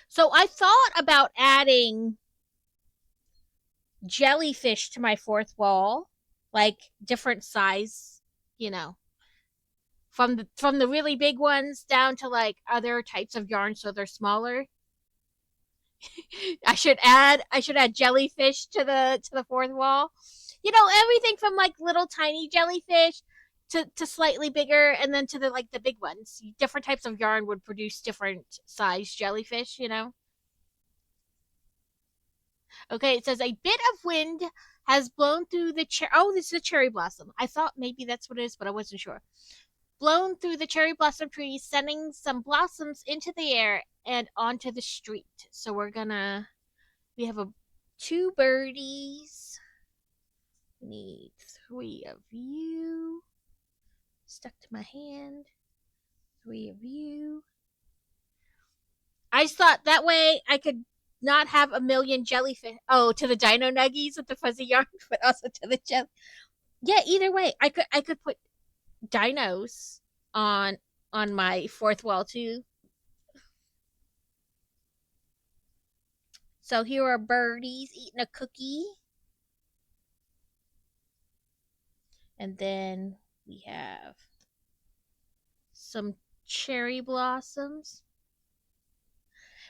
So I thought about adding jellyfish to my fourth wall, like different size, you know, from the really big ones down to like other types of yarn so they're smaller. I should add jellyfish to the fourth wall. You know, everything from like little tiny jellyfish to slightly bigger and then to the big ones. Different types of yarn would produce different size jellyfish, you know. Okay, it says a bit of wind has blown through the this is a cherry blossom. I thought maybe that's what it is, but I wasn't sure. Blown through the cherry blossom trees, sending some blossoms into the air and onto the street. So we have 2 birdies. We need 3 of you. stuck to my hand. 3 of you. I just thought that way I could not have a million jellyfish. Oh, to the dino nuggies with the fuzzy yarn, but also to the jelly. Yeah, either way, I could put dinos on my fourth wall too. So here are birdies eating a cookie. And then we have some cherry blossoms.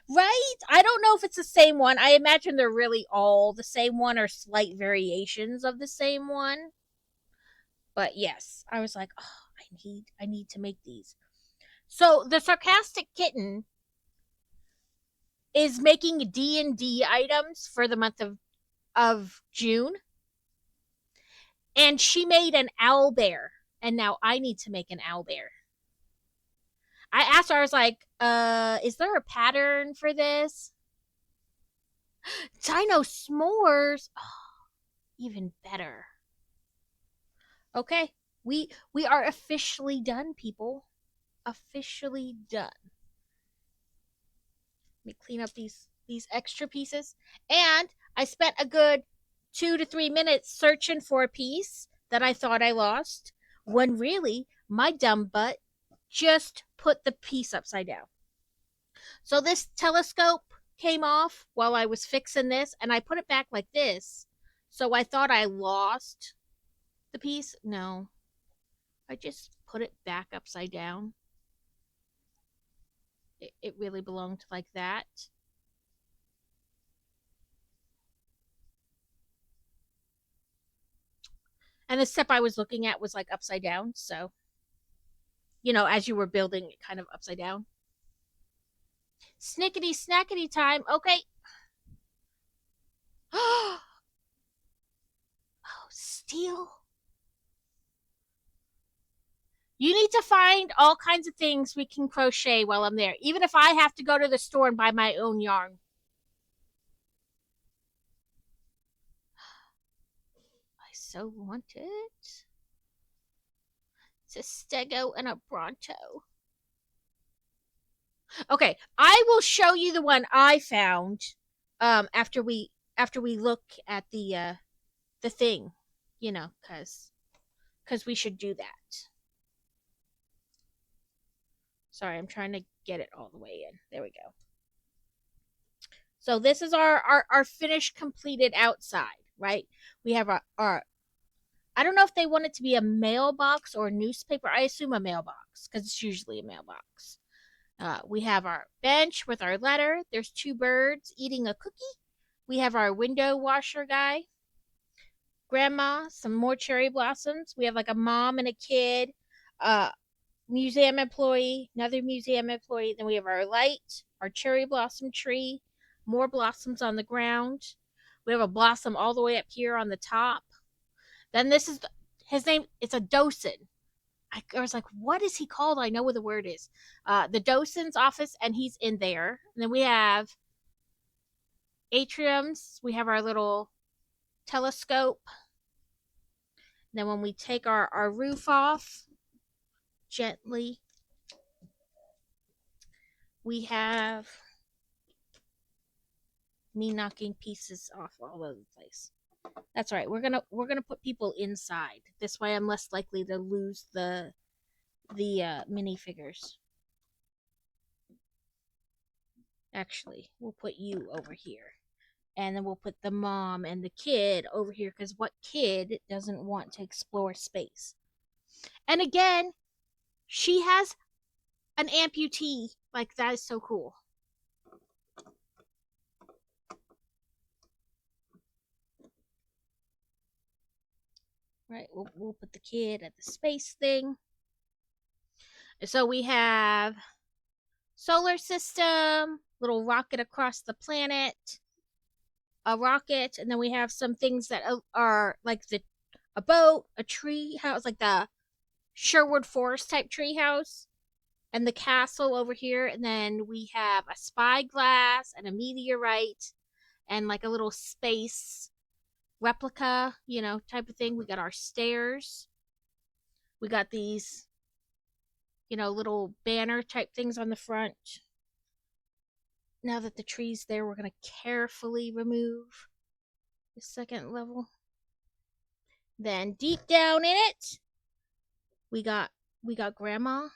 Right? I don't know if it's the same one. I imagine they're really all the same one or slight variations of the same one. But yes, I was like, oh, I need to make these. So the sarcastic kitten is making D&D items for the month of June. And she made an owl bear. And now I need to make an owl bear. I asked her, I was like, is there a pattern for this? Dino s'mores. Oh, even better. Okay. We are officially done, people. Officially done. Let me clean up these extra pieces. And I spent a good 2 to 3 minutes searching for a piece that I thought I lost, when really my dumb butt just put the piece upside down. So this telescope came off while I was fixing this, and I put it back like this. So I thought I lost the piece. No, I just put it back upside down. It really belonged like that. And the step I was looking at was like upside down. So, as you were building it kind of upside down. Snickety snackety time. Okay. Oh, steel. You need to find all kinds of things we can crochet while I'm there, even if I have to go to the store and buy my own yarn. I so want it. It's a Stego and a Bronto. Okay, I will show you the one I found after we look at the thing, cuz we should do that. Sorry, I'm trying to get it all the way in. There we go. So this is our finished completed outside, right? We have our I don't know if they want it to be a mailbox or a newspaper. I assume a mailbox because it's usually a mailbox. We have our bench with our letter. There's 2 birds eating a cookie. We have our window washer guy. Grandma, some more cherry blossoms. We have like a mom and a kid, museum employee, another museum employee. Then we have our light, our cherry blossom tree, more blossoms on the ground. We have a blossom all the way up here on the top. Then this is his name. It's a docent. I was like, what is he called? I know what the word is. The docent's office, and he's in there. And then we have atriums. We have our little telescope. And then when we take our roof off, gently, we have me knocking pieces off all over the place. That's right. We're gonna put people inside. This way, I'm less likely to lose the minifigures. Actually, we'll put you over here, and then we'll put the mom and the kid over here. Because what kid doesn't want to explore space? And again, she has an amputee. Like, that is so cool. Right, we'll put the kid at the space thing. So we have solar system, little rocket across the planet, a rocket, and then we have some things that are like a boat, a tree house, like the Sherwood Forest type tree house, and the castle over here. And then we have a spyglass and a meteorite and like a little space replica, type of thing. We got our stairs. We got these little banner type things on the front. Now that the tree's there, we're going to carefully remove the second level. Then deep down in it, we got grandma,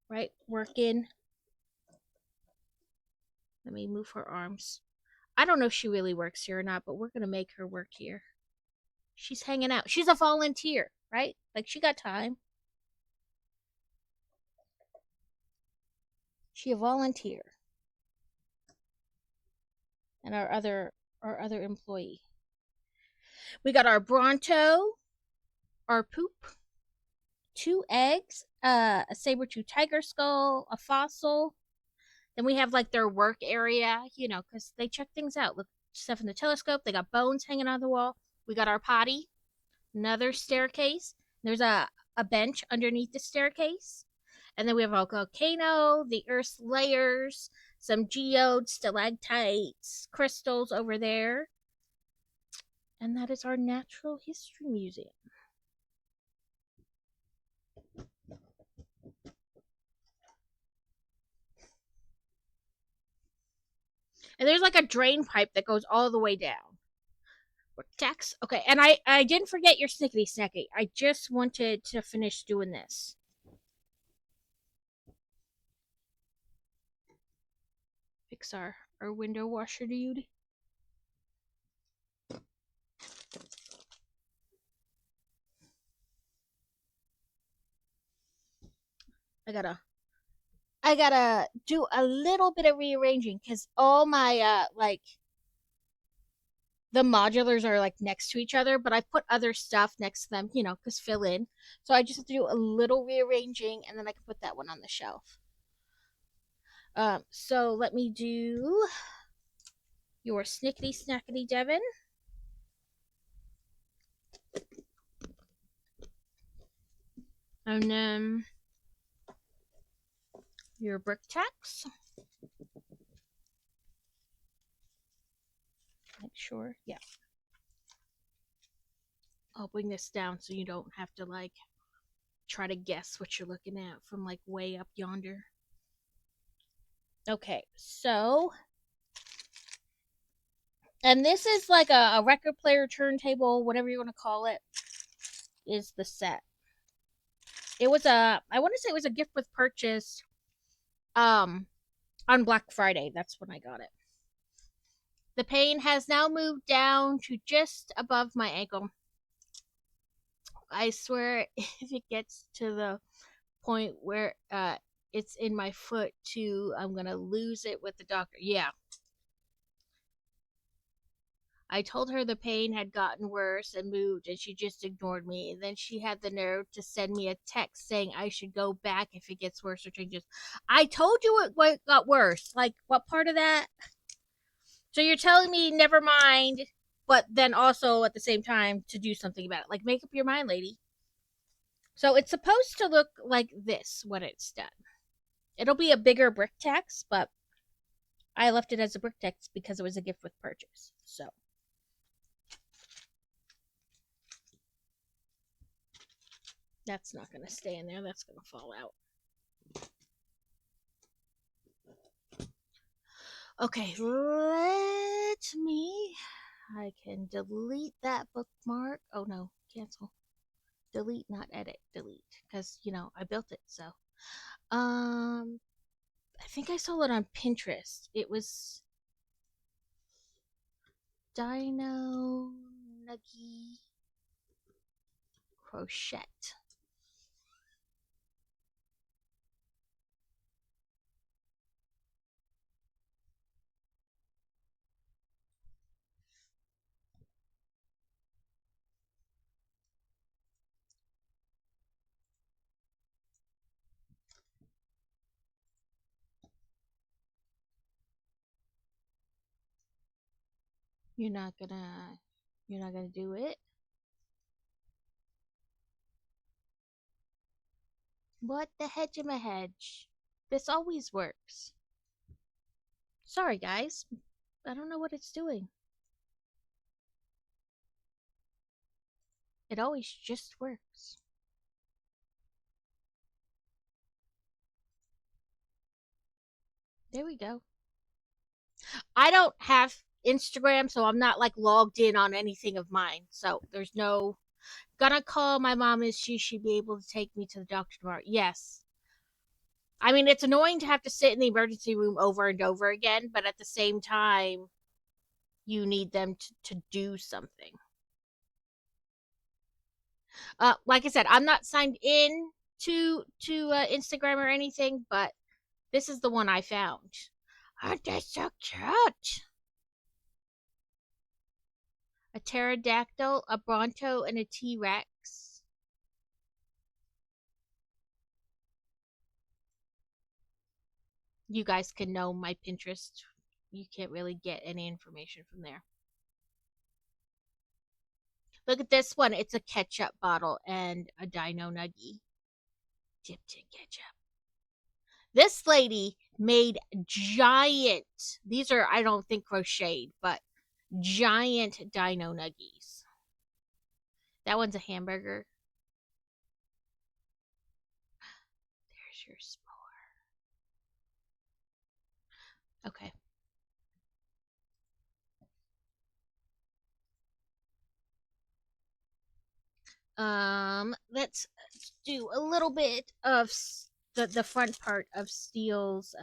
right, working. Let me move her arms. I don't know if she really works here or not, but we're going to make her work here. She's hanging out. She's a volunteer, right? Like, she got time. She a volunteer. And our other employee. We got our Bronto, our poop, 2 eggs, a saber-tooth tiger skull, a fossil. Then we have like their work area, because they check things out. Look, stuff in the telescope. They got bones hanging on the wall. We got our potty, another staircase. There's a bench underneath the staircase. And then we have a volcano, the Earth's layers, some geodes, stalactites, crystals over there. And that is our Natural History Museum. And there's like a drain pipe that goes all the way down. Text. Okay, and I didn't forget your snickety snacky. I just wanted to finish doing this. Fix our window washer dude. I gotta do a little bit of rearranging because all my the modulars are like next to each other, but I put other stuff next to them, because fill in. So I just have to do a little rearranging, and then I can put that one on the shelf. So let me do your snickety snackety Devin. And then your Bricktacks. Make sure, yeah. I'll bring this down so you don't have to like try to guess what you're looking at from like way up yonder. Okay, so, and this is like a record player, turntable, whatever you want to call it, is the set. It was I want to say it was a gift with purchase on Black Friday. That's when I got it. The pain has now moved down to just above my ankle. I swear, if it gets to the point where it's in my foot too, I'm gonna lose it with the doctor. Yeah. I told her the pain had gotten worse and moved, and she just ignored me. And then she had the nerve to send me a text saying I should go back if it gets worse or changes. I told you it got worse. Like, what part of that? So you're telling me never mind, but then also at the same time to do something about it. Like, make up your mind, lady. So it's supposed to look like this when it's done. It'll be a bigger Bricktacks, but I left it as a Bricktacks because it was a gift with purchase. So that's not going to stay in there. That's going to fall out. Okay, I can delete that bookmark. Oh no, cancel. Delete, not edit. Delete. Because, I built it, so. I think I saw it on Pinterest. It was Dino Nuggy Crochet. You're not gonna do it? What the hedge? This always works. Sorry, guys. I don't know what it's doing. It always just works. There we go. I don't have Instagram, so I'm not like logged in on anything of mine. So there's no gonna call my mom. Is she be able to take me to the doctor tomorrow? Yes. I mean, it's annoying to have to sit in the emergency room over and over again, but at the same time, you need them to do something. Like I said, I'm not signed in to Instagram or anything, but this is the one I found. Aren't they so cute? A pterodactyl, a bronto, and a T Rex. You guys can know my Pinterest. You can't really get any information from there. Look at this one. It's a ketchup bottle and a dino nuggie dipped in ketchup. This lady made giant, these are, I don't think crocheted, but giant dino nuggies. That one's a hamburger. There's your s'more. Okay. Let's do a little bit of the front part of Steele's.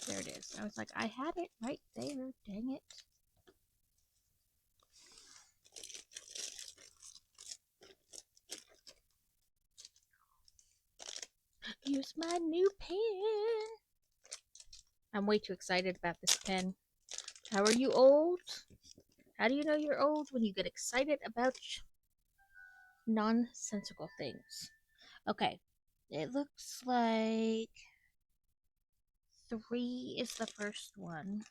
There it is. I was like, I had it right there. Dang it. Use my new pen. I'm way too excited about this pen. How are you old? How do you know you're old? When you get excited about nonsensical things. Okay. It looks like 3 is the first one.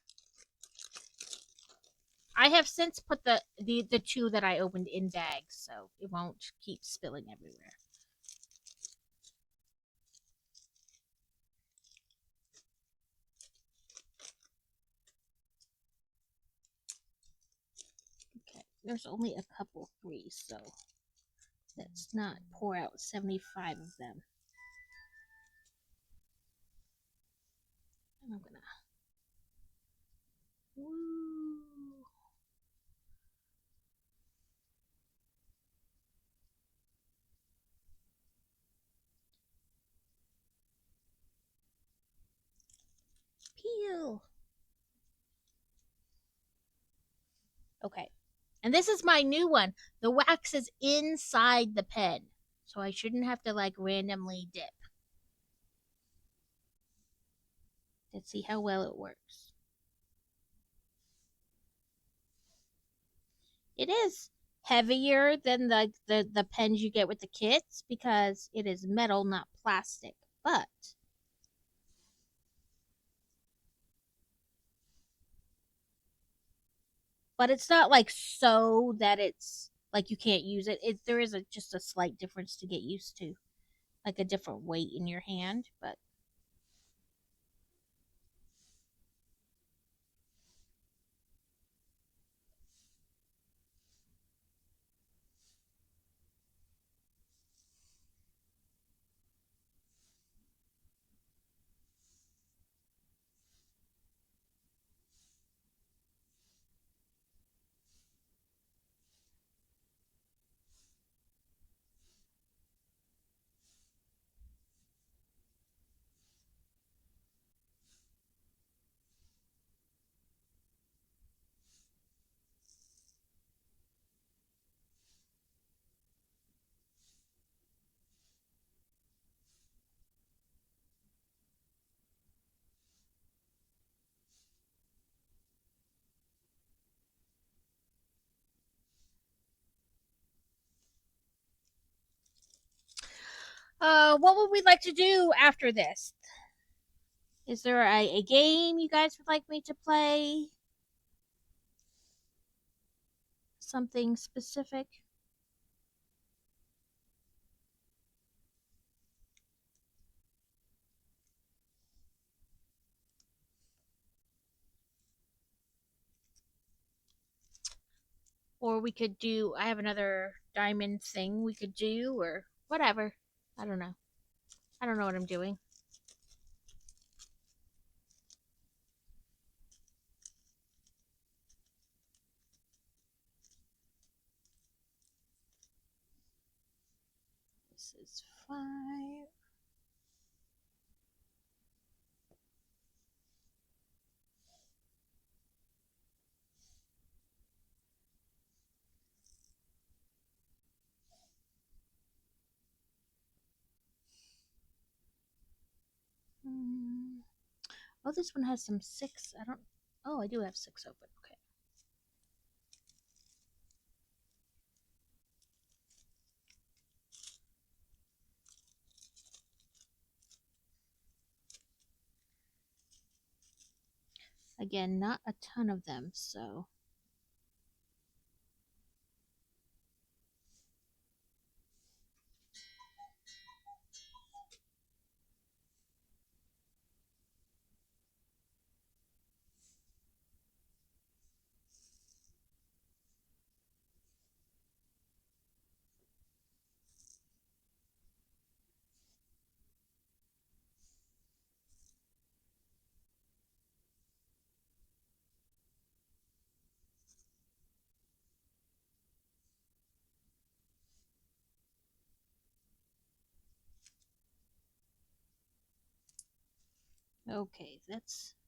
I have since put the 2 that I opened in bags, so it won't keep spilling everywhere. Okay, there's only a couple 3s, so let's not pour out 75 of them. And I'm gonna. Woo. Peel. Okay. And this is my new one. The wax is inside the pen, so I shouldn't have to like randomly dip. Let's see how well it works. It is heavier than the pens you get with the kits because it is metal, not plastic. But it's not like so that it's like you can't use it. There is just a slight difference to get used to, like a different weight in your hand, but what would we like to do after this? Is there a game you guys would like me to play? Something specific? Or we could do, I have another diamond thing we could do, or whatever. I don't know. I don't know what I'm doing. 5. Oh, this one has some 6. I don't. Oh, I do have 6 open. Okay. Again, not a ton of them, so. Okay,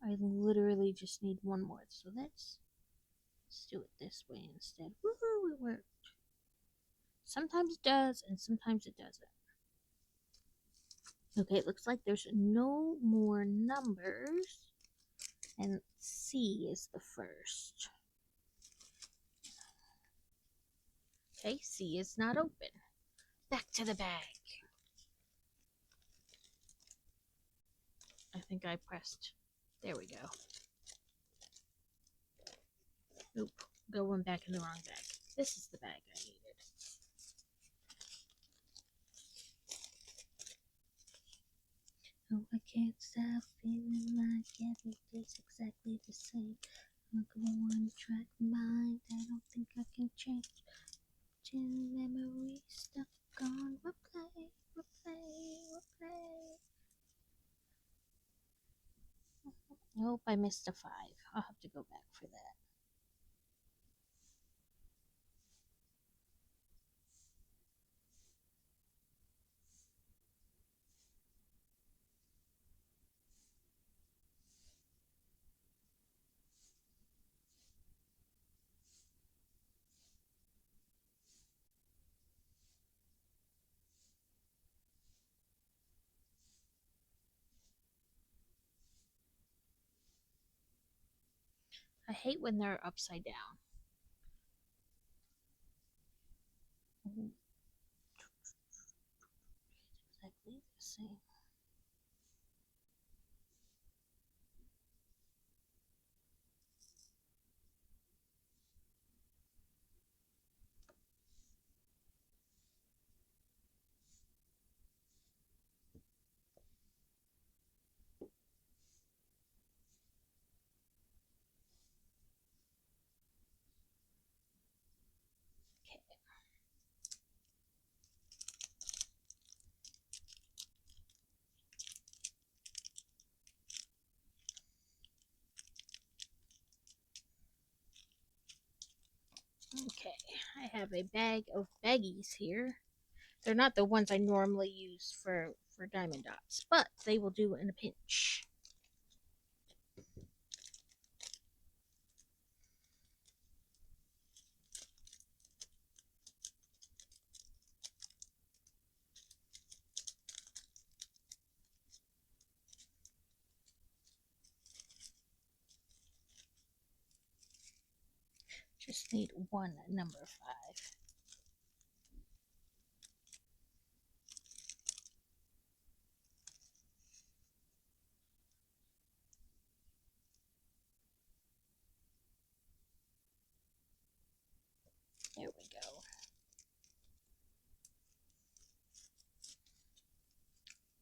I literally just need one more. So let's do it this way instead. Woohoo, it worked. Sometimes it does, and sometimes it doesn't. Okay, it looks like there's no more numbers. And C is the first. Okay, C is not open. Back to the bag. I think I pressed. There we go. Oop, going back in the wrong bag. This is the bag I needed. Oh, I can't stop feeling like every day's exactly the same. Like a one-track mind, I don't think I can change. Till memories stuck on replay, replay, replay. Nope, I missed a 5. I'll have to go back for that. I hate when they're upside down. Exactly the same. Okay. Okay, I have a bag of baggies here. They're not the ones I normally use for diamond dots, but they will do in a pinch. Just need one number 5. There we go.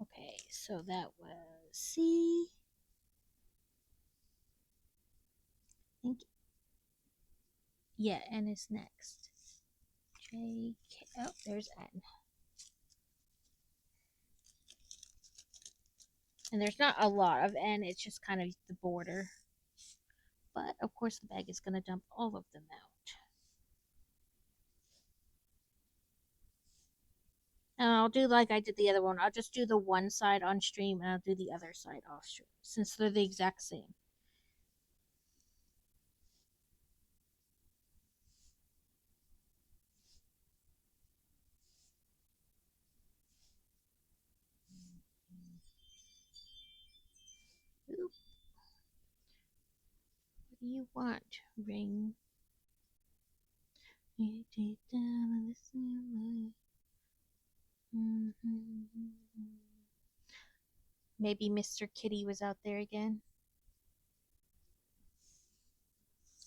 Okay, so that was C. I think, yeah, N is next. J, K, oh, there's N. And there's not a lot of N, it's just kind of the border. But, of course, the bag is going to dump all of them out. And I'll do like I did the other one. I'll just do the one side on stream and I'll do the other side off stream since they're the exact same. Oop. What do you want, Ring? You take down and listen. Maybe Mr. Kitty was out there again.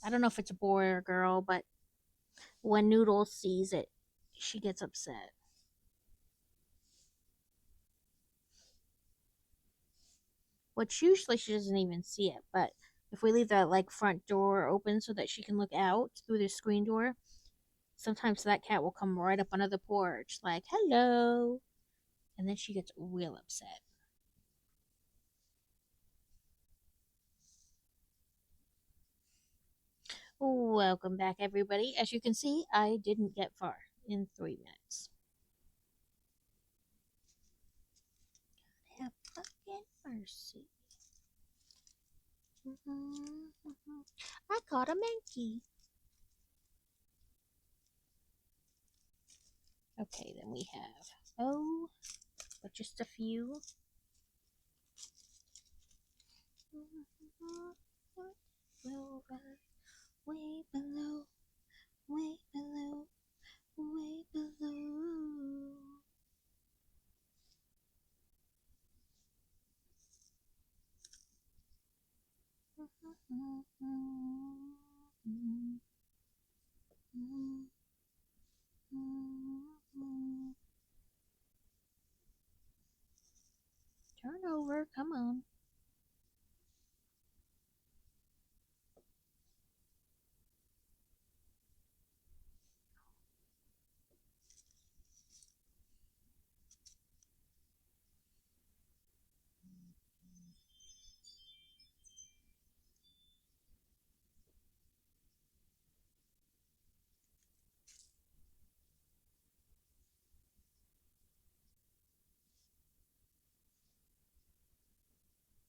I don't know if it's a boy or a girl, but when Noodles sees it, she gets upset. Which usually she doesn't even see it, but if we leave the like front door open so that she can look out through the screen door, sometimes that cat will come right up onto the porch, like hello, and then she gets real upset. Welcome back, everybody. As you can see, I didn't get far in 3 minutes. Have fucking mercy. I caught a monkey. Okay, then we have but just a few. Will rise way below, way below, way below. Turn over, come on.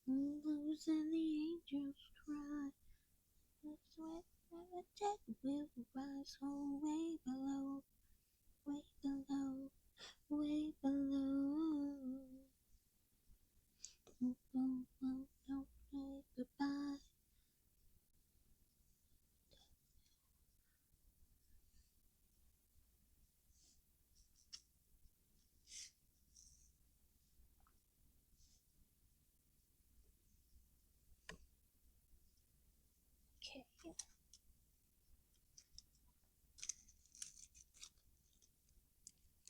Blues and the angels cry. The sweat and the dead will rise. Oh, way below, way below, way below. Oh, oh, oh, don't say goodbye. Okay.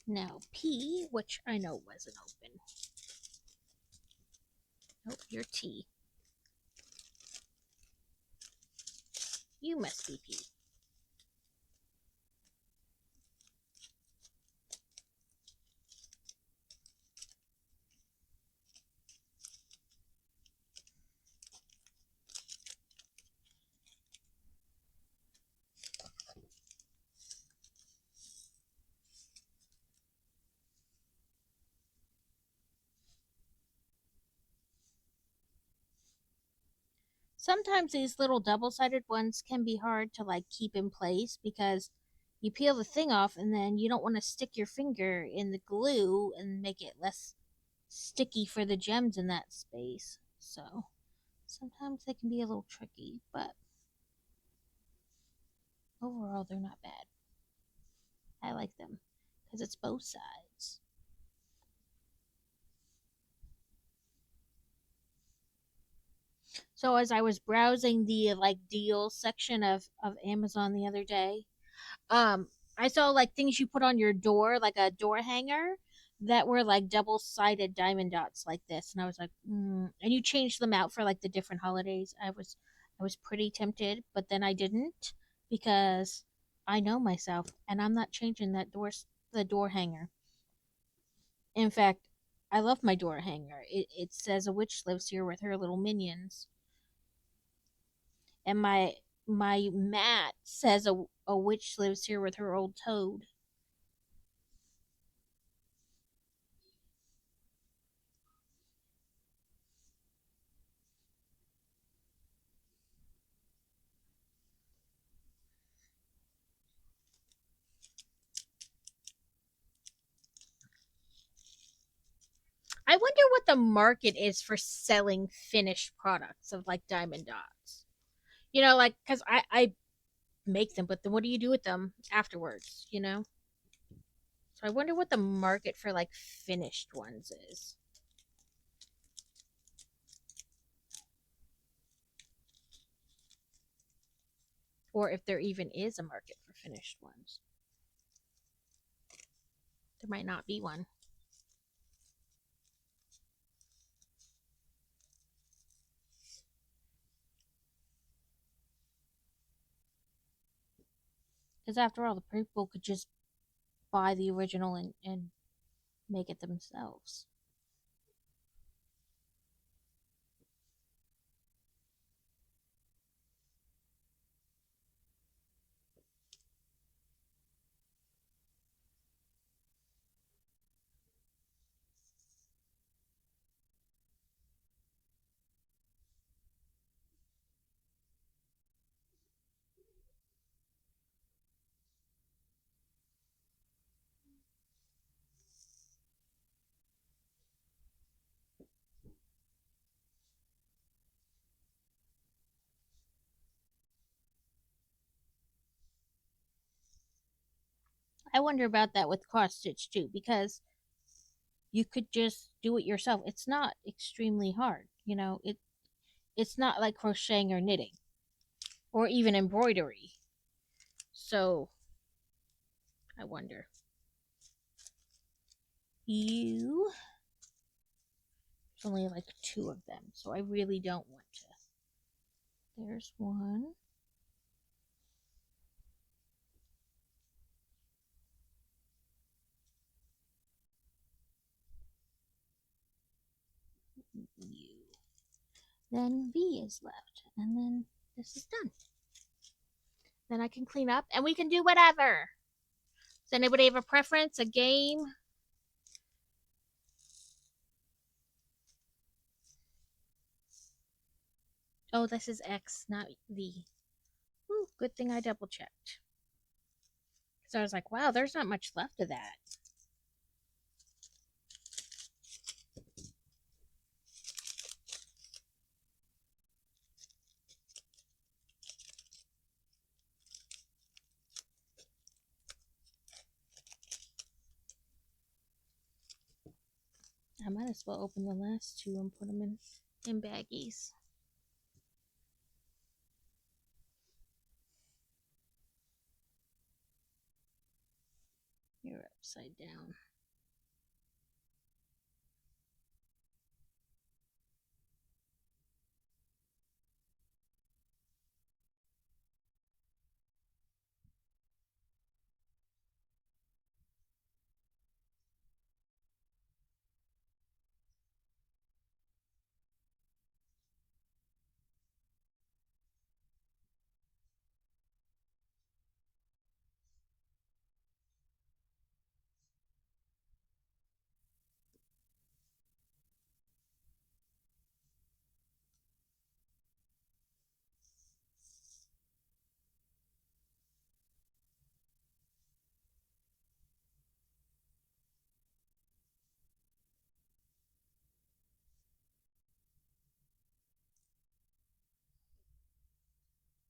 Now P, which I know wasn't open. Nope, your T. You must be P. Sometimes these little double-sided ones can be hard to like keep in place because you peel the thing off and then you don't want to stick your finger in the glue and make it less sticky for the gems in that space. So sometimes they can be a little tricky, but overall they're not bad. I like them because it's both sides. So as I was browsing the like deal section of Amazon the other day, um I saw like things you put on your door, like a door hanger that were like double-sided diamond dots like this, and I was like, and you changed them out for like the different holidays. I was pretty tempted, but then I didn't because I know myself and I'm not changing the door hanger. In fact, I love my door hanger. It says a witch lives here with her little minions, and my mat says a witch lives here with her old toad. I wonder what the market is for selling finished products of like diamond dots. You know, like because I make them, but then what do you do with them afterwards? You know. So I wonder what the market for like finished ones is. Or if there even is a market for finished ones. There might not be one. Because after all, the people could just buy the original and make it themselves. I wonder about that with cross stitch too, because you could just do it yourself. It's not extremely hard. You know, it's not like crocheting or knitting or even embroidery. So I wonder. You There's only like two of them, so I really don't want to. There's one. You. Then V is left, and then this is done. Then I can clean up, and we can do whatever. Does anybody have a preference? A game? Oh, this is X, not V. Ooh, good thing I double checked. Because I was like, wow, there's not much left of that. I might as well open the last two and put them in baggies. You're upside down.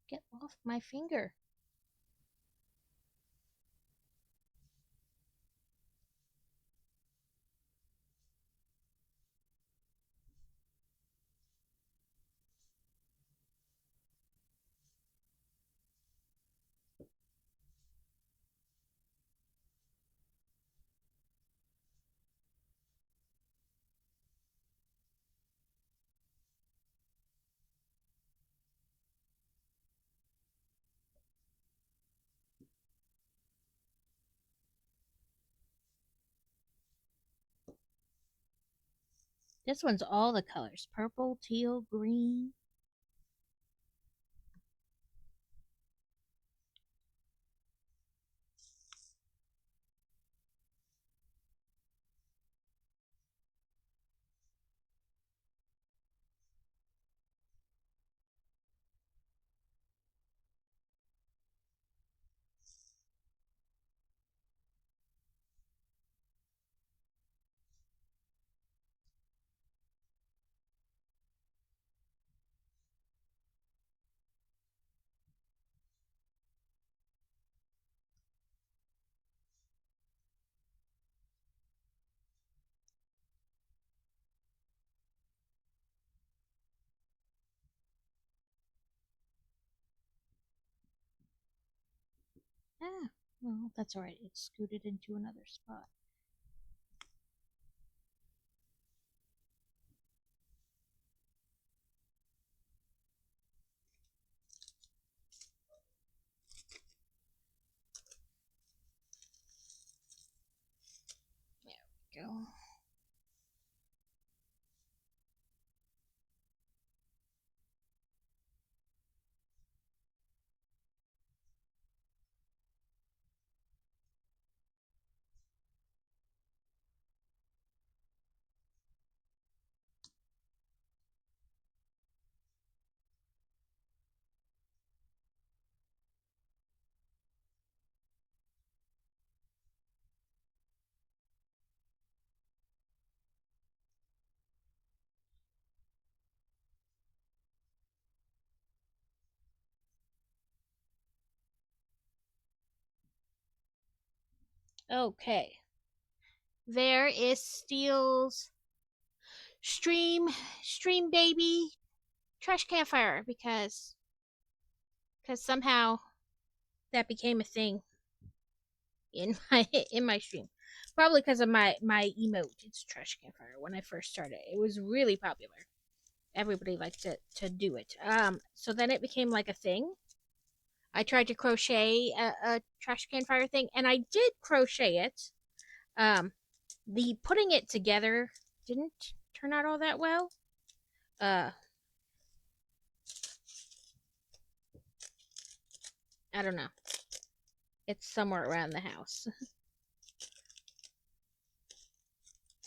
Get off my finger. This one's all the colors. Purple, teal, green. Ah, well, that's alright. It scooted into another spot. There we go. Okay. There is Steel's stream baby trash can fire because somehow that became a thing in my stream. Probably because of my emote. It's trash can fire. When I first started, it was really popular. Everybody liked to do it. So then it became like a thing. I tried to crochet a trash can fire thing, and I did crochet it. Um, the putting it together didn't turn out all that well. Uh, I don't know. It's somewhere around the house.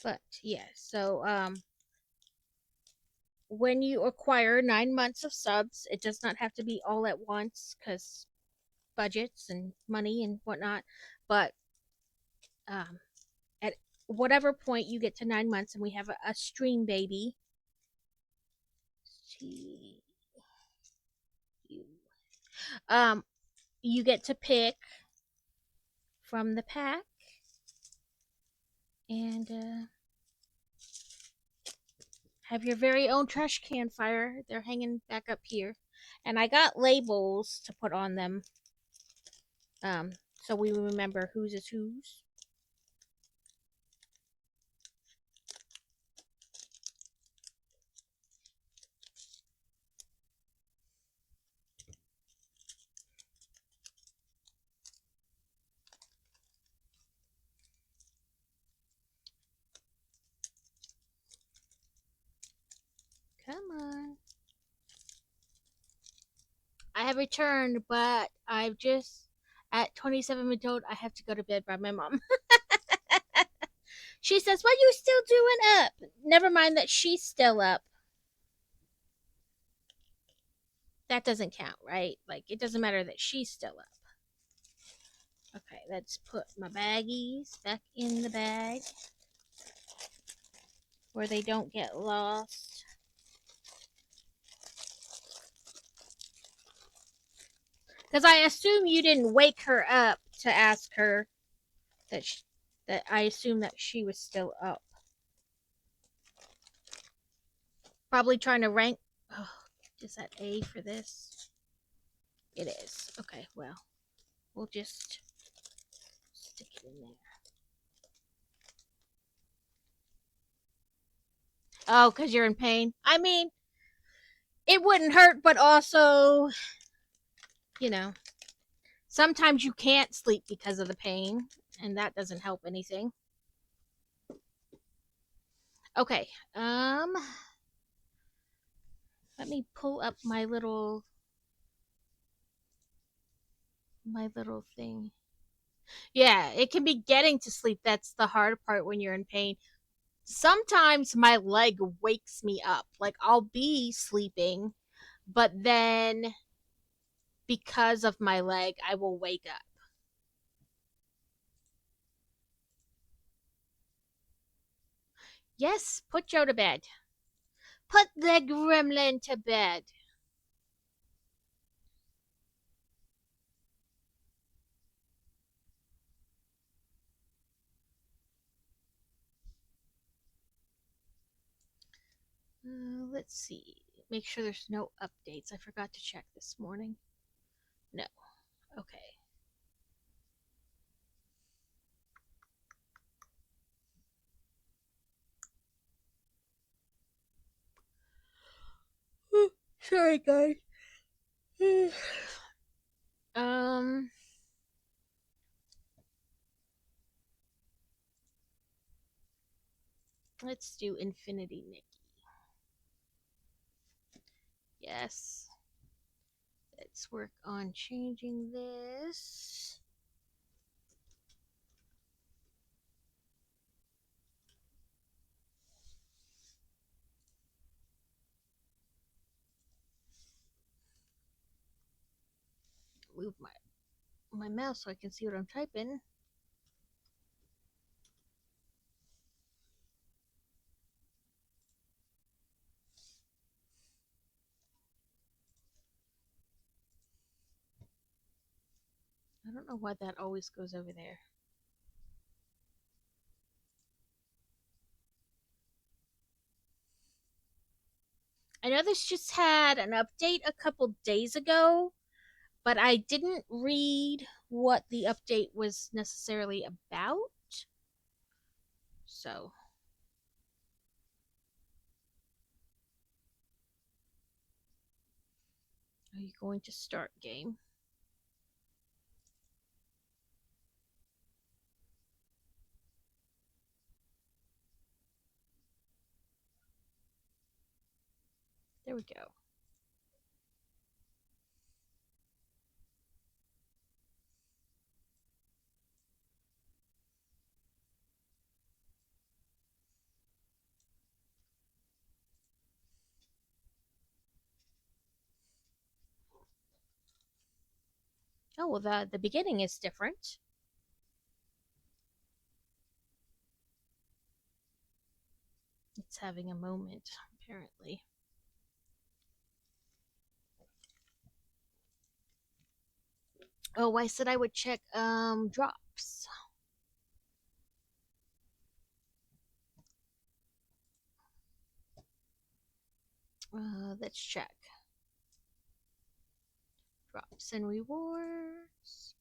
But yeah, so when you acquire 9 months of subs, it does not have to be all at once because budgets and money and whatnot. But um, at whatever point you get to 9 months and we have a stream baby, um, you get to pick from the pack and have your very own trash can fire. They're hanging back up here. And I got labels to put on them so we remember whose is whose. Come on. I have returned, but I've just at 27 minutes old. I have to go to bed by my mom. She says, "What are you still doing up?" Never mind that she's still up. That doesn't count, right? Like it doesn't matter that she's still up. Okay, let's put my baggies back in the bag where they don't get lost. Because I assume you didn't wake her up to ask her that I assume that she was still up. Probably trying to rank. Oh, is that A for this? It is. Okay, well, we'll just stick it in there. Oh, because you're in pain. I mean, it wouldn't hurt, but also, you know, sometimes you can't sleep because of the pain, and that doesn't help anything. Okay, let me pull up my little thing. Yeah, it can be getting to sleep. That's the hard part when you're in pain. Sometimes my leg wakes me up. Like I'll be sleeping, but then because of my leg, I will wake up. Yes, put Joe to bed. Put the gremlin to bed. Let's see. Make sure there's no updates. I forgot to check this morning. No. Okay. Sorry, guys. um, let's do Infinity Nikki. Yes. Let's work on changing this. Move my mouse so I can see what I'm typing. I don't know why that always goes over there. I know this just had an update a couple days ago, but I didn't read what the update was necessarily about. So, are you going to start game? There we go. Oh, well, the beginning is different. It's having a moment, apparently. Oh, I said I would check drops. Let's check. Drops and rewards.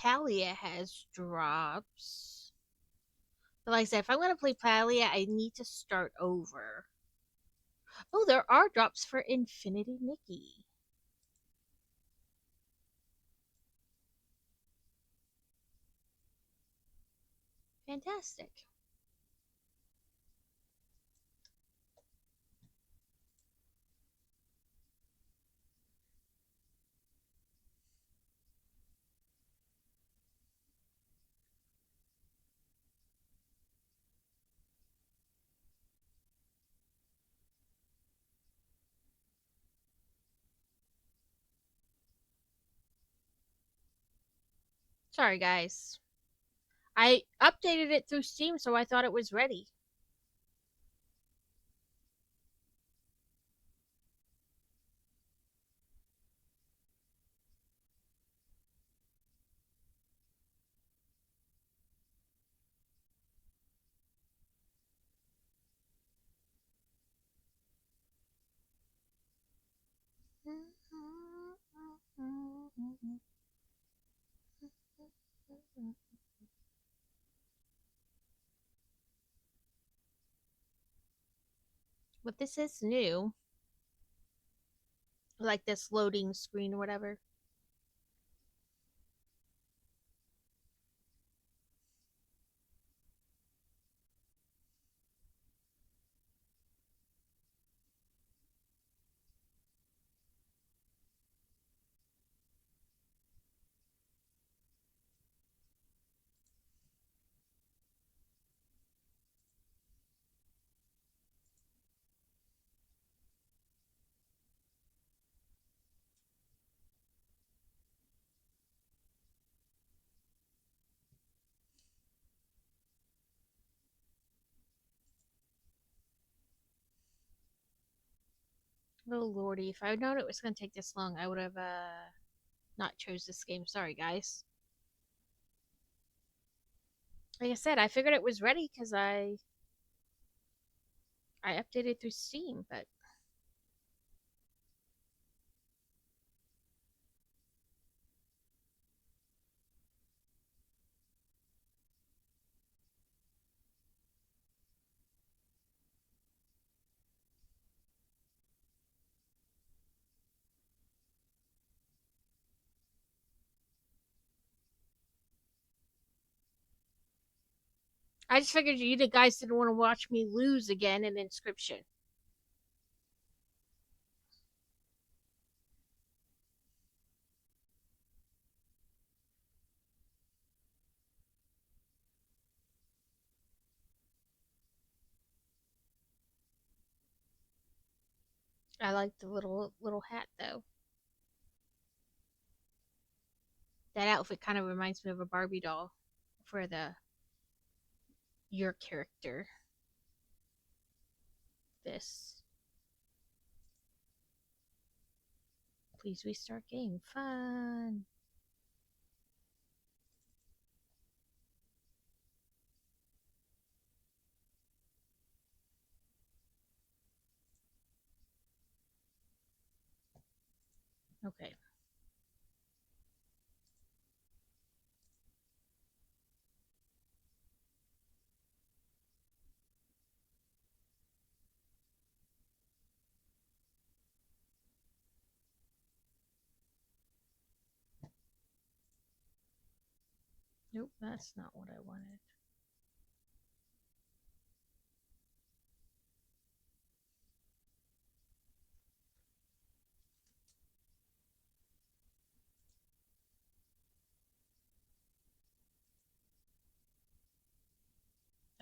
Palia has drops. But like I said, if I'm going to play Palia, I need to start over. Oh, there are drops for Infinity Nikki. Fantastic. Sorry, guys. I updated it through Steam, so I thought it was ready. But this is new. Like this loading screen or whatever. Oh lordy, if I had known it was gonna take this long, I would have not chose this game. Sorry, guys. Like I said, I figured it was ready because I updated through Steam, but I just figured you guys didn't want to watch me lose again in Inscription. I like the little hat though. That outfit kind of reminds me of a Barbie doll for the your character. This. Please restart game. Fun. Okay. Nope, that's not what I wanted.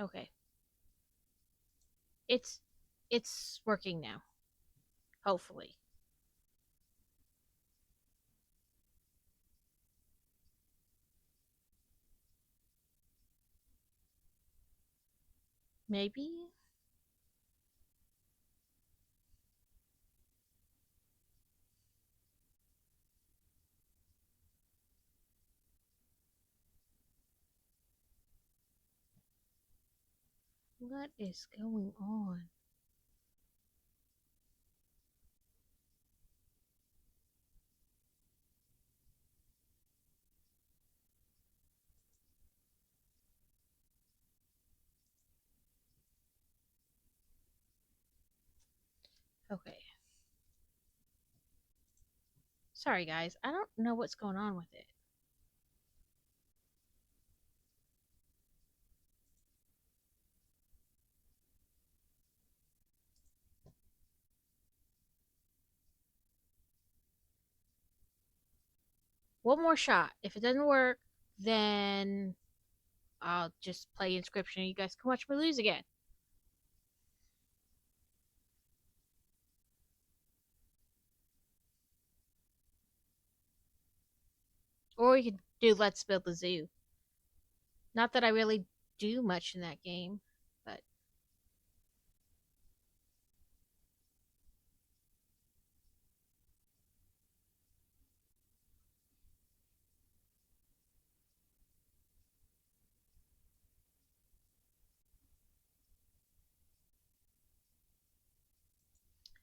Okay. It's it's working now. Hopefully. Maybe. What is going on? Okay. Sorry guys, I don't know what's going on with it. One more shot. If it doesn't work, then I'll just play Inscription and you guys can watch me lose again. Or we could do Let's Build the Zoo. Not that I really do much in that game, but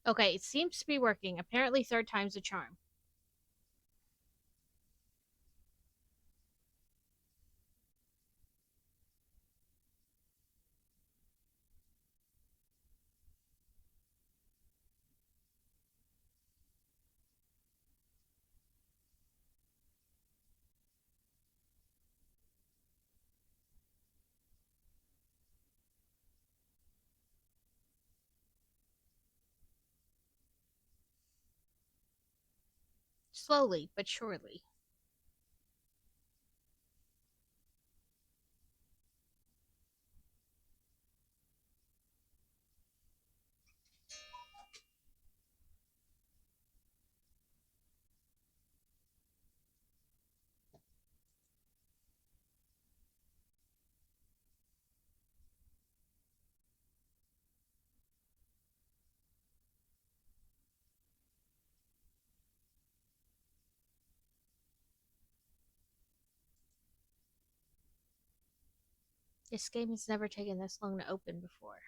okay, it seems to be working. Apparently, third time's a charm. Slowly but surely. This game has never taken this long to open before.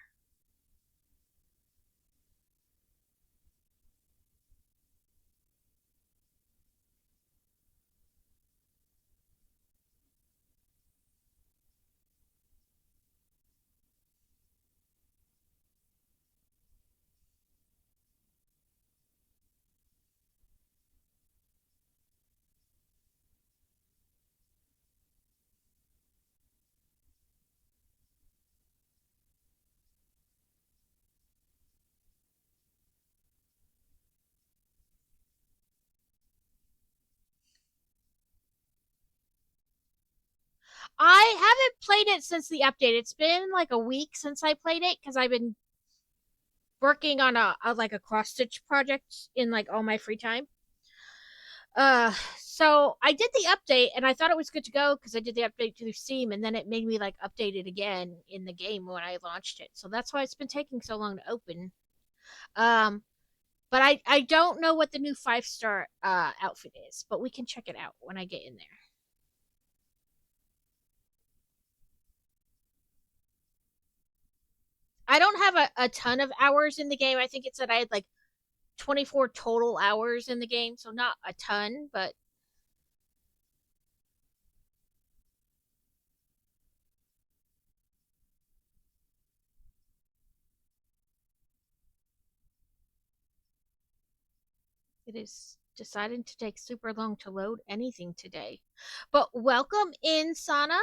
I haven't played it since the update. It's been like a week since I played it because I've been working on a like a cross stitch project in like all my free time. So I did the update and I thought it was good to go because I did the update through Steam and then it made me like update it again in the game when I launched it. So that's why it's been taking so long to open. Um, but I don't know what the new 5-star outfit is, but we can check it out when I get in there. I don't have a ton of hours in the game. I think it said I had like 24 total hours in the game, so not a ton, but it is deciding to take super long to load anything today. But welcome in, Sana.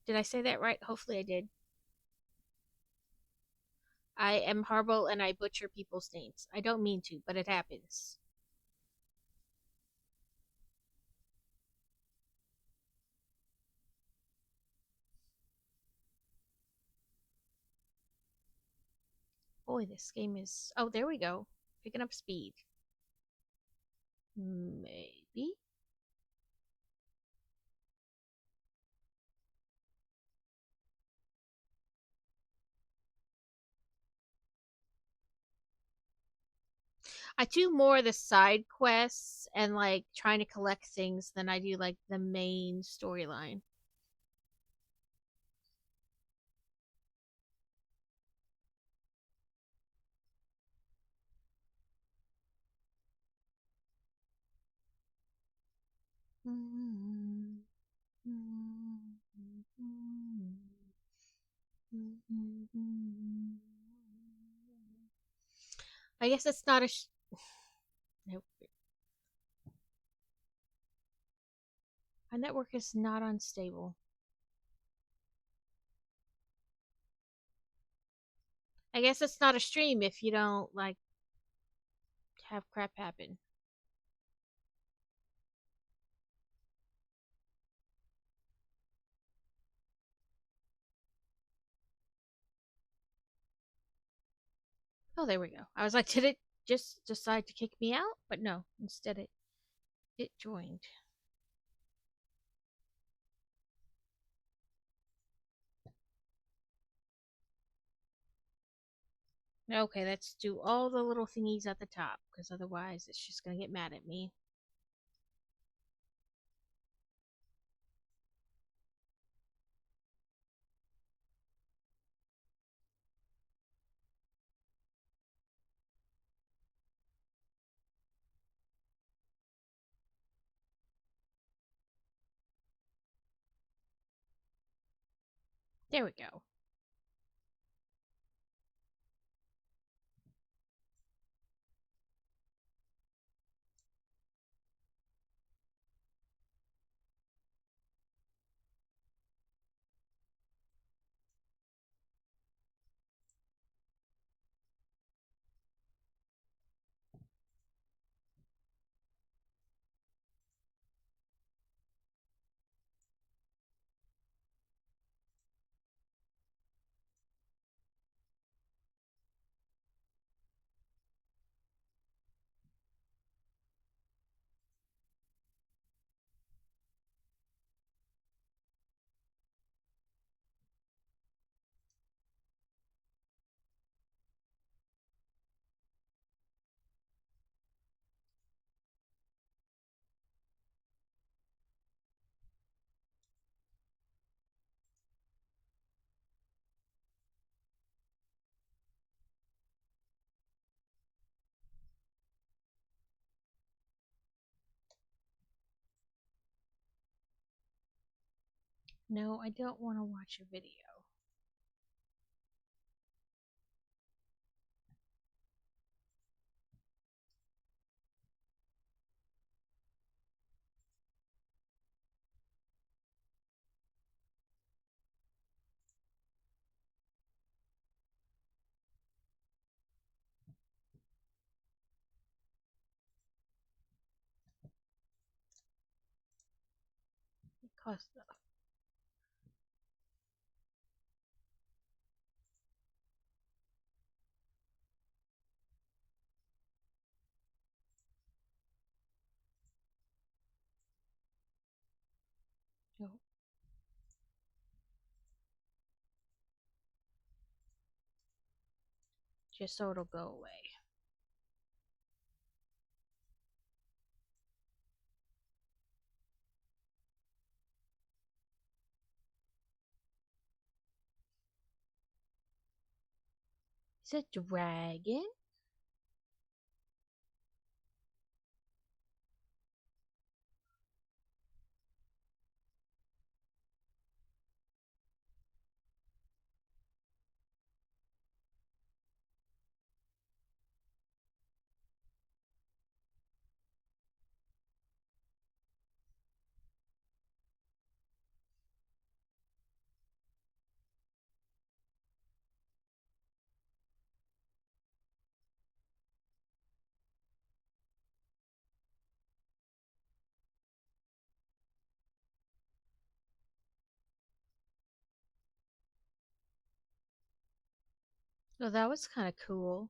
Did I say that right? Hopefully I did. I am horrible and I butcher people's names. I don't mean to, but it happens. Boy, this game is. Oh, there we go. Picking up speed. Maybe. I do more of the side quests and like trying to collect things than I do like the main storyline. I guess it's not a. Nope. My network is not unstable. I guess it's not a stream if you don't like have crap happen. Oh, there we go. I was like, did it just decide to kick me out? But no, instead it joined. Okay, let's do all the little thingies at the top because otherwise it's just gonna get mad at me. There we go. No, I don't want to watch a video. Because no. Just so it'll go away. Is it dragon? Oh, that was kind of cool.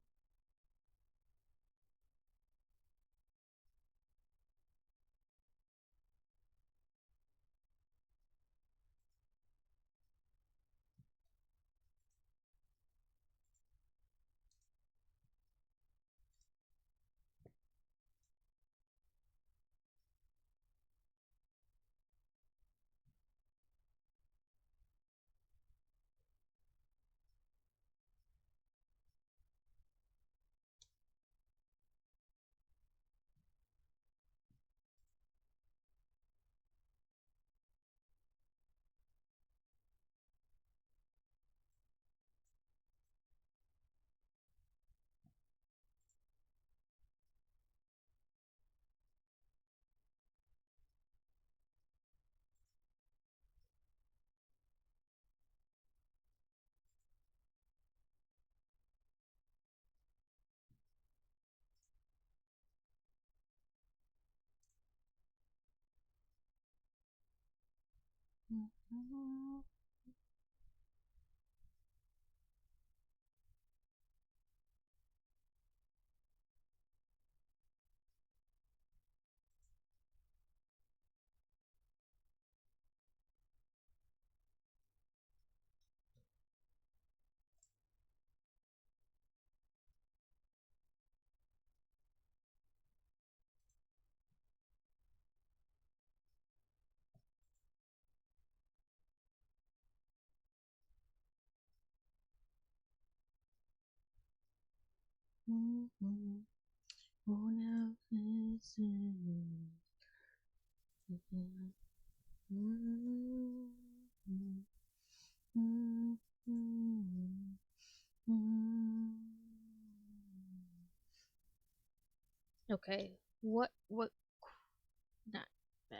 Okay, what, not that.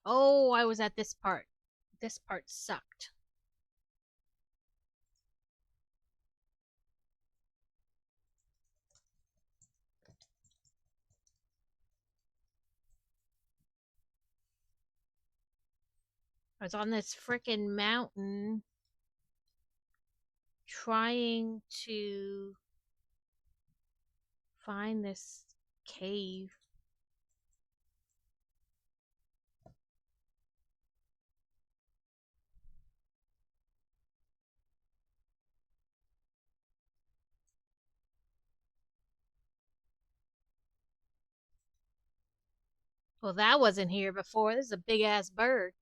Oh, I was at this part. This part sucked. I was on this freaking mountain trying to find this cave. Well, that wasn't here before. This is a big ass bird.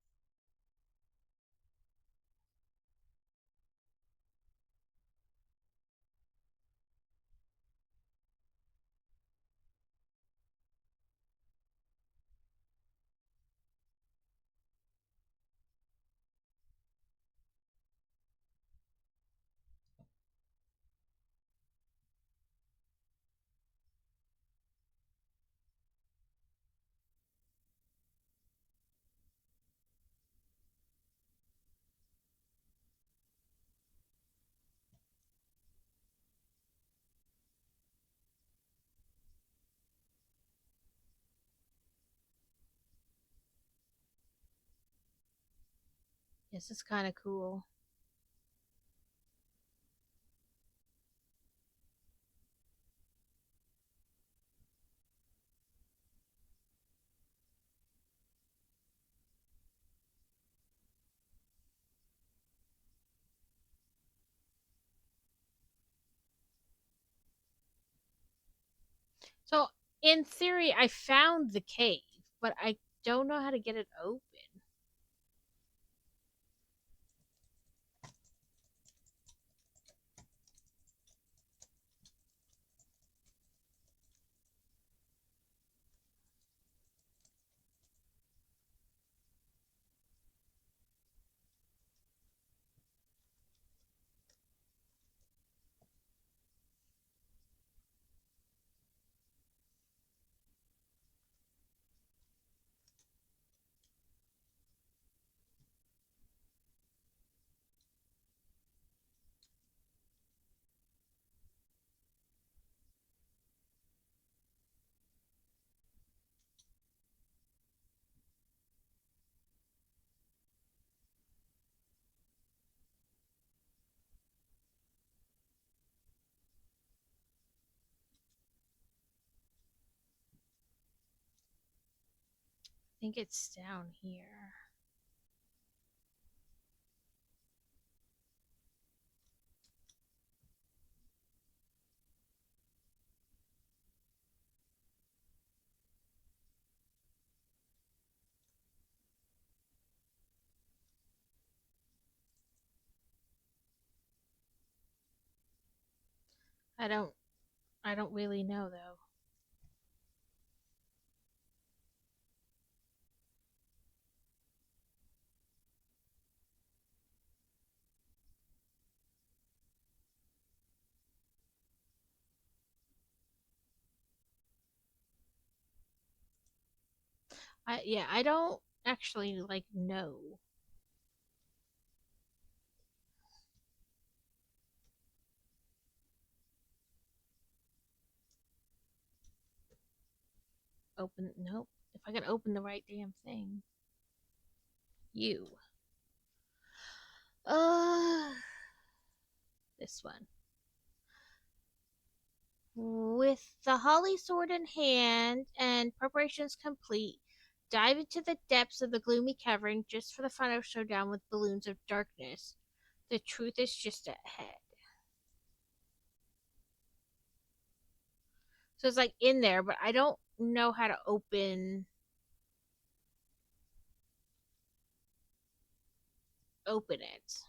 This is kind of cool. So, in theory, I found the cave, but I don't know how to get it open. I think it's down here. I don't I don't really know though. I don't actually like know. Open nope. If I could open the right damn thing. You. Uh this one. With the holly sword in hand and preparations complete, dive into the depths of the gloomy cavern just for the final showdown with balloons of darkness. The truth is just ahead. So it's like in there, but I don't know how to open it.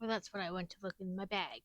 Well, that's what I went to look in my bag.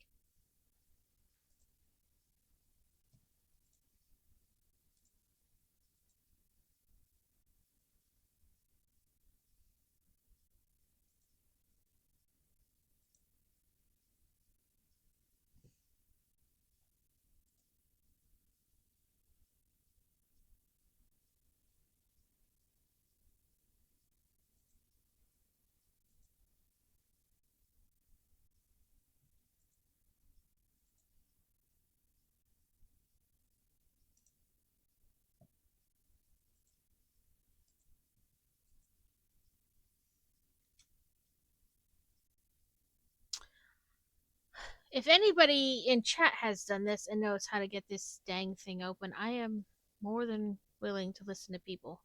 If anybody in chat has done this and knows how to get this dang thing open, I am more than willing to listen to people.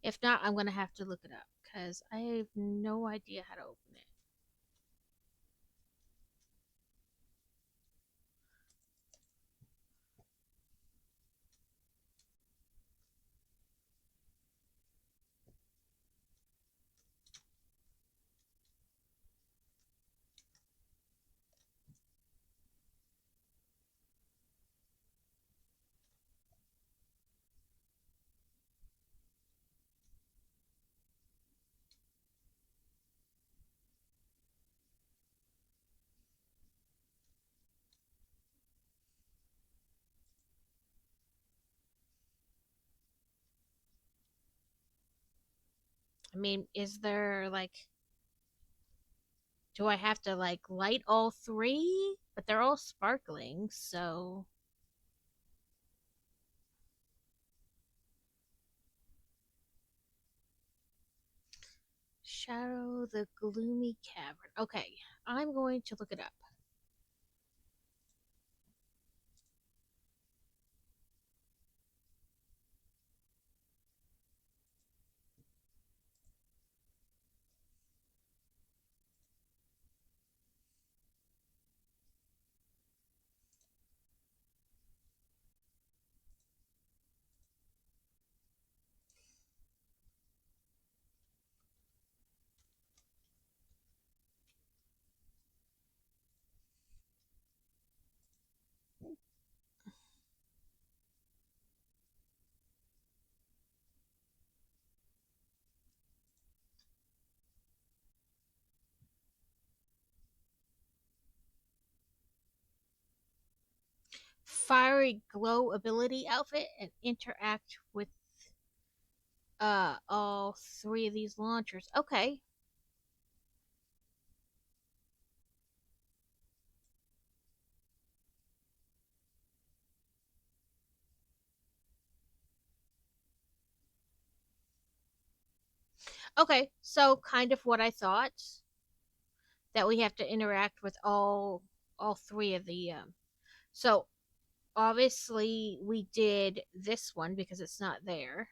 If not, I'm going to have to look it up because I have no idea how to open it. I mean, is there like, do I have to like light all three? But they're all sparkling, so. Shadow the Gloomy Cavern. Okay, I'm going to look it up. Fiery glow ability outfit and interact with all three of these launchers. Okay. Okay, so kind of what I thought, that we have to interact with all three of the so obviously we did this one because it's not there.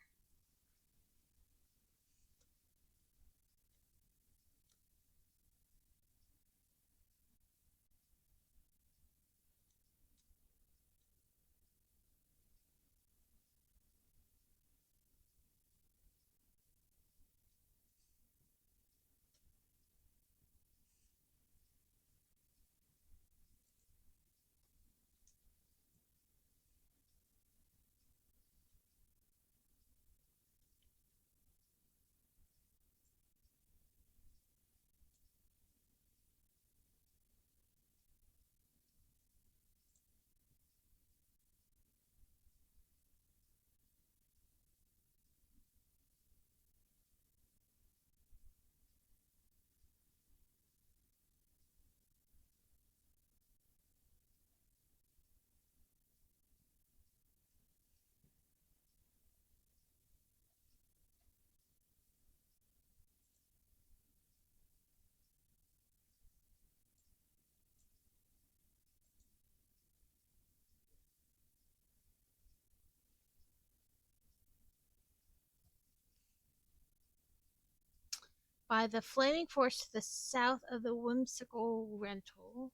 By the flaming forest to the south of the whimsical rental,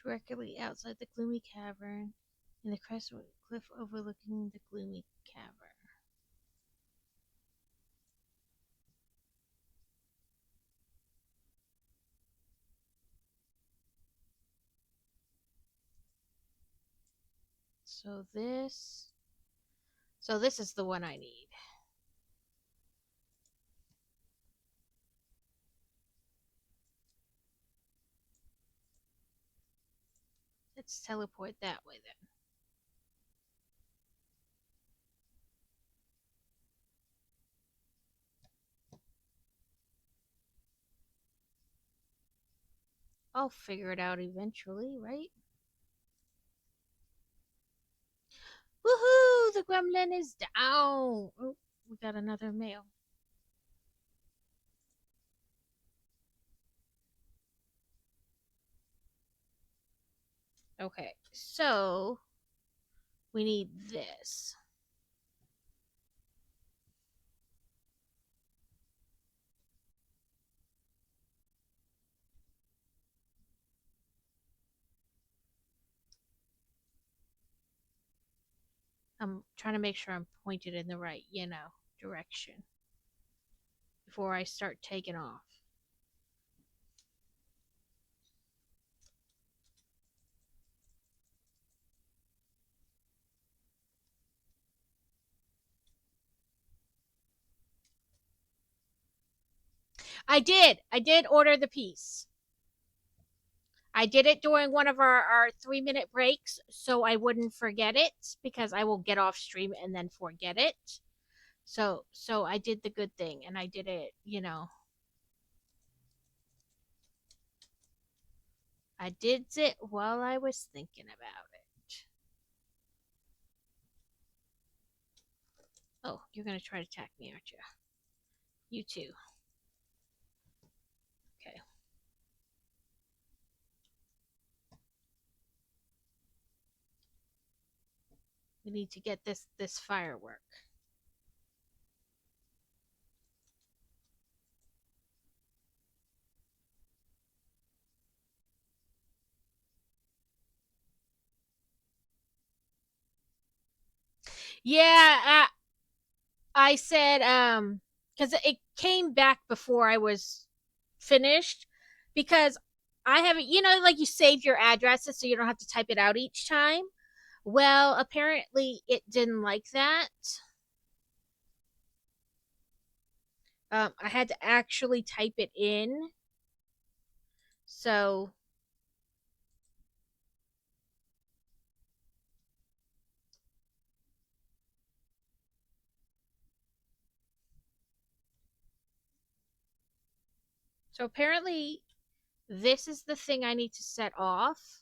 directly outside the gloomy cavern, in the crest of a cliff overlooking the gloomy cavern. So this is the one I need. Let's teleport that way then. I'll figure it out eventually, right? Woohoo! The gremlin is down. Oh, we got another mail. Okay, so we need this. I'm trying to make sure I'm pointed in the right, direction before I start taking off. I did order the piece. I did it during one of our 3-minute breaks so I wouldn't forget it because I will get off stream and then forget it. So I did the good thing and I did it. I did it while I was thinking about it. Oh, you're gonna try to attack me, aren't you? You too. Okay. We need to get this firework. Yeah, I said because it came back before I was finished because I haven't like you save your addresses so you don't have to type it out each time. Well, apparently it didn't like that. I had to actually type it in. So apparently this is the thing I need to set off,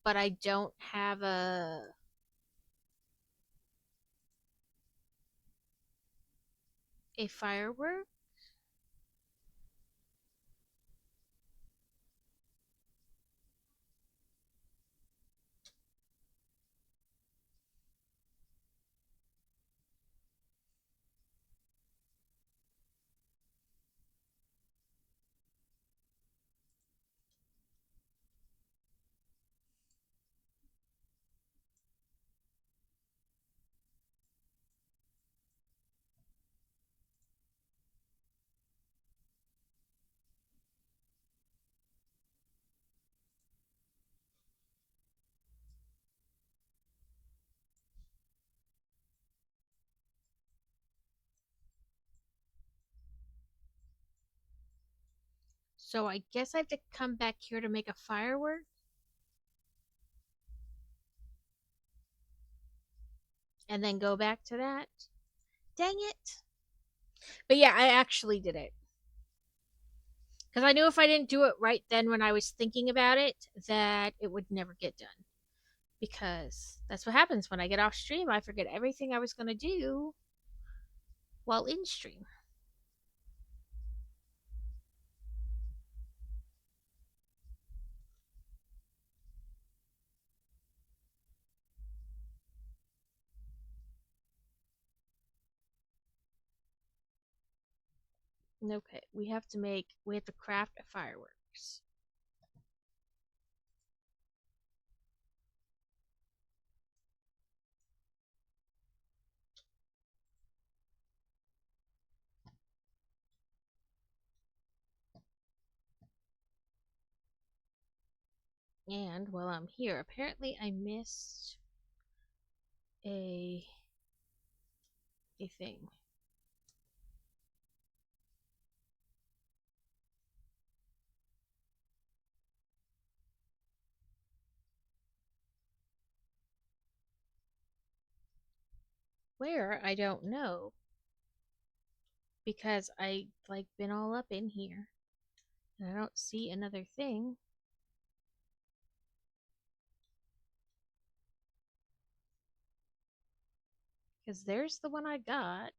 but I don't have a firework. So I guess I have to come back here to make a firework and then go back to that. Dang it. But yeah, I actually did it. Because I knew if I didn't do it right then when I was thinking about it, that it would never get done. Because that's what happens when I get off stream. I forget everything I was going to do while in stream. Okay, we have to craft fireworks. And while I'm here, apparently I missed a thing. Where? I don't know. Because I like been all up in here. And I don't see another thing. Because there's the one I got.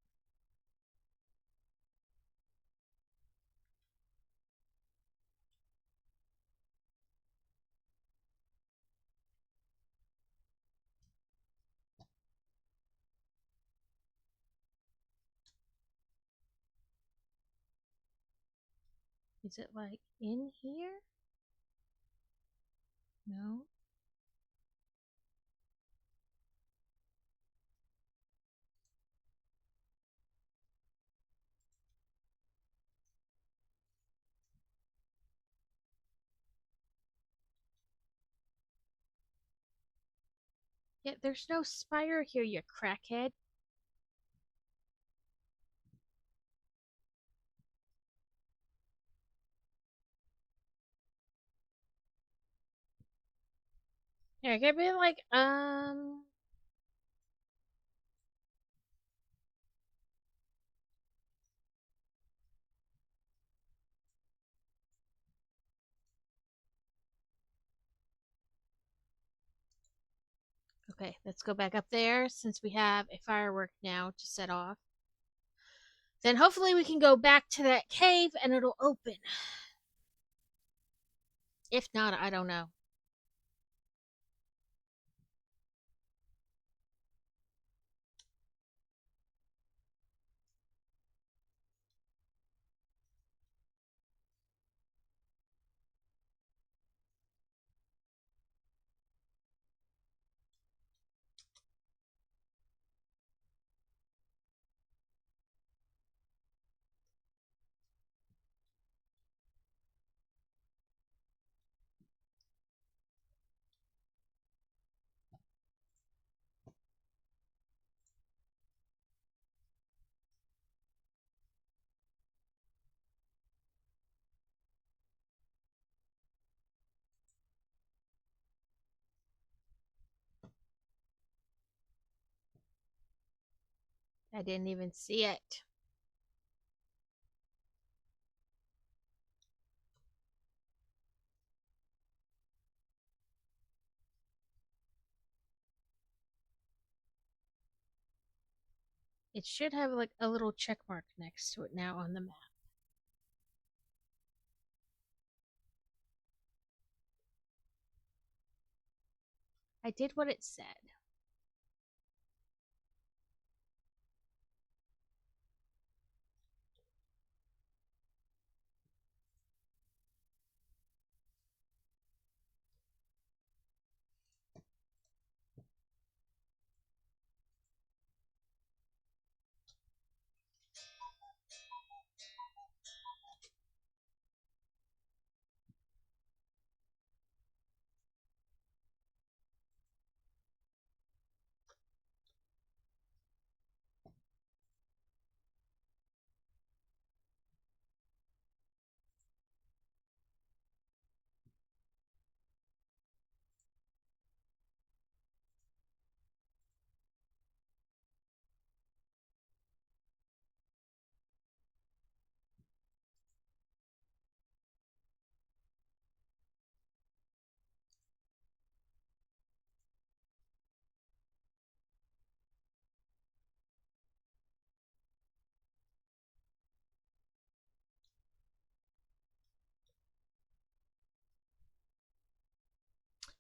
Is it like in here? No. Yeah, there's no spire here, you crackhead. Yeah, could be like, okay, let's go back up there since we have a firework now to set off. Then hopefully we can go back to that cave and it'll open. If not, I don't know. I didn't even see it. It should have like a little check mark next to it now on the map. I did what it said.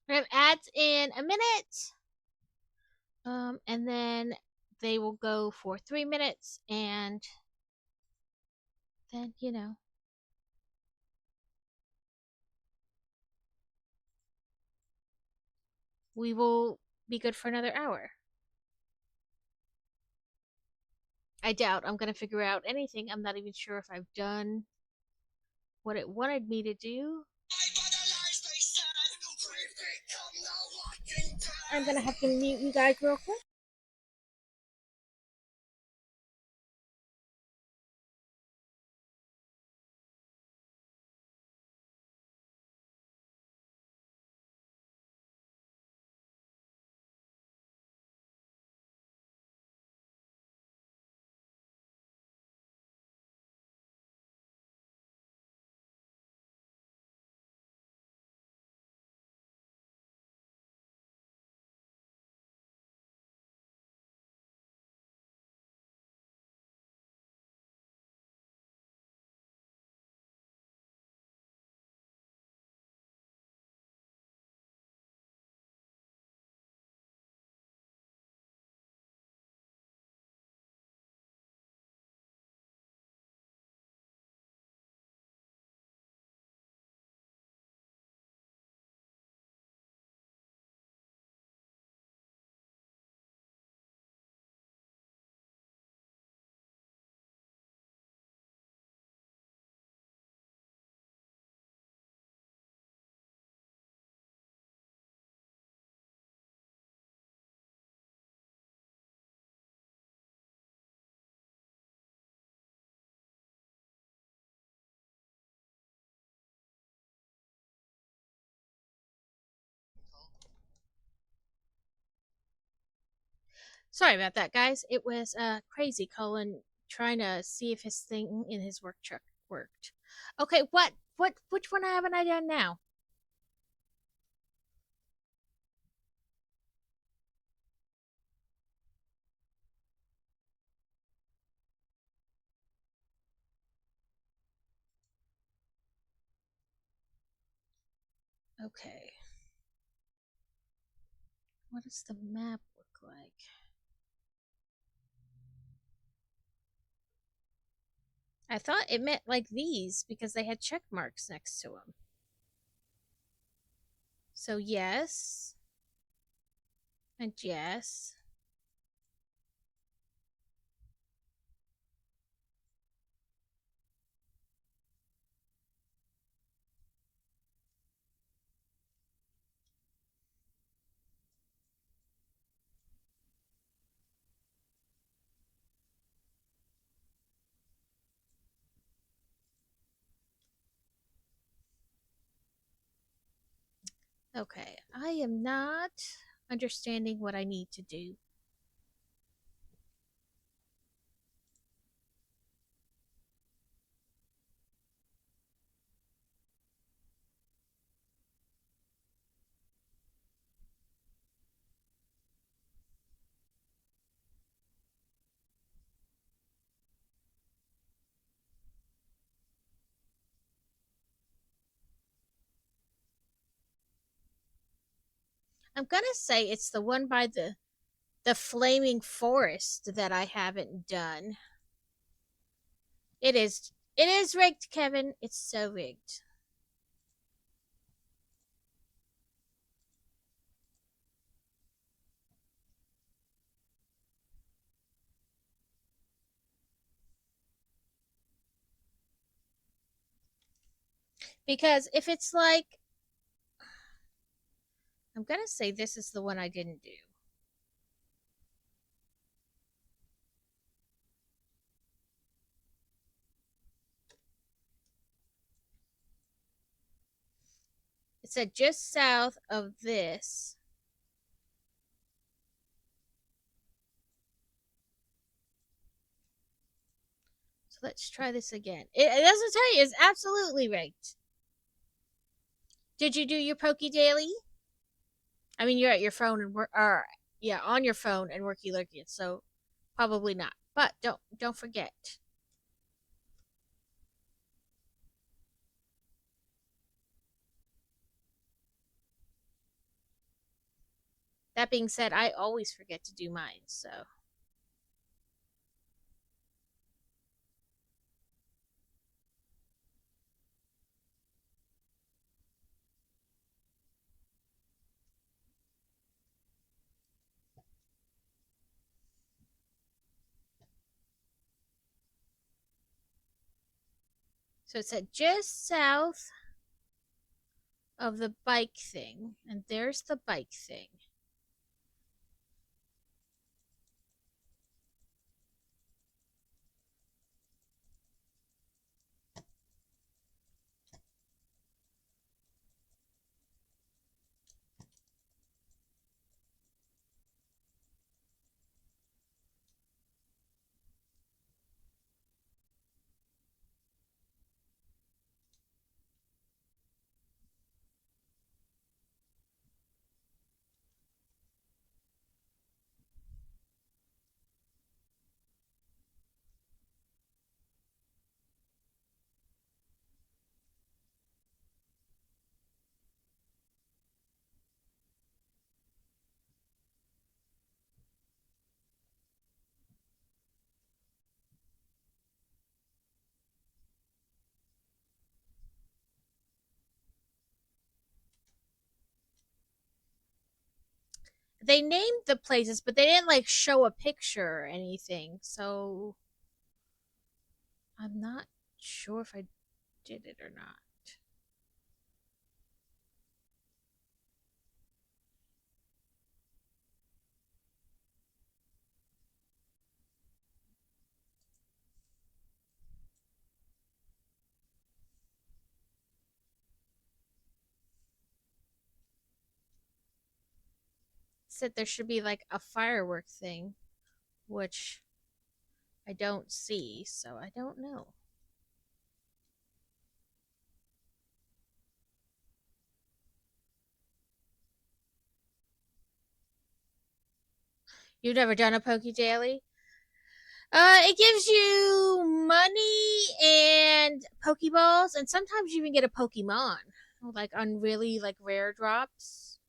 We have ads in a minute. And then they will go for 3 minutes, and then, we will be good for another hour. I doubt I'm going to figure out anything. I'm not even sure if I've done what it wanted me to do. I'm going to have to mute you guys real quick. Sorry about that, guys. It was crazy Colin trying to see if his thing in his work truck worked. Okay, which one haven't I done now? Okay. What does the map look like? I thought it meant like these because they had check marks next to them. So yes. And yes. Okay, I am not understanding what I need to do. I'm gonna say it's the one by the flaming forest that I haven't done. It is. It is rigged, Kevin. It's so rigged. Because if it's like, I'm gonna say this is the one I didn't do. It said just south of this. So let's try this again. It doesn't tell you. It's absolutely rigged. Did you do your Pokey Daily? I mean, you're at your phone and work, or yeah, on your phone and worky lurky. So probably not. But don't forget. That being said, I always forget to do mine. So it said just south of the bike thing, and there's the bike thing. They named the places, but they didn't like show a picture or anything. So I'm not sure if I did it or not. It said there should be like a firework thing. which I don't see, so I don't know. You've never done a Poke Daily? It gives you money and Pokeballs, and sometimes you even get a Pokemon, like on really like rare drops.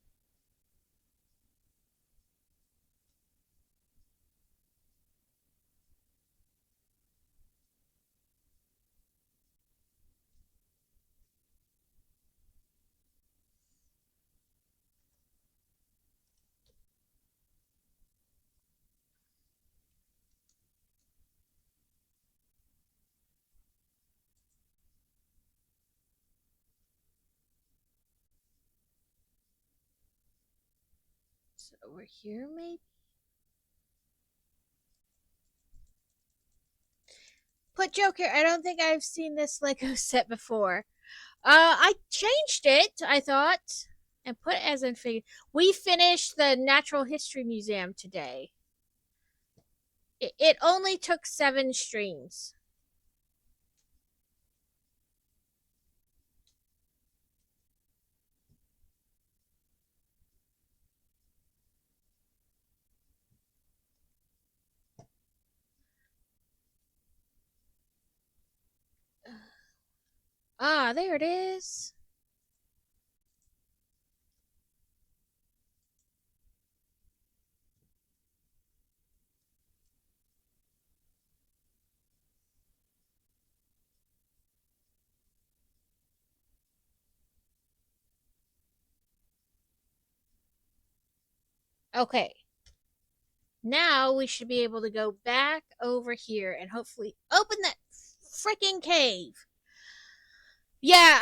So over here, maybe. Put Joker. I don't think I've seen this Lego set before. I changed it, I thought, and put as in figure. We finished the Natural History Museum today. It only took 7 streams. Ah, there it is. Okay. Now we should be able to go back over here and hopefully open that freaking cave. Yeah,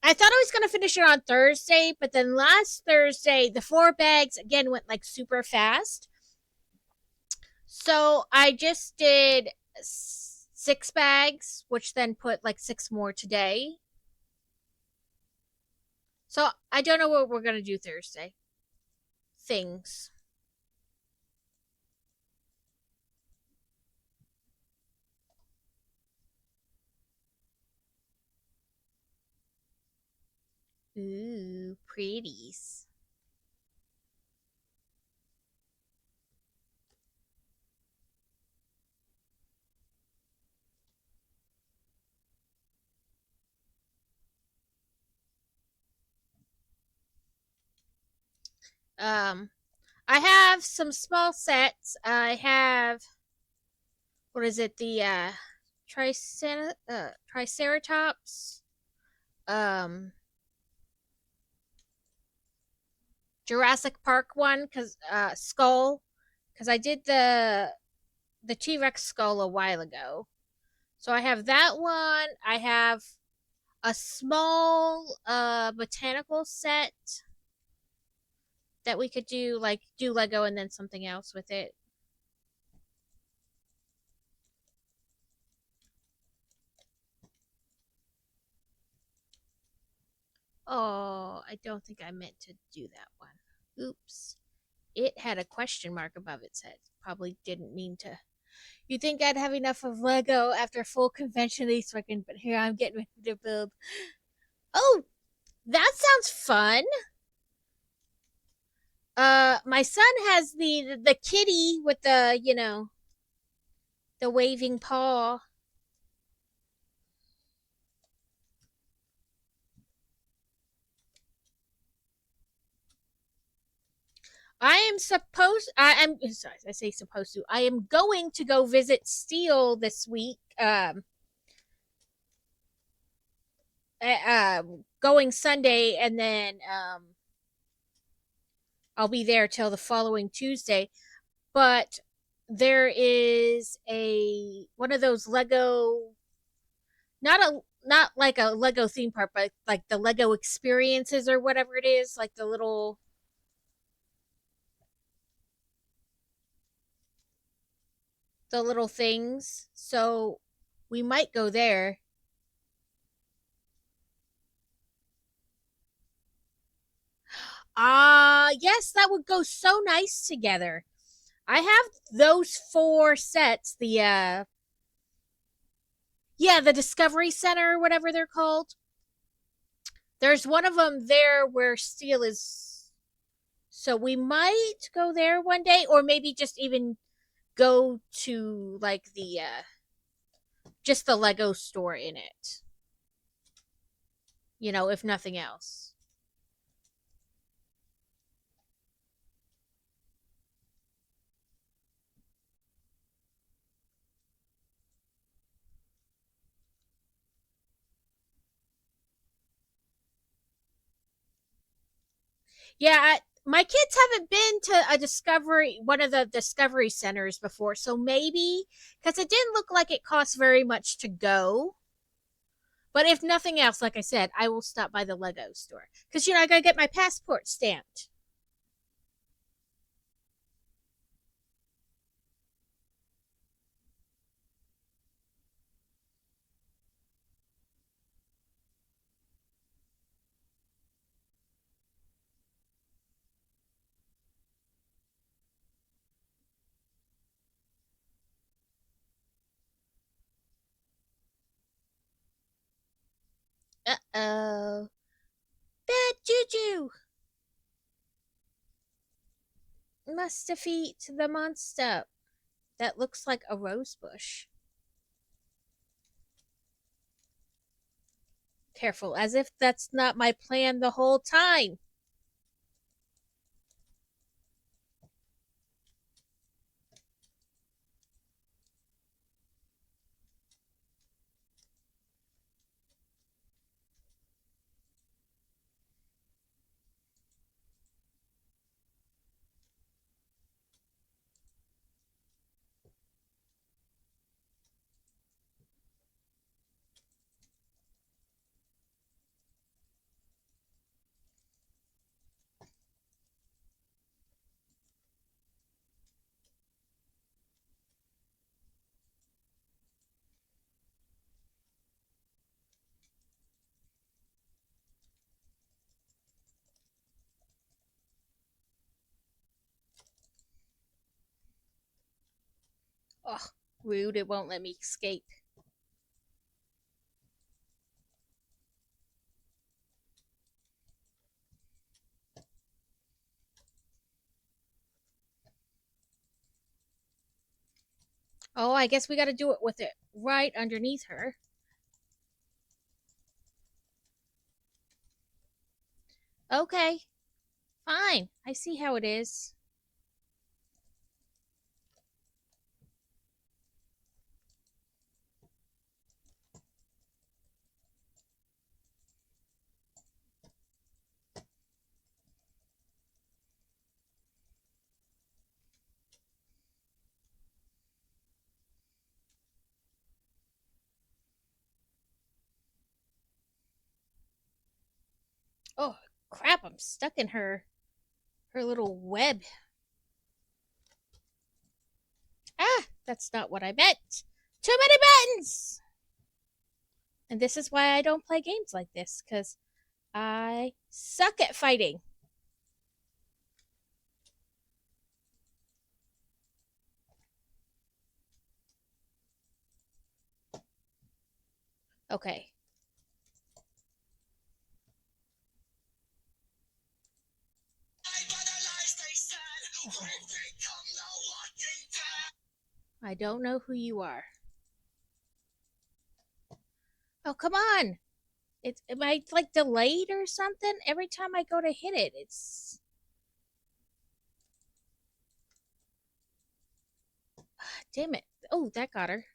I thought I was gonna finish it on Thursday, but then last Thursday the 4 bags again went like super fast. So I just did 6 bags, which then put like 6 more today. So I don't know what we're gonna do Thursday. Things. Ooh, pretties. Um, I have some small sets. I have what is it? The Triceratops, um, Jurassic Park one, cause skull, cause I did the T Rex skull a while ago. So I have that one. I have a small botanical set that we could do like do Lego and then something else with it. Oh, I don't think I meant to do that one. Oops. It had a question mark above its head. Probably didn't mean to. You think I'd have enough of Lego after full convention this weekend, but here I'm getting ready to build. Oh, that sounds fun. My son has the kitty with the the waving paw. I am sorry, I say supposed to. I am going to go visit Steel this week. Going Sunday, and then I'll be there till the following Tuesday. But there is a one of those Lego, not like a Lego theme park, but like the Lego experiences or whatever it is, like the little things. So we might go there. Ah, yes, that would go so nice together. I have those 4 sets. The Discovery Center, whatever they're called. There's one of them there where Steel is. So we might go there one day, or maybe just even go to like the just the Lego store in it. If nothing else. Yeah, my kids haven't been to one of the Discovery Centers before, so maybe because it didn't look like it cost very much to go. But if nothing else, like I said, I will stop by the Lego store because I gotta get my passport stamped. Uh-oh. Bad juju! Must defeat the monster. That looks like a rose bush. Careful, as if that's not my plan the whole time. Oh, rude, it won't let me escape. Oh, I guess we gotta do it with it right underneath her. Okay, fine. I see how it is. Oh, crap, I'm stuck in her little web. Ah, that's not what I meant. Too many buttons! And this is why I don't play games like this, because I suck at fighting. Okay. I don't know who you are. Oh, come on! Am I like delayed or something? Every time I go to hit it, it's damn it. Oh, that got her.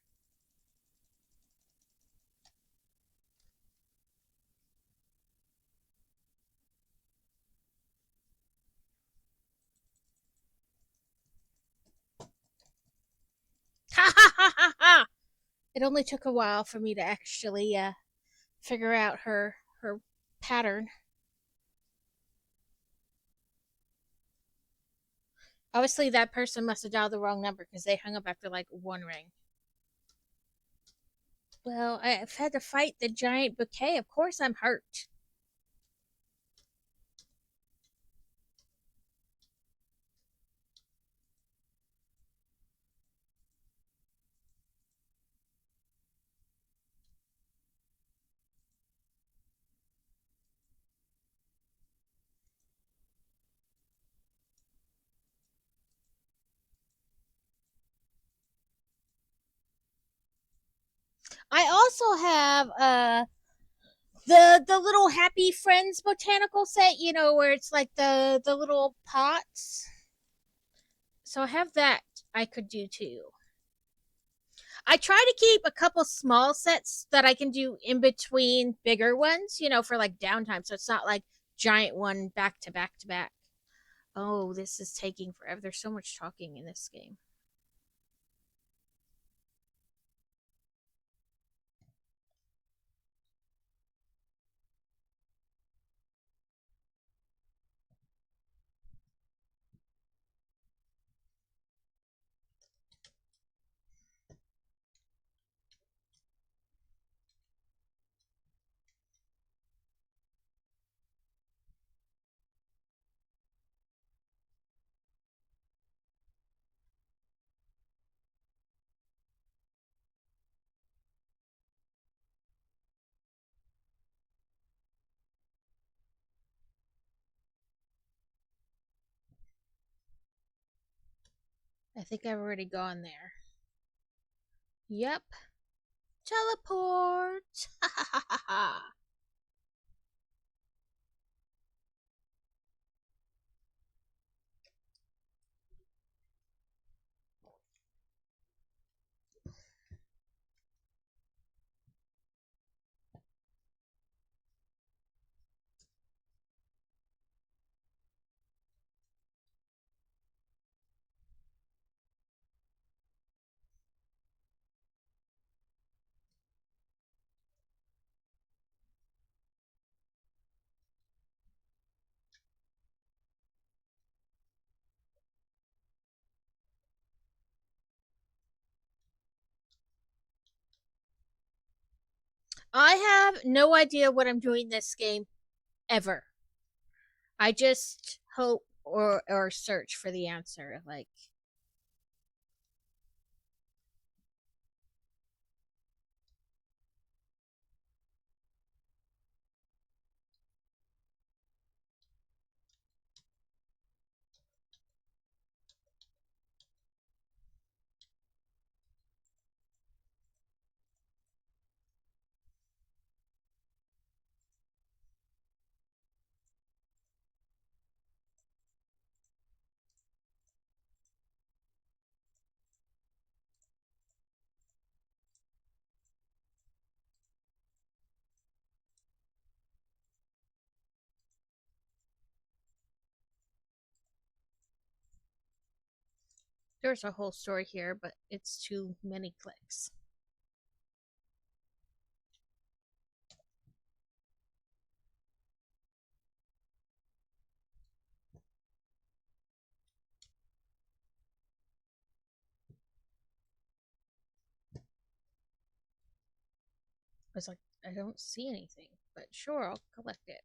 Ha ha ha ha ha! It only took a while for me to actually figure out her pattern. Obviously, that person must have dialed the wrong number because they hung up after like one ring. Well, I've had to fight the giant bouquet. Of course, I'm hurt. I also have the little Happy Friends botanical set, you know, where it's like the little pots. So I have that I could do too. I try to keep a couple small sets that I can do in between bigger ones, you know, for like downtime. So it's not like giant one back to back to back. Oh, this is taking forever. There's so much talking in this game. I think I've already gone there. Yep. Teleport. I have no idea what I'm doing this game ever. I just hope or search for the answer. Like there's a whole story here, but it's too many clicks. I was like, I don't see anything, but sure, I'll collect it.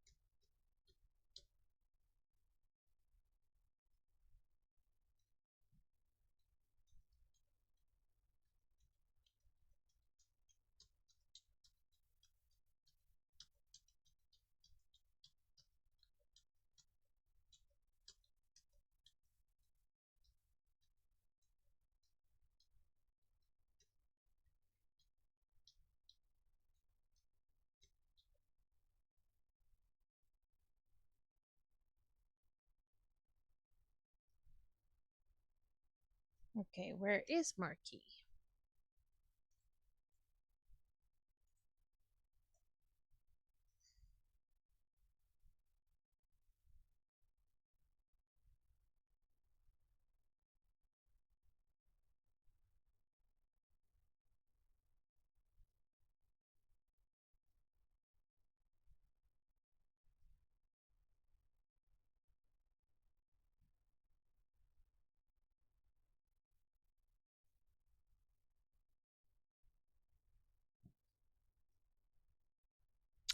Okay, where is Marquis?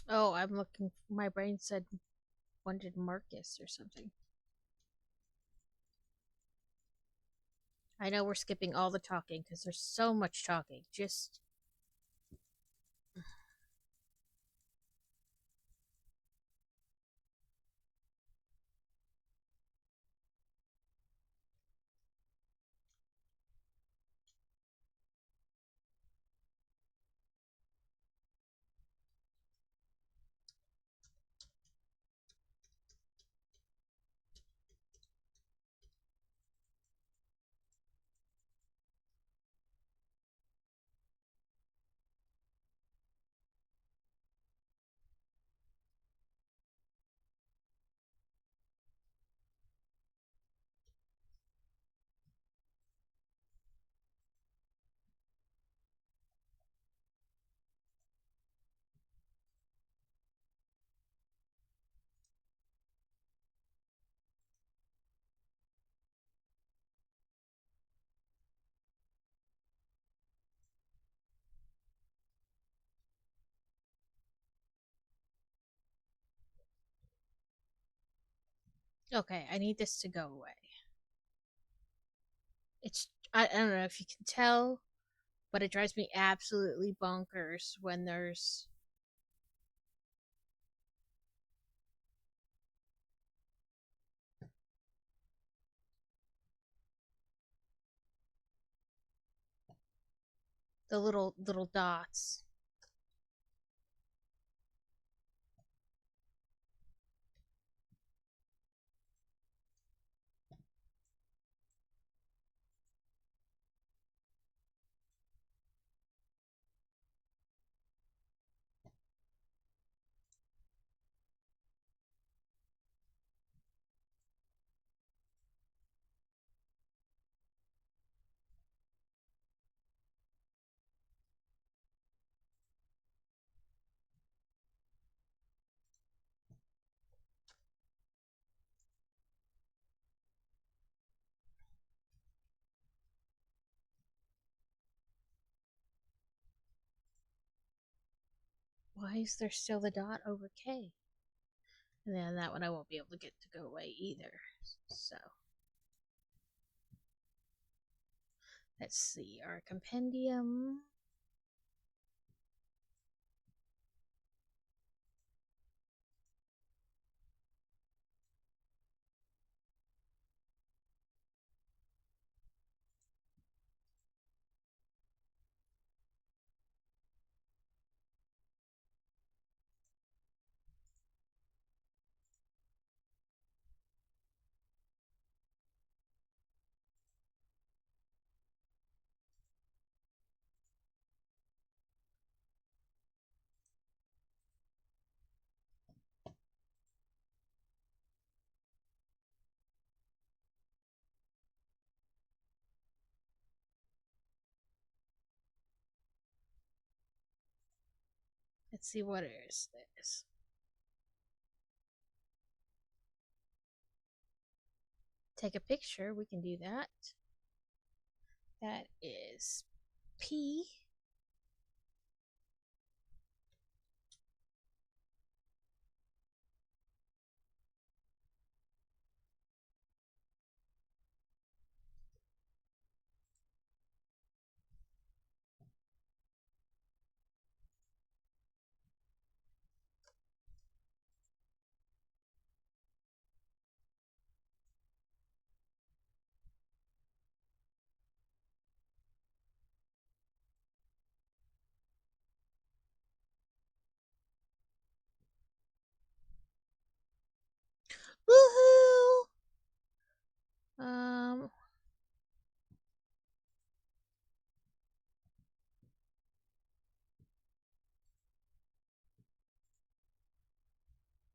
Oh, I'm looking. My brain said wanted Marcus or something. I know we're skipping all the talking because there's so much talking. Just Okay, I need this to go away. I don't know if you can tell, but it drives me absolutely bonkers when there's the little dots. Why is there still the dot over K? And then that one I won't be able to get to go away either. So let's see our compendium. Let's see what is this. Take a picture, we can do that. That is P. Woohoo! Um,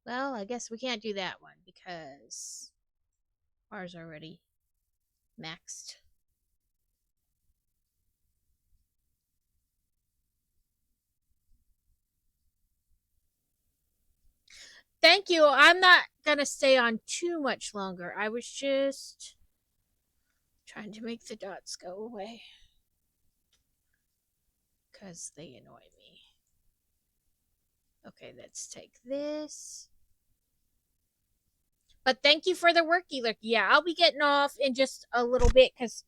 well, I guess we can't do that one because ours already maxed. Thank you. I'm not gonna stay on too much longer. I was just trying to make the dots go away because they annoy me. Okay, let's take this. But thank you for the worky look. Yeah, I'll be getting off in just a little bit because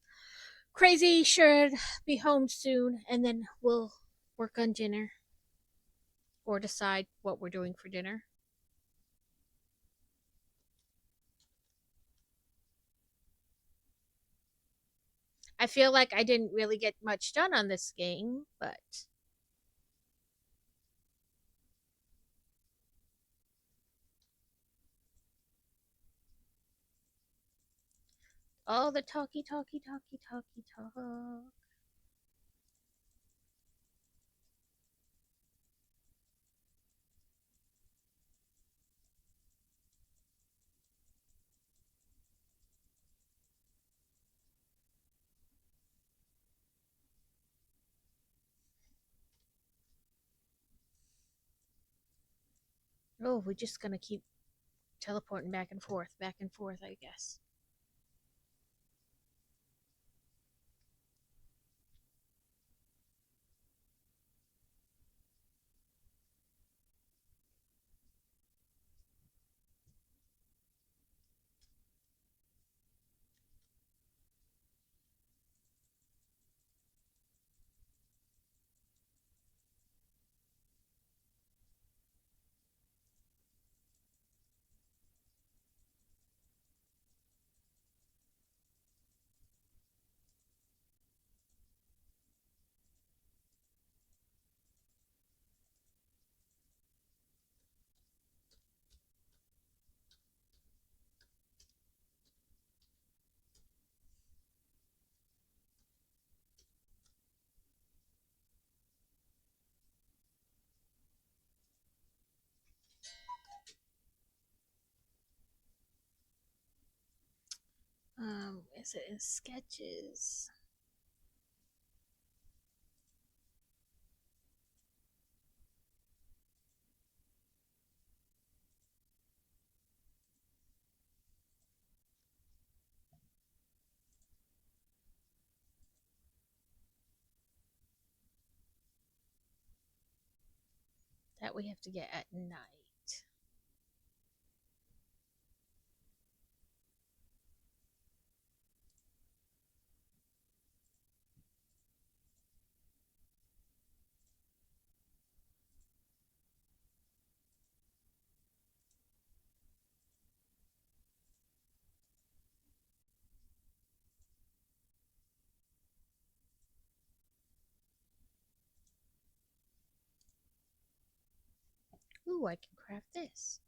Crazy should be home soon, and then we'll work on dinner or decide what we're doing for dinner. I feel like I didn't really get much done on this game, but all the talky talk. Oh, we're just gonna keep teleporting back and forth, I guess. Is it in sketches? That we have to get at night. Ooh, I can craft this.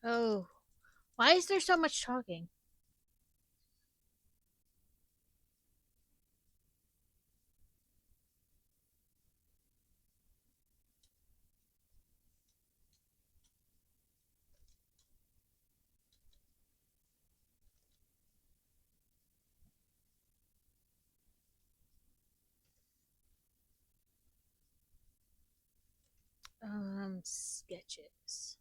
Oh, why is there so much talking? Sketches.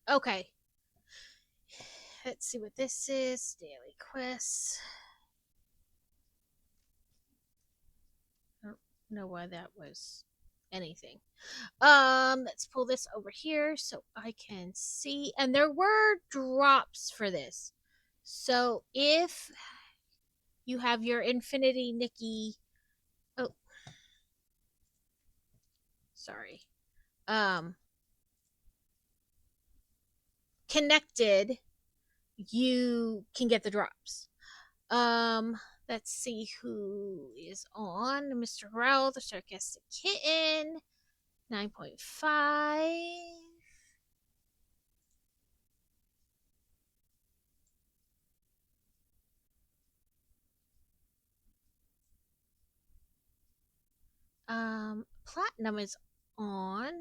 Okay, let's see what this is. Daily quests. I don't know why that was anything. Let's pull this over here so I can see. And there were drops for this. So if you have your Infinity Nikki, oh, sorry, connected, you can get the drops. Let's see who is on. Mr. Growl, the Sarcastic Kitten, 9.5. Platinum is on.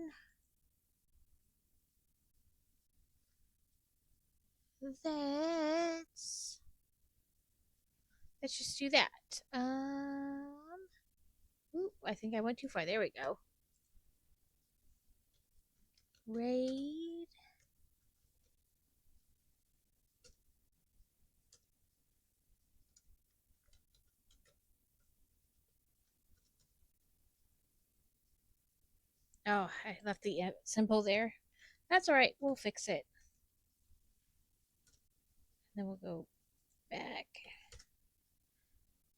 Let's just do that. Ooh, I think I went too far. There we go. Raid. Oh, I left the symbol there. That's all right. We'll fix it. Then we'll go back.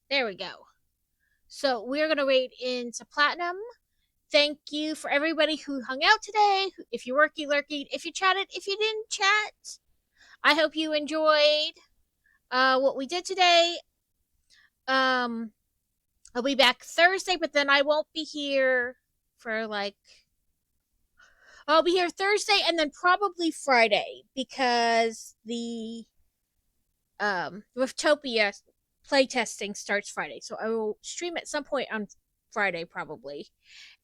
There we go. So we're going to raid into Platinum. Thank you for everybody who hung out today. If you worky lurky, if you chatted, if you didn't chat, I hope you enjoyed what we did today. I'll be back Thursday, but then I won't be here for like. I'll be here Thursday and then probably Friday because the Riftopia playtesting starts Friday. So I will stream at some point on Friday probably.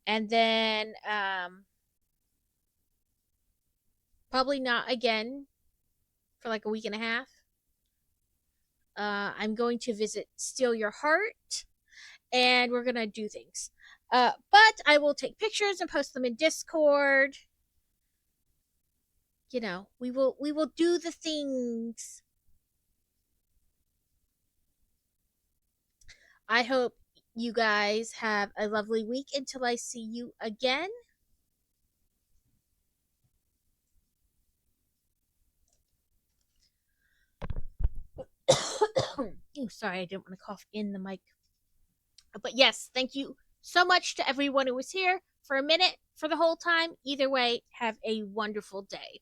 And then probably not again for like a week and a half. I'm going to visit Steal Your Heart and we're going to do things. But I will take pictures and post them in Discord. You know, we will do the things. I hope you guys have a lovely week until I see you again. Oh, sorry, I didn't want to cough in the mic. But yes, thank you so much to everyone who was here for a minute, for the whole time. Either way, have a wonderful day.